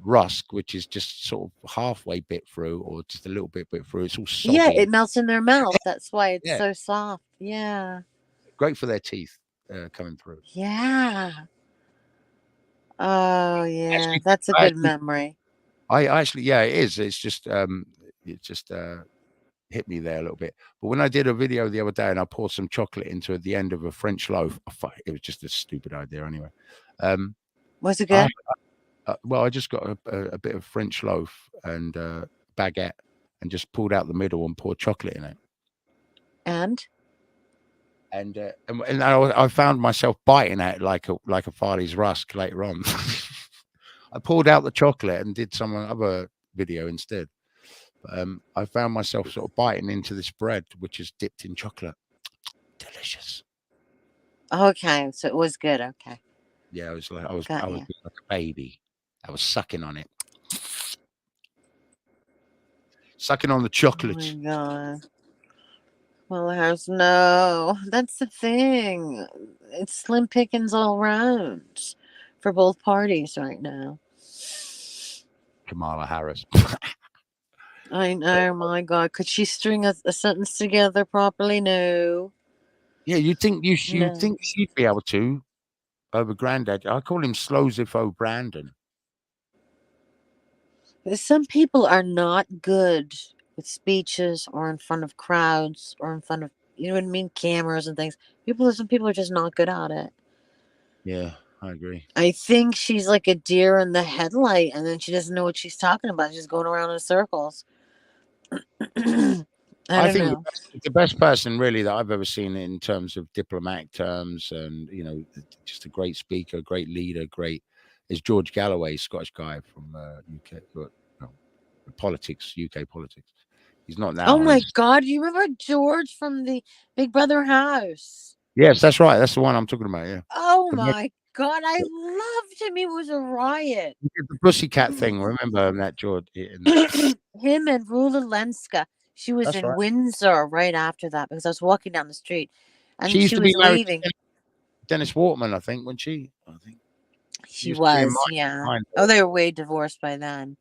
rusk, which is just sort of halfway bit through, or just a little bit through. It's all
Yeah,
soggy
it
and
melts in their mouth. That's why it's
yeah,
so soft. Yeah.
great for their teeth coming through.
Yeah. Oh, yeah.
Actually,
That's a
I
good
actually,
memory.
I actually, yeah, it is. It's just, it just hit me there a little bit. But when I did a video the other day and I poured some chocolate into the end of a French loaf, it was just a stupid idea anyway.
Was it
I
good?
well, I just got a bit of French loaf and baguette and just pulled out the middle and poured chocolate in it.
And?
And I found myself biting at it like a Farley's rusk later on. I pulled out the chocolate and did some other video instead. But, I found myself sort of biting into this bread, which is dipped in chocolate. Delicious.
Okay, so it was good. Okay.
Yeah, I was
Got
like
you.
a baby. I was sucking on it, sucking on the
Oh my
chocolate.
god. Well, there's no. That's the thing. It's slim pickings all around for both parties right now.
Kamala Harris.
I know, my God. Could she string a sentence together properly? No.
Yeah, you
No.
think she'd be able to over Granddad? I call him Slowzifo Brandon.
Some people are not good with speeches or in front of crowds or in front of, you know what I mean, cameras and things. Some people are just not good at it.
Yeah, I agree.
I think she's like a deer in the headlight, and then she doesn't know what she's talking about. She's going around in circles. I
I
don't
think
know.
the best person really that I've ever seen in terms of diplomatic terms and just a great speaker, great leader, is George Galloway, Scottish guy from UK politics, UK politics. He's not
Oh
now.
my God, you remember George from the Big Brother house?
Yes, that's right. That's the one I'm talking about. Yeah.
Oh
The,
my God, I loved him. He was a riot.
he did the pussycat thing. Remember that George?
Him and Rula Lenska. She was
That's
in
right.
Windsor right after that because I was walking down the street
She
and
used
she
to be
was
married
leaving.
to Dennis Waterman, I think, when she. I think
She
used to be in
was, yeah. Oh, they were way divorced by then.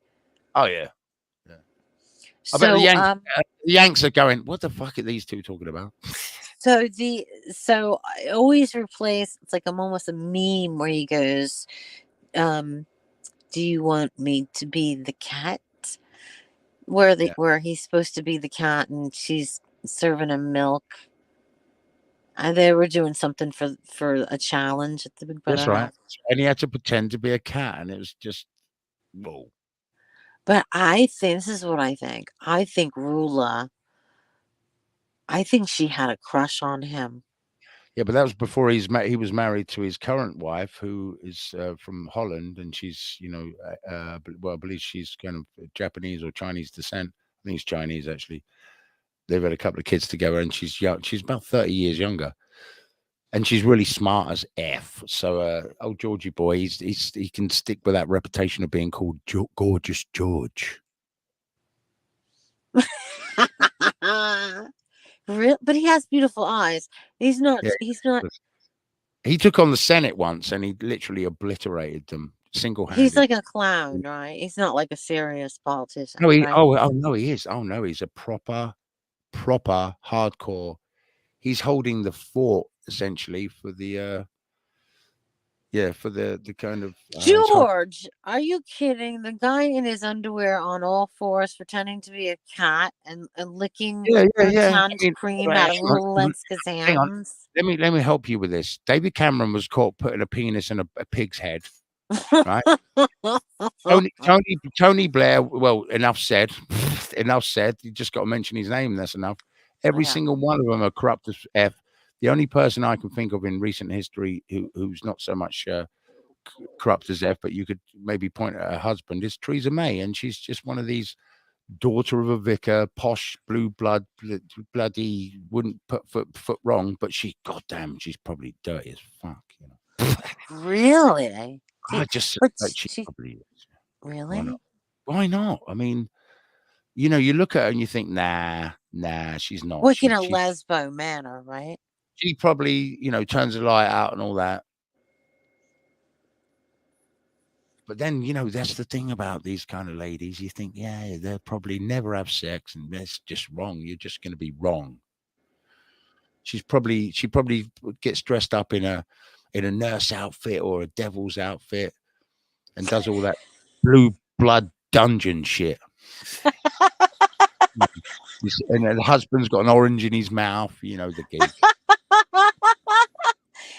Oh yeah. I bet
So,
the Yanks are going, what the fuck are these two talking about?
so I always replace. It's like I'm almost a meme where he goes, "Do you want me to be the cat?" Where he's supposed to be the cat and she's serving him milk. They were doing something for a challenge at the Big
That's
Brother
right.
house.
And he had to pretend to be a cat, and it was just whoa.
But I think this is what I think. I think Rula. I think she had a crush on him.
Yeah, but that was before he was married to his current wife, who is from Holland, and she's, well, I believe she's kind of Japanese or Chinese descent. I think it's Chinese actually. They've had a couple of kids together, and she's young. She's about 30 years younger, and she's really smart as F. So, old Georgie boy, he can stick with that reputation of being called Gorgeous George.
But he has beautiful eyes. He's not.
Yeah,
He's not.
he took on the Senate once, and he literally obliterated them single-handed.
He's like a clown, right? He's not like a serious politician.
No,
Right?
oh no, he is. Oh no, he's a proper hardcore. He's holding the fort essentially for the for the kind of
George, are you kidding? The guy in his underwear on all fours pretending to be a cat and licking pretend cream out of Lenska's
hang on.
hands.
Let me help you with this. David Cameron was caught putting a penis in a pig's head. Right? Tony Blair, well, enough said. Enough said. You just got to mention his name, that's enough. Every single one of them are corrupt as F. The only person I can think of in recent history who's not so much corrupt as F, but you could maybe point at her husband, is Theresa May, and she's just one of these daughter of a vicar, posh, blue blood, bloody, wouldn't put foot wrong, but goddamn, she's probably dirty as fuck,
Really?
I just
But
suspect she
she
probably is. Why not?
really?
Why not? I mean, you know, you look at her and you think, nah, she's not.
Like in a lesbo manner, right?
She probably, you know, turns the light out and all that. But then, you know, that's the thing about these kind of ladies. You think, yeah, they'll probably never have sex, and that's just wrong. You're just going to be wrong. She probably gets dressed up in a nurse outfit or a devil's outfit and does all that blue blood dungeon shit. And the husband's got an orange in his mouth. You know the gig.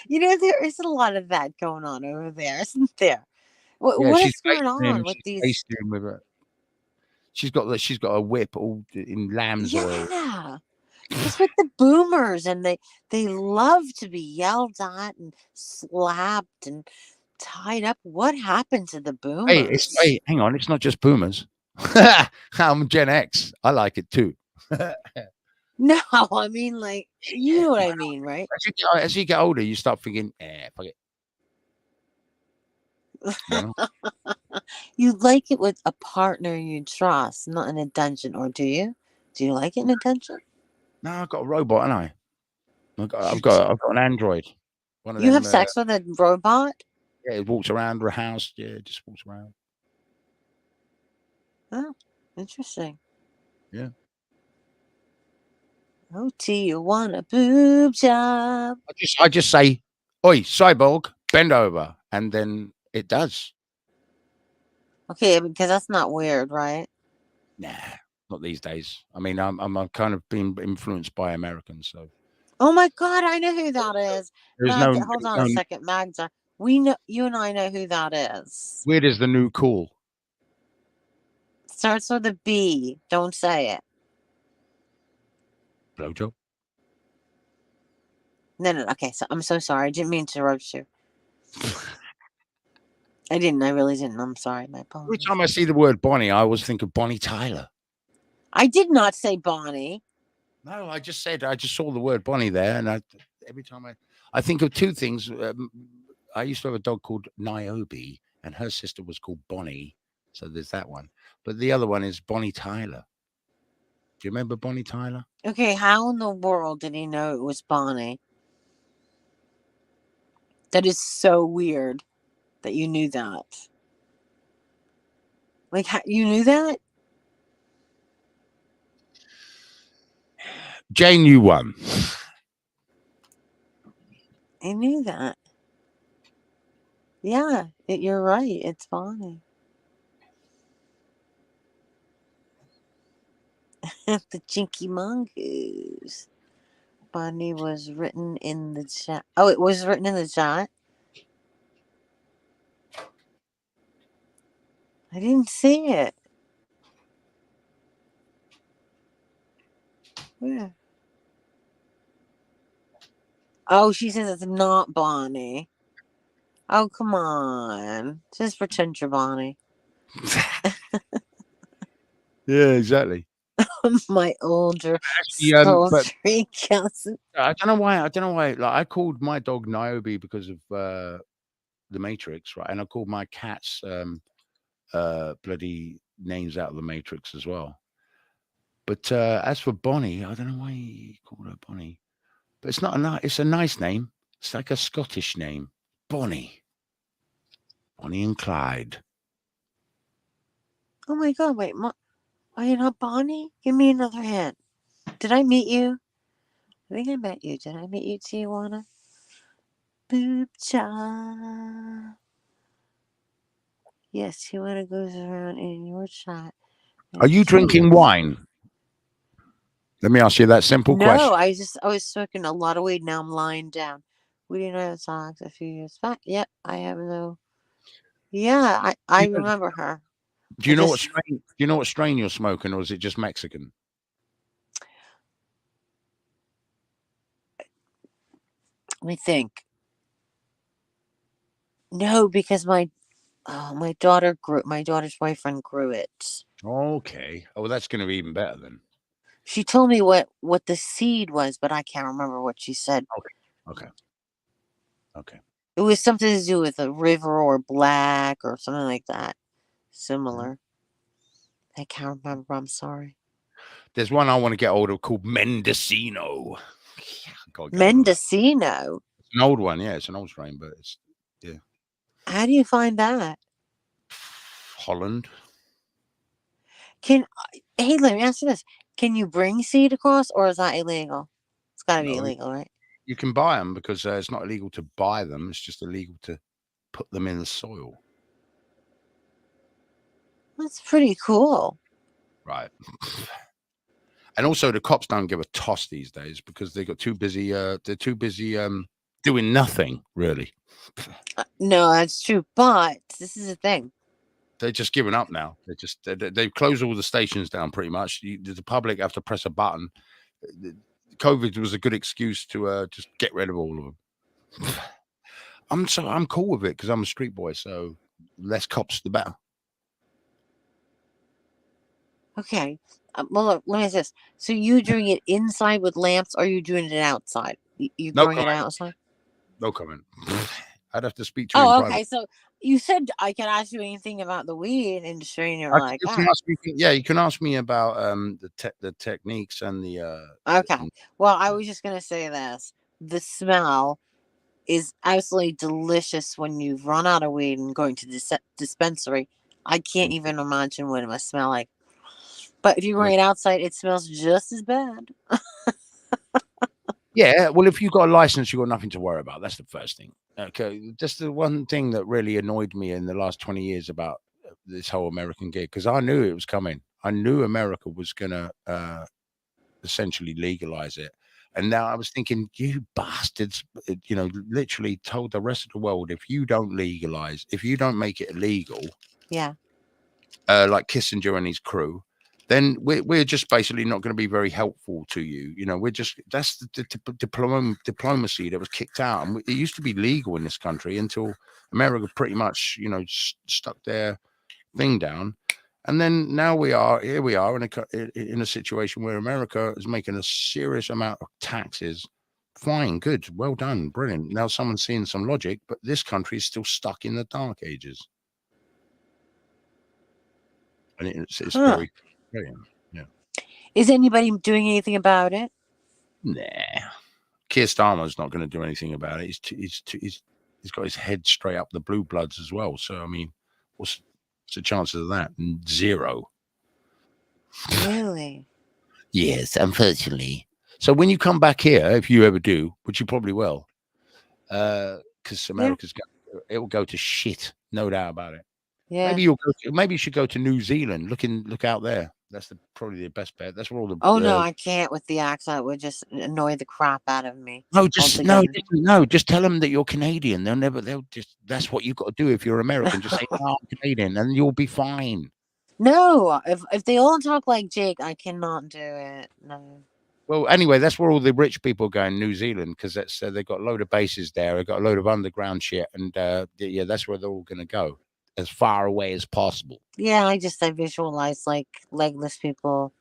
You know, there is a lot of that going on over there, isn't there?
Yeah,
What
she's
is going
facing him.
on with
She's
these?
facing him with her. She's got a whip all in lamb's oil.
Yeah, it's with the boomers, and they love to be yelled at and slapped and tied up. What happened to the boomers?
Hey, hang on, it's not just boomers. I'm Gen X. I like it too.
No, I mean, like, you know what I mean, right?
As you get older, you start thinking, fuck it. You know?
You like it with a partner you trust, not in a dungeon, or do you? Do you like it in a dungeon?
No, I've got a robot, haven't I? I've got an android. One of
You
them.
have sex with a robot?
Yeah, it walks around the house. Yeah, it just walks around.
Oh, interesting.
Yeah.
Oh, do you want a boob job?
I just say, "Oi, cyborg, bend over," and then it does.
Okay, because that's not weird, right?
Nah, not these days. I mean, I'm kind of being influenced by Americans, so
Oh my God, I know who that is.
there's no
Hold on a second, Magda. We know, you and I know who that is.
weird is the new cool.
Starts with a B. Don't say it.
Blowjob.
No. Okay, so I'm so sorry. I didn't mean to interrupt you. I didn't. I really didn't. I'm sorry. My
Every
apologies.
time I see the word Bonnie, I always think of Bonnie Tyler.
I did not say Bonnie.
No, I just saw the word Bonnie there, and every time I think of two things. I used to have a dog called Niobe, and her sister was called Bonnie. So there's that one. But the other one is Bonnie Tyler. Do you remember Bonnie Tyler?
Okay, how in the world did he know it was Bonnie? That is so weird that you knew that. Like, you knew that?
Jane knew one.
I knew that. Yeah, you're right. It's Bonnie. The Jinky Mongoose. Bonnie was written in the chat. Oh, it was written in the chat? I didn't see it. Where? Oh, she says it's not Bonnie. Oh, come on. Just pretend you're Bonnie.
Yeah, exactly.
My older
But
sultry cousin.
I don't know why. Like, I called my dog Niobe because of the Matrix, right? And I called my cats bloody names out of the Matrix as well. But as for Bonnie, I don't know why he called her Bonnie. But it's not it's a nice name. It's like a Scottish name. Bonnie. Bonnie and Clyde.
Oh my God, wait. Are you not Bonnie? Give me another hint. Did I meet you? I think I met you. Did I meet you, Tijuana? Boob job. Yes, Tijuana goes around in your chat.
Are you drinking wine? Let me ask you that simple question.
No, I was smoking a lot of weed. Now I'm lying down. We didn't have talks a few years back. Yep, I have no. Yeah, I remember her.
Do you know what strain? Do you know what strain you're smoking, or is it just Mexican?
Let me think. No, because my daughter's boyfriend grew it.
Okay. Oh, well, that's going to be even better then.
She told me what the seed was, but I can't remember what she said.
Okay.
It was something to do with a river or black or something like that. Similar. I can't remember. I'm sorry.
There's one I want to get hold of called Mendocino.
Mendocino.
It's an old one, yeah. It's an old strain, but it's
How do you find that?
Holland.
Hey, let me ask you this: can you bring seed across, or is that illegal? It's got to be
No,
illegal, right?
you can buy them because it's not illegal to buy them. It's just illegal to put them in the soil.
That's pretty cool.
Right. And also, the cops don't give a toss these days because they got too busy. They're too busy doing nothing, really.
No, that's true. But this is the thing.
They're just giving up now. They've closed all the stations down pretty much. The public have to press a button. COVID was a good excuse to just get rid of all of them. I'm cool with it because I'm a street boy. So less cops, the better.
Okay. Well, look, let me ask this. So you doing it inside with lamps, or are you doing it outside? You
No
growing it
comment.
outside?
No comment. I'd have to speak to you in
Oh,
private.
okay. So you said I can ask you anything about the weed industry, and you're like,
You can ask me, yeah, you can ask me about the techniques and the
okay. Well, I was just gonna say this: the smell is absolutely delicious when you've run out of weed and going to the dispensary. I can't even imagine what it must smell like. But if you're growing it outside, it smells just as bad.
Yeah, well, if you've got a license, you've got nothing to worry about. That's the first thing. Okay, just the one thing that really annoyed me in the last 20 years about this whole American gig, because I knew it was coming. I knew America was going to essentially legalize it. And now I was thinking, you bastards, literally told the rest of the world, if you don't legalize, if you don't make it illegal,
yeah,
like Kissinger and his crew, then we're just basically not going to be very helpful to you. That's the diplomacy that was kicked out. And it used to be legal in this country until America pretty much, stuck their thing down. And then here we are in a situation where America is making a serious amount of taxes. Fine, good, well done, brilliant. Now someone's seeing some logic, but this country is still stuck in the dark ages. And it's very brilliant. Yeah.
Is anybody doing anything about it?
Nah. Keir Starmer's not going to do anything about it. He's got his head straight up the blue bloods as well. So I mean, what's the chances of that? Zero.
Really?
Yes, unfortunately. So when you come back here, if you ever do, which you probably will, because America's it will go to shit, no doubt about it.
Yeah.
Maybe you should go to New Zealand. Look out there. That's probably the best bet. That's where all the.
Oh no, I can't with the accent. It would just annoy the crap out of me.
No, just tell them that you're Canadian. That's what you've got to do if you're American. Just say, "Oh, I'm Canadian," and you'll be fine.
No, if they all talk like Jake, I cannot do it. No.
Well, anyway, that's where all the rich people go in New Zealand because that's they've got a load of bases there. They've got a load of underground shit, and that's where they're all going to go, as far away as possible.
Yeah, I visualize like legless people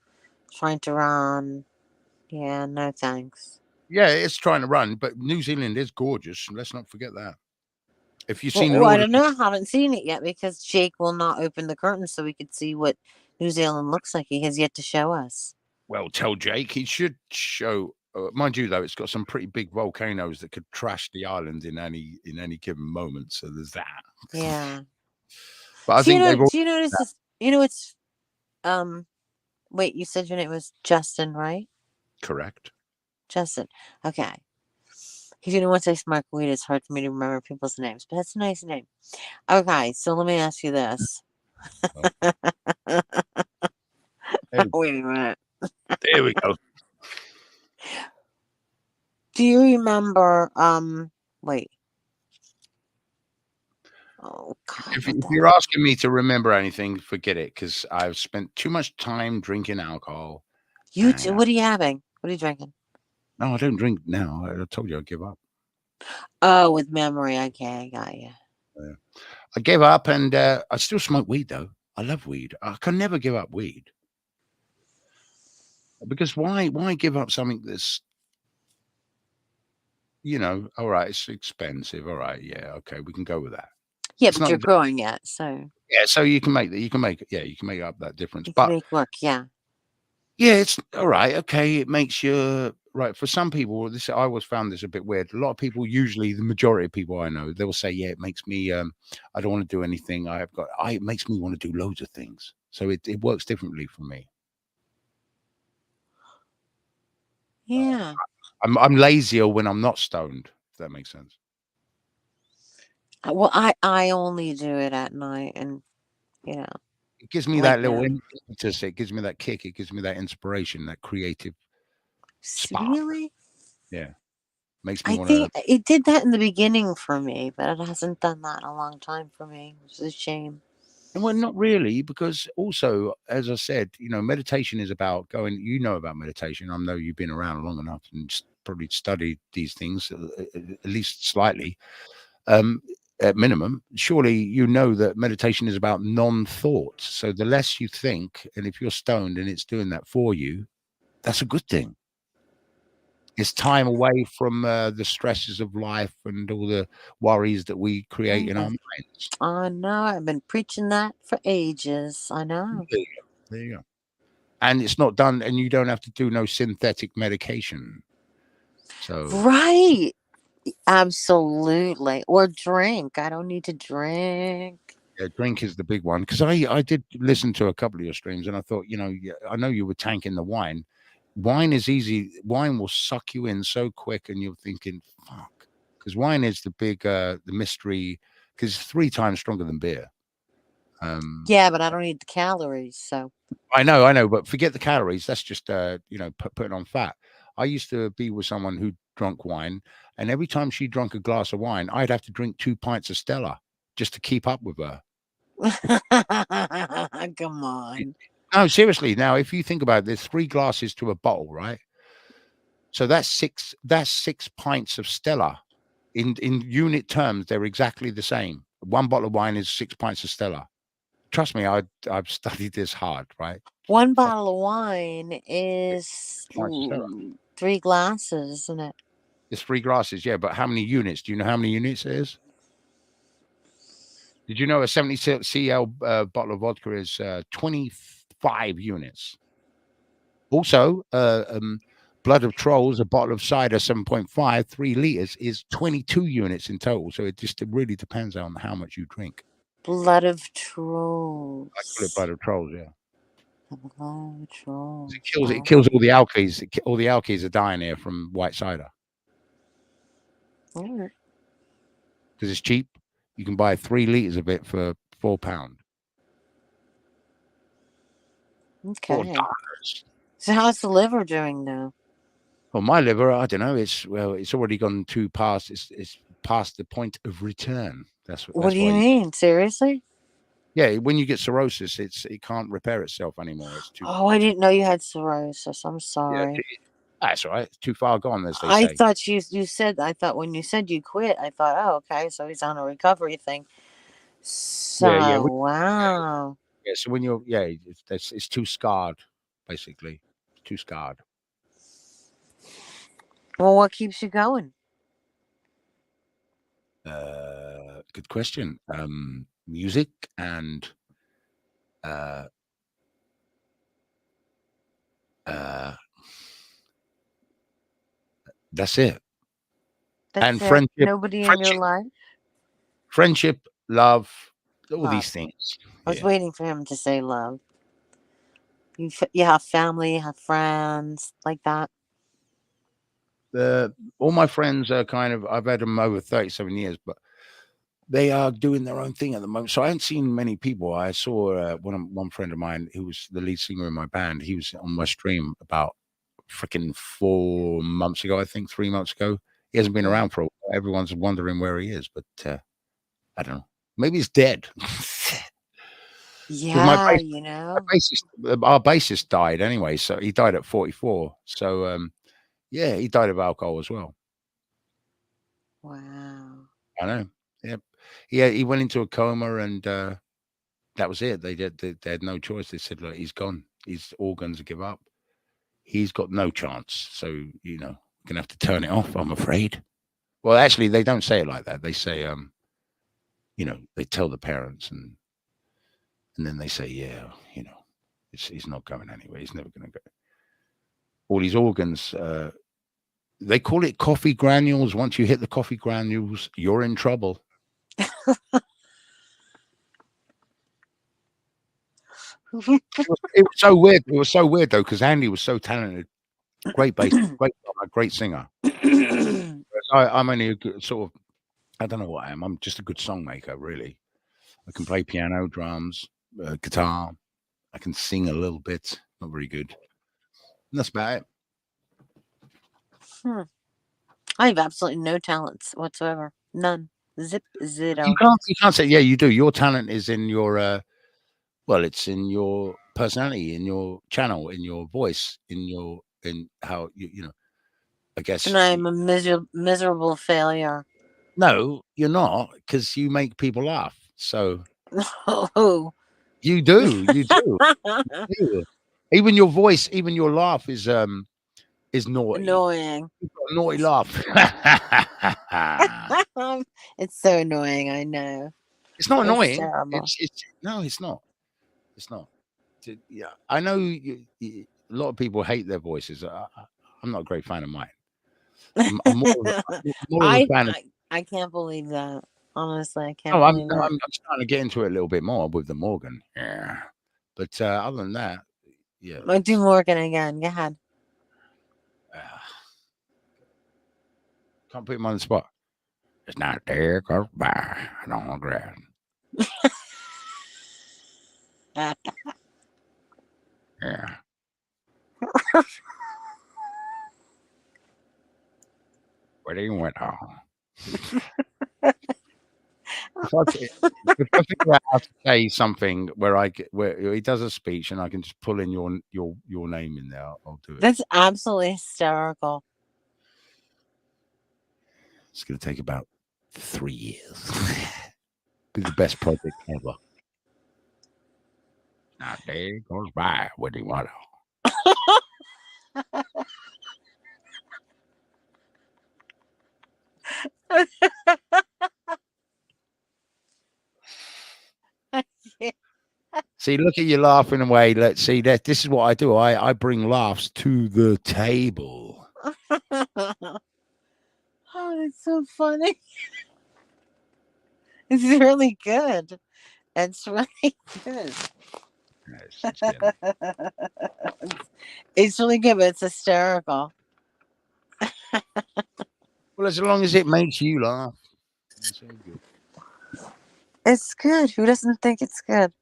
trying to run. Yeah, no thanks.
Yeah, it's trying to run, but New Zealand is gorgeous. Let's not forget that. If you've seen
I don't know. I haven't seen it yet because Jake will not open the curtain so we could see what New Zealand looks like. He has yet to show us.
Well, tell Jake he should show. Mind you, though, it's got some pretty big volcanoes that could trash the island in any given moment. So there's that.
Yeah.
But I think
do you notice this? It's wait, you said your name was Justin, right?
Correct.
Justin. Okay. Because once I smoke weed, it's hard for me to remember people's names, but that's a nice name. Okay, so let me ask you this. Wait a minute.
There we go.
Do you remember? Wait. Oh God!
If you're asking me to remember anything, forget it, because I've spent too much time drinking alcohol.
You too. What are you having? What are you drinking?
No, I don't drink now. I told you I'd give up.
Oh, with memory. Okay, I got you.
I gave up, and I still smoke weed though. I love weed. I can never give up weed. Because why give up something that's all right, it's expensive. All right, yeah, okay, we can go with that.
Yeah,
It's
but you're
not,
growing it, so
yeah. So you can make that. You can make it. Yeah, you can make up that difference.
you can
But
make work. Yeah.
yeah, it's all right. Okay, it makes you right. For some people, this I always found this a bit weird. A lot of people, usually the majority of people I know, they will say, "Yeah, it makes me. I don't want to do anything. It makes me want to do loads of things." So it works differently for me.
Yeah.
I'm lazier when I'm not stoned. If that makes sense.
Well, I only do it at night, and you know,
It gives me
like
that little
now.
impetus. It gives me that kick. It gives me that inspiration, that creative spark.
Really?
Yeah, makes me
I
want to.
think it did that in the beginning for me, but it hasn't done that in a long time for me, which is a shame.
Well, not really, because also, as I said, meditation is about going. You know about meditation. I know you've been around long enough and probably studied these things at least slightly. Um, at minimum, surely you know that meditation is about non-thought. So the less you think, and if you're stoned and it's doing that for you, that's a good thing. It's time away from the stresses of life and all the worries that we create in our
Yeah.
minds.
I know. I've been preaching that for ages. I know.
There you go. There you go. And it's not done, and you don't have to do no synthetic medication. So
Right. Absolutely. Or drink. I don't need to drink.
yeah, drink is the big one, because I did listen to a couple of your streams, and I thought, yeah, I know you were tanking the wine. Wine is easy. Wine will suck you in so quick, and you're thinking, fuck, because wine is the mystery, because it's 3 times stronger than beer.
Yeah, but I don't need the calories. So
I know, but forget the calories. That's just putting on fat. I used to be with someone who drank wine, and every time she drank a glass of wine, I'd have to drink 2 pints of Stella just to keep up with her.
come on.
No, seriously. Now, if you think about it, there's 3 glasses to a bottle, right? So that's six. That's 6 pints of Stella. In unit terms, they're exactly the same. One bottle of wine is 6 pints of Stella. Trust me, I've studied this hard, right?
One bottle of wine is
6 pints of Stella.
3 glasses, isn't it?
It's 3 glasses, yeah. But how many units? Do you know how many units it is? Did you know a 70 cl bottle of vodka is 25 units? Also, Blood of Trolls, a bottle of cider, 7.5, 3 liters, is 22 units in total. So it really depends on how much you drink.
Blood of
I call it
Trolls.
Blood of Trolls, yeah.
Blood of Trolls.
It kills all the alkalies. All the alkalies are dying here from white cider.
All right.
Because it's cheap. You can buy 3 liters of it for £4.
Okay.
$4.
So how's the liver doing now?
Well, my liver, I don't know. It's already gone too past. It's past the point of return. That's
What do you
why.
mean? Seriously?
Yeah, when you get cirrhosis, it can't repair itself anymore. It's too.
Oh, I didn't know you had cirrhosis. I'm
Yeah,
sorry.
that's all right. It's too far gone, as they
I
say.
thought you said, I thought when you said you quit, I thought, oh, okay, so he's on a recovery thing. So
Yeah.
wow.
Yeah. So when it's too scarred, basically. It's too scarred.
Well, what keeps you going?
Good question. Music and that's it.
That's
And
it. Nobody in your life?
friendship, love, all
Love.
these things.
I was
Yeah.
waiting for him to say love. You have family, you have friends like that.
All my friends are I've had them over 37 years, but they are doing their own thing at the moment. So I haven't seen many people. I saw one friend of mine who was the lead singer in my band. He was on my stream about freaking 4 months ago, I think 3 months ago. He hasn't been around for a while. Everyone's wondering where he is, but I don't know. Maybe he's dead.
Yeah,
our bassist died anyway. So he died at 44. So yeah, he died of alcohol as well.
Wow.
I know. Yep. Yeah, he went into a coma, and that was it. They had no choice. They said, look, he's gone. His organs give up. He's got no chance. So we're gonna have to turn it off, I'm afraid. Well, actually, they don't say it like that. They say, they tell the parents, and then they say, yeah, he's not going anywhere. He's never going to go. All these organs, they call it coffee granules. Once you hit the coffee granules, you're in trouble. It was so weird. It was so weird though, because Andy was so talented, great bass, great singer. I'm only a good sort of, I don't know what I am. I'm just a good song maker, really. I can play piano, drums, guitar. I can sing a little bit, not very good. And that's about it.
I have absolutely no talents whatsoever. None. Zero.
You can't say, yeah, you do. Your talent is in your, it's in your personality, in your channel, in your voice, in how I guess.
And I'm a miserable failure.
No, you're not, because you make people laugh. So
Oh,
you do. You do. Even your voice, even your laugh is naughty.
Annoying.
You've got a naughty laugh.
It's so annoying. I know.
It's not annoying.
Terrible.
No, it's not. It's not. Yeah, I know a lot of people hate their voices. I'm not a great fan of mine. I'm more of a fan of.
I can't believe that. Honestly, I can't.
I'm starting to get into it a little bit more with the Morgan. Yeah, but other than that, yeah.
I'll do Morgan again. Go ahead.
Can't put him on the spot. It's not there, cause by I don't want to yeah. Where they went on. If I figure out how to say something where he does a speech and I can just pull in your name in there, I'll do it.
That's absolutely hysterical.
It's going to take about 3 years. Be the best project ever. Now day goes by when you want See, look at you laughing away. Let's see that. This is what I do. I bring laughs to the table.
Oh, that's so funny. It's really good. It's really good. It's really good, but it's hysterical.
Well, as long as it makes you laugh, it's all good.
It's good. Who doesn't think it's good?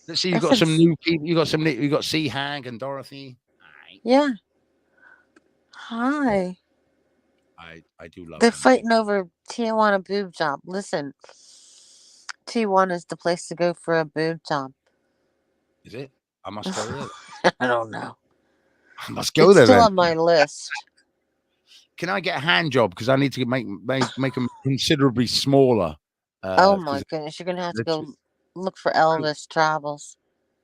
Let's see. You got some new people. You got C Hag and Dorothy.
Hi. Yeah. Hi.
I do love.
They're fighting over Tijuana boob job. Listen, Tijuana is the place to go for a boob job.
Is it? I must go there.
I don't know.
I must go there.
It's still
then.
on my list.
Can I get a hand job? Because I need to make them considerably smaller.
Oh my goodness! You're gonna have to go look for Elvis Travels.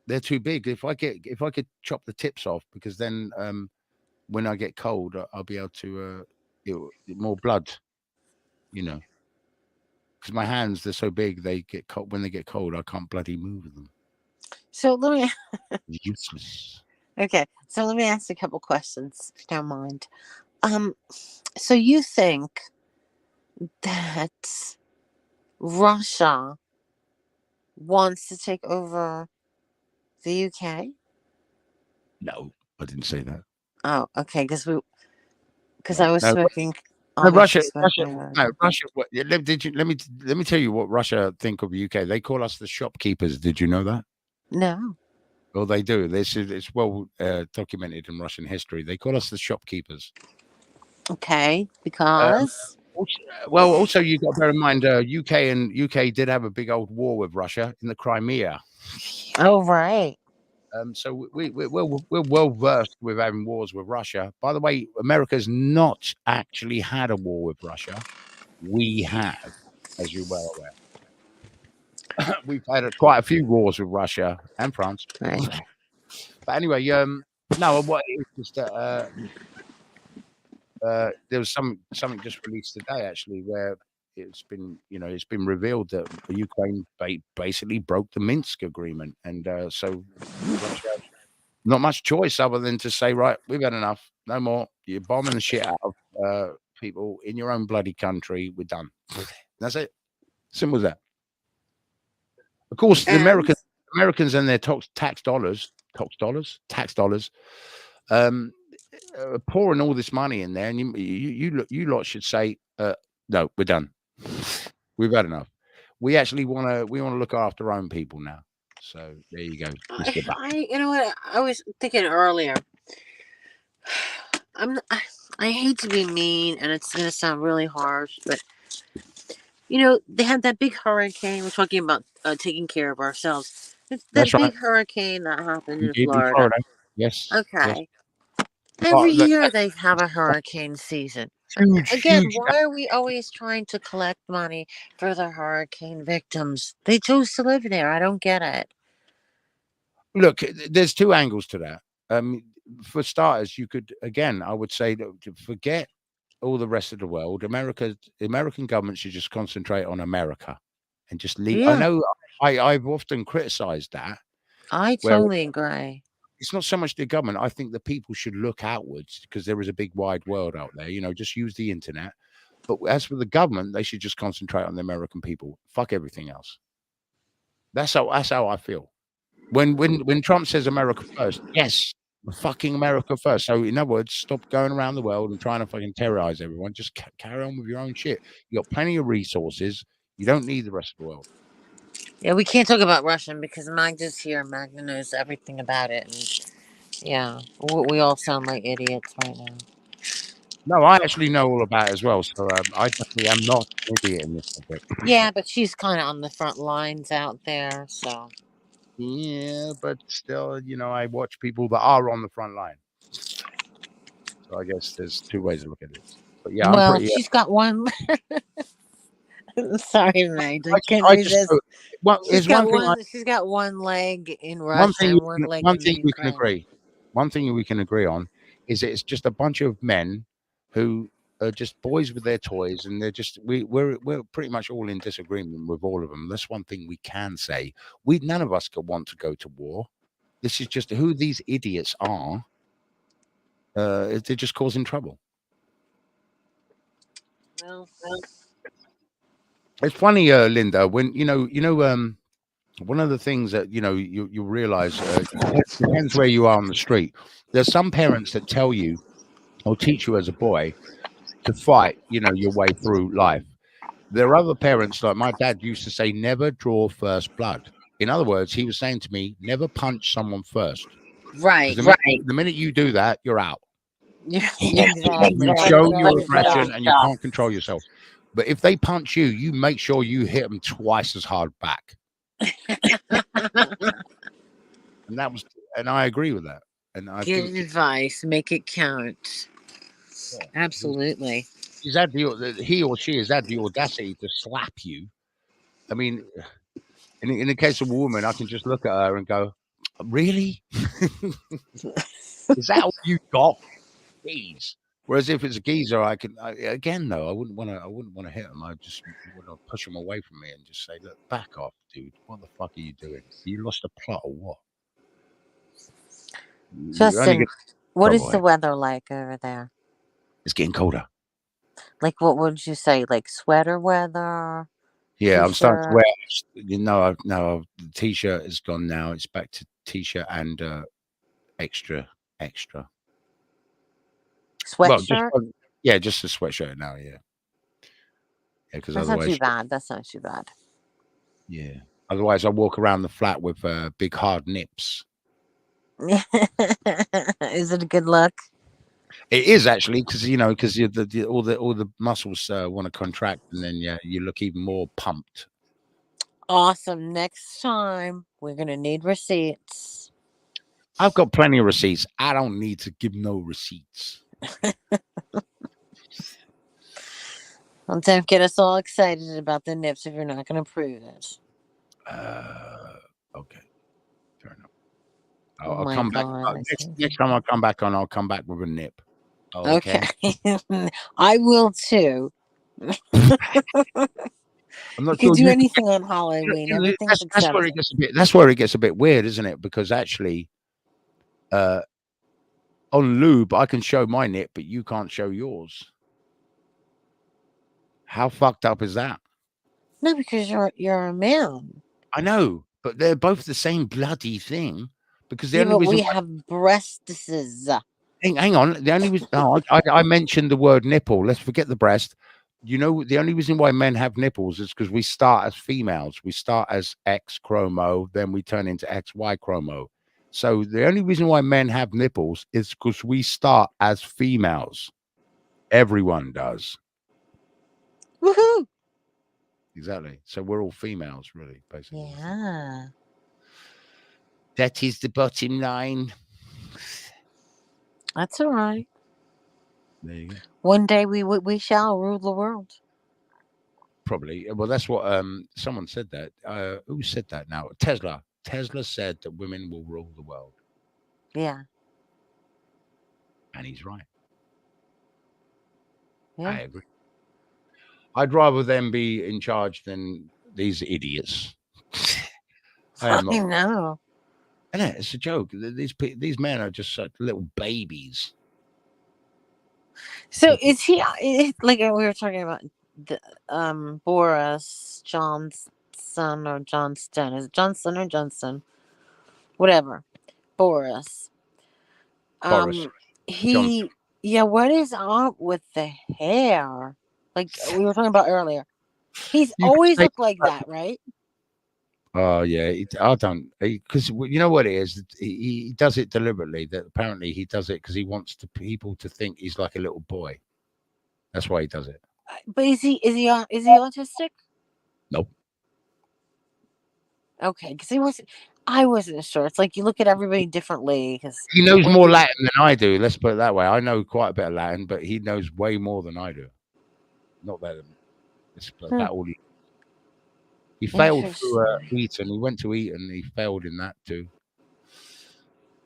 They're too big. If I could chop the tips off, because then when I get cold, I'll be able to more blood. Because my hands, they're so big, they get cold. When they get cold, I can't bloody move them.
So let me.
Useless.
Okay, so let me ask you a couple questions, if you don't mind. So you think that Russia wants to take over the UK?
No, I didn't say that.
Oh, okay, because I was smoking.
No, Russia. Let me tell you what Russia think of the UK. They call us the shopkeepers. Did you know that?
No.
Well, they do. It's well documented in Russian history. They call us the shopkeepers.
Okay, because.
Also you got to bear in mind, UK did have a big old war with Russia in the Crimea.
Oh right.
So we're well versed with having wars with Russia. By the way, America's not actually had a war with Russia. We have, as you're well aware. We've had quite a few wars with Russia and France.
Right.
But anyway, no, what it is just that there was something just released today actually where it's been revealed that Ukraine basically broke the Minsk agreement, and so Russia has not much choice other than to say, right, we've had enough, no more. You're bombing the shit out of people in your own bloody country. We're done. That's it. Simple as that. Of course, the
And
Americans and their tax dollars, pouring all this money in there, and you lot should say, no, we're done. We've had enough. We actually want to look after our own people now. So there you go, Mr. Buck.
you know what? I was thinking earlier. I hate to be mean, and it's going to sound really harsh, but they had that big hurricane. We're talking about taking care of ourselves. That
That's right.
big hurricane that happened in
Indeed,
Florida.
Yes.
Okay.
Yes.
Every
Look,
year they have a hurricane season.
huge,
Again,
huge.
why are we always trying to collect money for the hurricane victims? They chose to live there. I don't get it.
Look, there's two angles to that. For starters, you could, again, I would say that to forget all the rest of the world. The American government should just concentrate on America and just leave. I
Yeah,
know I've often criticized that,
I
where
totally agree.
it's not so much the government. I think the people should look outwards because there is a big wide world out there. Just use the internet. But as for the government, they should just concentrate on the American people. Fuck everything else. That's how I feel. When Trump says America first, yes, fucking America first. So in other words, stop going around the world and trying to fucking terrorize everyone. Just carry on with your own shit. You got plenty of resources. You don't need the rest of the world.
Yeah, we can't talk about Russian because Magda's here. Magda knows everything about it. And yeah, we all sound like idiots right now.
No, I actually know all about it as well. So I definitely am not an idiot in this subject.
Yeah, but she's kind of on the front lines out there, so.
Yeah, but still, I watch people that are on the front line. So I guess there's two ways to look at this. But yeah, I'm
Well,
pretty.
she's got one. Sorry, Magda. Can't
I just
resist.
there's one thing.
She's got one leg in
One
Russia
thing,
and one leg
one
in the
thing we can
Ukraine.
agree. One thing we can agree on is that it's just a bunch of men who are just boys with their toys, and they're just we're pretty much all in disagreement with all of them. That's one thing we can say. None of us could want to go to war. This is just who these idiots are. They're just causing trouble.
Well,
It's funny, Linda, when one of the things that you realize depends where you are on the street. There's some parents that tell you or teach you as a boy to fight, your way through life. There are other parents, like my dad used to say, never draw first blood. In other words, he was saying to me, never punch someone first.
right.
The minute you do that, you're out.
Yeah, exactly.
You've shown your aggression and you can't control yourself. But if they punch you, you make sure you hit them twice as hard back. And I agree with that. And I
Good
think
advice. Make it count.
yeah,
Absolutely.
he or she has had the audacity to slap you. I mean, in the case of a woman, I can just look at her and go, "Really? Is that all you got?" Jeez. Whereas if it's a geezer, I wouldn't want to hit him. I just want to push him away from me and just say, "Look, back off, dude. What the fuck are you doing? You lost a plot or what?"
Justin, what is the weather like over there?
It's getting colder.
Like, what would you say? Like sweater weather?
Yeah, I'm starting to
T-shirt?
wear. The t-shirt is gone now. It's back to t-shirt and extra.
Sweatshirt?
Well, just a sweatshirt now. Yeah, because
That's not
otherwise,
too bad.
yeah. Otherwise, I walk around the flat with big hard nips.
Is it a good look?
It is actually because all the muscles want to contract, and then you look even more pumped.
Awesome. Next time we're gonna need receipts.
I've got plenty of receipts. I don't need to give no receipts.
Well, don't get us all excited about the nips if you're not going to prove it.
Okay, fair enough.
Oh
I'll
my
come back
God.
next time I come back on. I'll come back with a nip.
Okay.
Okay.
I will too.
I'm
You
not
could
sure
do
you
anything on Halloween. Everything's
that's where
accepted.
it gets a bit weird, isn't it? Because actually, on lube, I can show my nip, but you can't show yours. How fucked up is that?
No, because you're a man.
I know, but they're both the same bloody thing. Because the
Yeah,
only
but
reason
we
why,
have breasts.
hang on, the only reason I mentioned the word nipple. Let's forget the breast. You know, the only reason why men have nipples is because we start as females. We start as X chromo, then we turn into XY chromo. So the only reason why men have nipples is because we start as females. Everyone does.
Woohoo!
Exactly. So we're all females, really, basically.
Yeah.
That is the bottom line.
That's all right.
There you go.
One day we shall rule the world.
Probably. Well, that's what someone said that. Who said that now? Tesla. Tesla said that women will rule the world.
Yeah.
And he's right.
Yeah.
I agree. I'd rather them be in charge than these idiots. I am
I
not.
know.
And it's a joke. These men are just such little babies.
So is he like we were talking about the Boris Johnson or Johnston? Is it Johnson or Johnson? Whatever. Boris.
Boris Johnson.
He yeah, what is up with the hair? Like we were talking about earlier. He's
You could
always
say,
looked like that, right?
oh yeah, I don't, because you know what it is. He does it deliberately. That apparently he does it because he wants people to think he's like a little boy. That's why he does it.
But is he autistic?
Nope.
Okay, because I wasn't sure. It's like you look at everybody differently. Because
He knows more Latin than I do. Let's put it that way. I know quite a bit of Latin, but he knows way more than I do. Not that it's about all he failed through
Interesting.
Eton. He went to Eton. He failed in that too.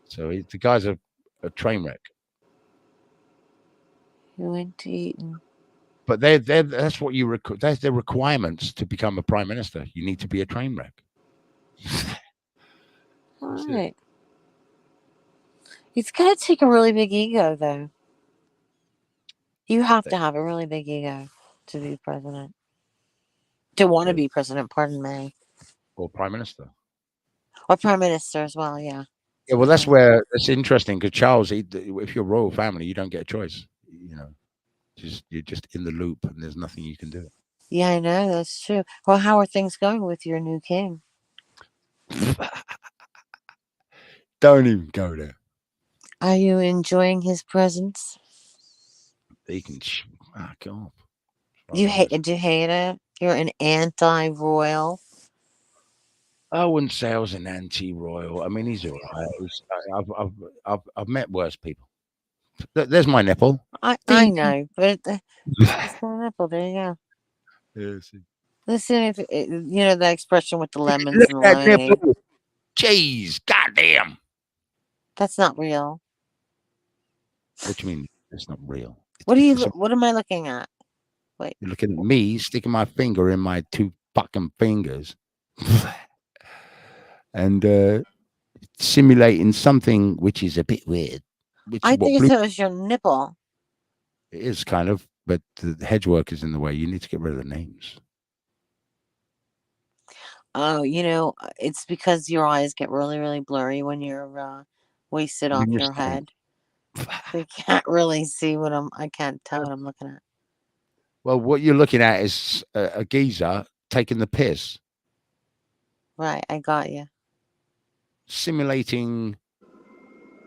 So the guy's a train wreck.
You went to Eton.
But that's what that's their requirements to become a prime minister. You need to be a train wreck.
All right. It's gonna take a really big ego, though. You have to have a really big ego to be president. To want to be president, pardon me.
Or prime minister.
Or prime minister as well, yeah.
Yeah, well, that's where it's interesting because Charles, if you're royal family, you don't get a choice. You know, you're just in the loop, and there's nothing you can do.
Yeah, I know, that's true. Well, how are things going with your new king?
Don't even go there.
Are you enjoying his presence?
He can fuck off.
Do you hate it? You're an anti-royal.
I wouldn't say I was an anti-royal. I mean, he's all right. I've met worse people. There's my nipple.
I know, but it's my nipple. There you go.
Yes.
Listen, if you know the expression with the lemons and the lemonade.
Jeez, goddamn.
That's not real.
What do you mean? It's not real.
What am I looking at? Wait.
You're looking at me sticking my finger in my two fucking fingers and simulating something which is a bit weird.
I think it was your nipple.
It is kind of, but the hedgework is in the way. You need to get rid of the names.
Oh, it's because your eyes get really, really blurry when you're wasted off your head. So you can't really see I can't tell what I'm looking at.
Well, what you're looking at is a geezer taking the piss.
Right, I got you.
Simulating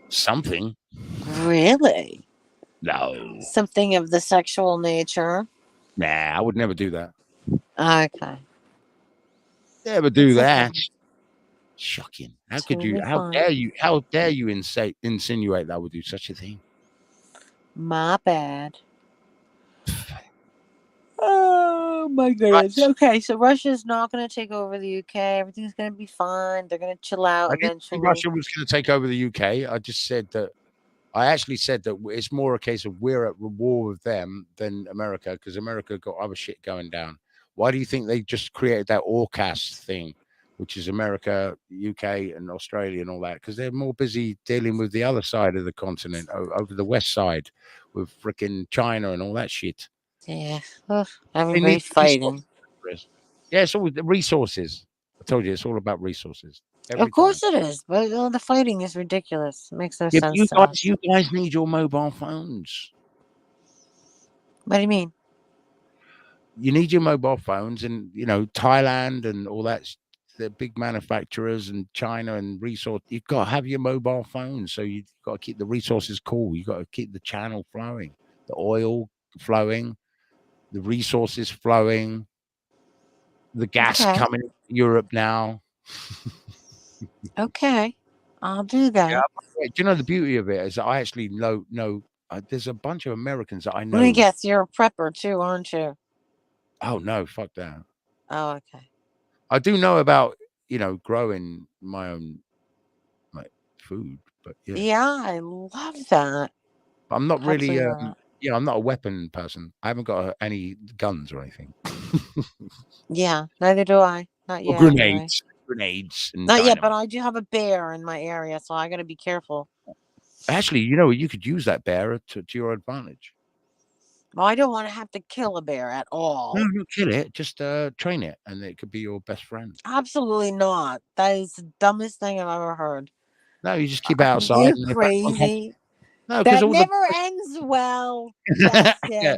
something.
Really?
No.
Something of the sexual nature?
Nah, I would never do that.
Okay.
Never do that. Okay. Shocking. How could you? How dare you insinuate that I would do such a thing?
My bad.
Oh
my goodness. Okay, so Russia's not going to take over the UK. Everything's going to be fine. They're going to chill out
I didn't say
eventually.
Russia was going to take over the UK. I just said that. I actually said that it's more a case of we're at war with them than America, because America got other shit going down. Why do you think they just created that AUKUS thing, which is America, UK, and Australia and all that? Because they're more busy dealing with the other side of the continent, over the west side, with freaking China and all that shit.
Yeah.
They
Everybody's
need
fighting.
resources. Yeah, it's all the resources. I told you, it's all about resources. Every
Of course
time.
it is, but the fighting is ridiculous. It makes no
Yeah, but
sense to us.
you guys need your mobile phones.
What do you mean?
You need your mobile phones, and Thailand and all that. The big manufacturers and China and resource. You've got to have your mobile phones, so you've got to keep the resources cool. You've got to keep the channel flowing, the oil flowing, the resources flowing, the gas
Okay.
coming to Europe now.
Okay. I'll do that.
Yeah, do you know the beauty of it is that I actually know there's a bunch of Americans that I know.
Let me guess, you're a prepper too, aren't you?
Oh no, fuck that.
Oh, okay.
I do know about growing my own food, but
Yeah, I love that.
I'm not really.
Absolutely love that.
I'm not a weapon person. I haven't got any guns or anything.
Yeah, neither do I. Not
Or
yet, anyway.
grenades, and
Not yet, but
dynamite.
I do have a bear in my area, so I got to be careful.
Actually, you could use that bear to your advantage.
Well, I don't want to have to kill a bear at all.
No, don't kill it. Just train it, and it could be your best friend.
Absolutely not. That is the dumbest thing I've ever heard.
No, you just keep it outside.
You
And
crazy?
no, because
That
all
never ends well, Justin.
yeah.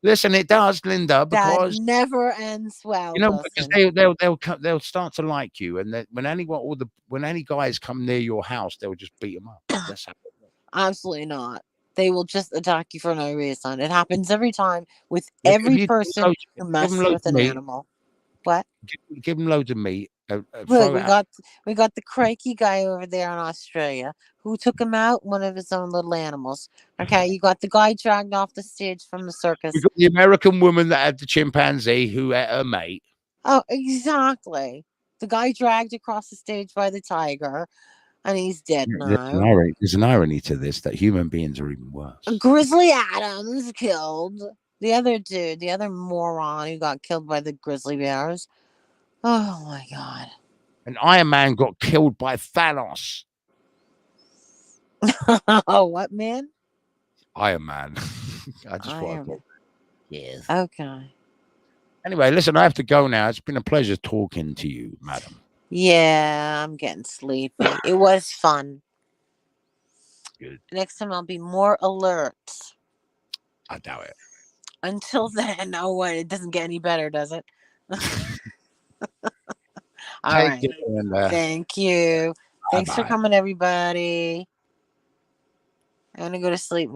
Listen, it does, Linda, because
that never ends well,
because
Justin.
they'll start to like you, and when any guys come near your house, they'll just beat them up. That's how it works.
Absolutely not. They will just attack you for no reason. It happens every time with
Well,
every person who messes with an animal. What?
Give them loads of meat.
Look,
Throw it out.
we got the cranky guy over there in Australia who took him out, one of his own little animals. Okay, you got the guy dragged off the stage from the circus.
We got the American woman that had the chimpanzee who ate her mate.
Oh, exactly. The guy dragged across the stage by the tiger, and he's dead now.
There's an irony to this, that human beings are even worse.
Grizzly Adams killed the other dude, the other moron who got killed by the grizzly bears. Oh my god.
And Iron Man got killed by Thanos.
Oh, what man?
Iron Man. I just
Iron
thought. Yes.
Okay.
Anyway, listen, I have to go now. It's been a pleasure talking to you, madam.
Yeah, I'm getting sleepy. It was fun.
Good.
Next time I'll be more alert.
I doubt it.
Until then, it doesn't get any better, does it? All right. Thank you. Thanks for coming, everybody. I'm gonna go to sleep now.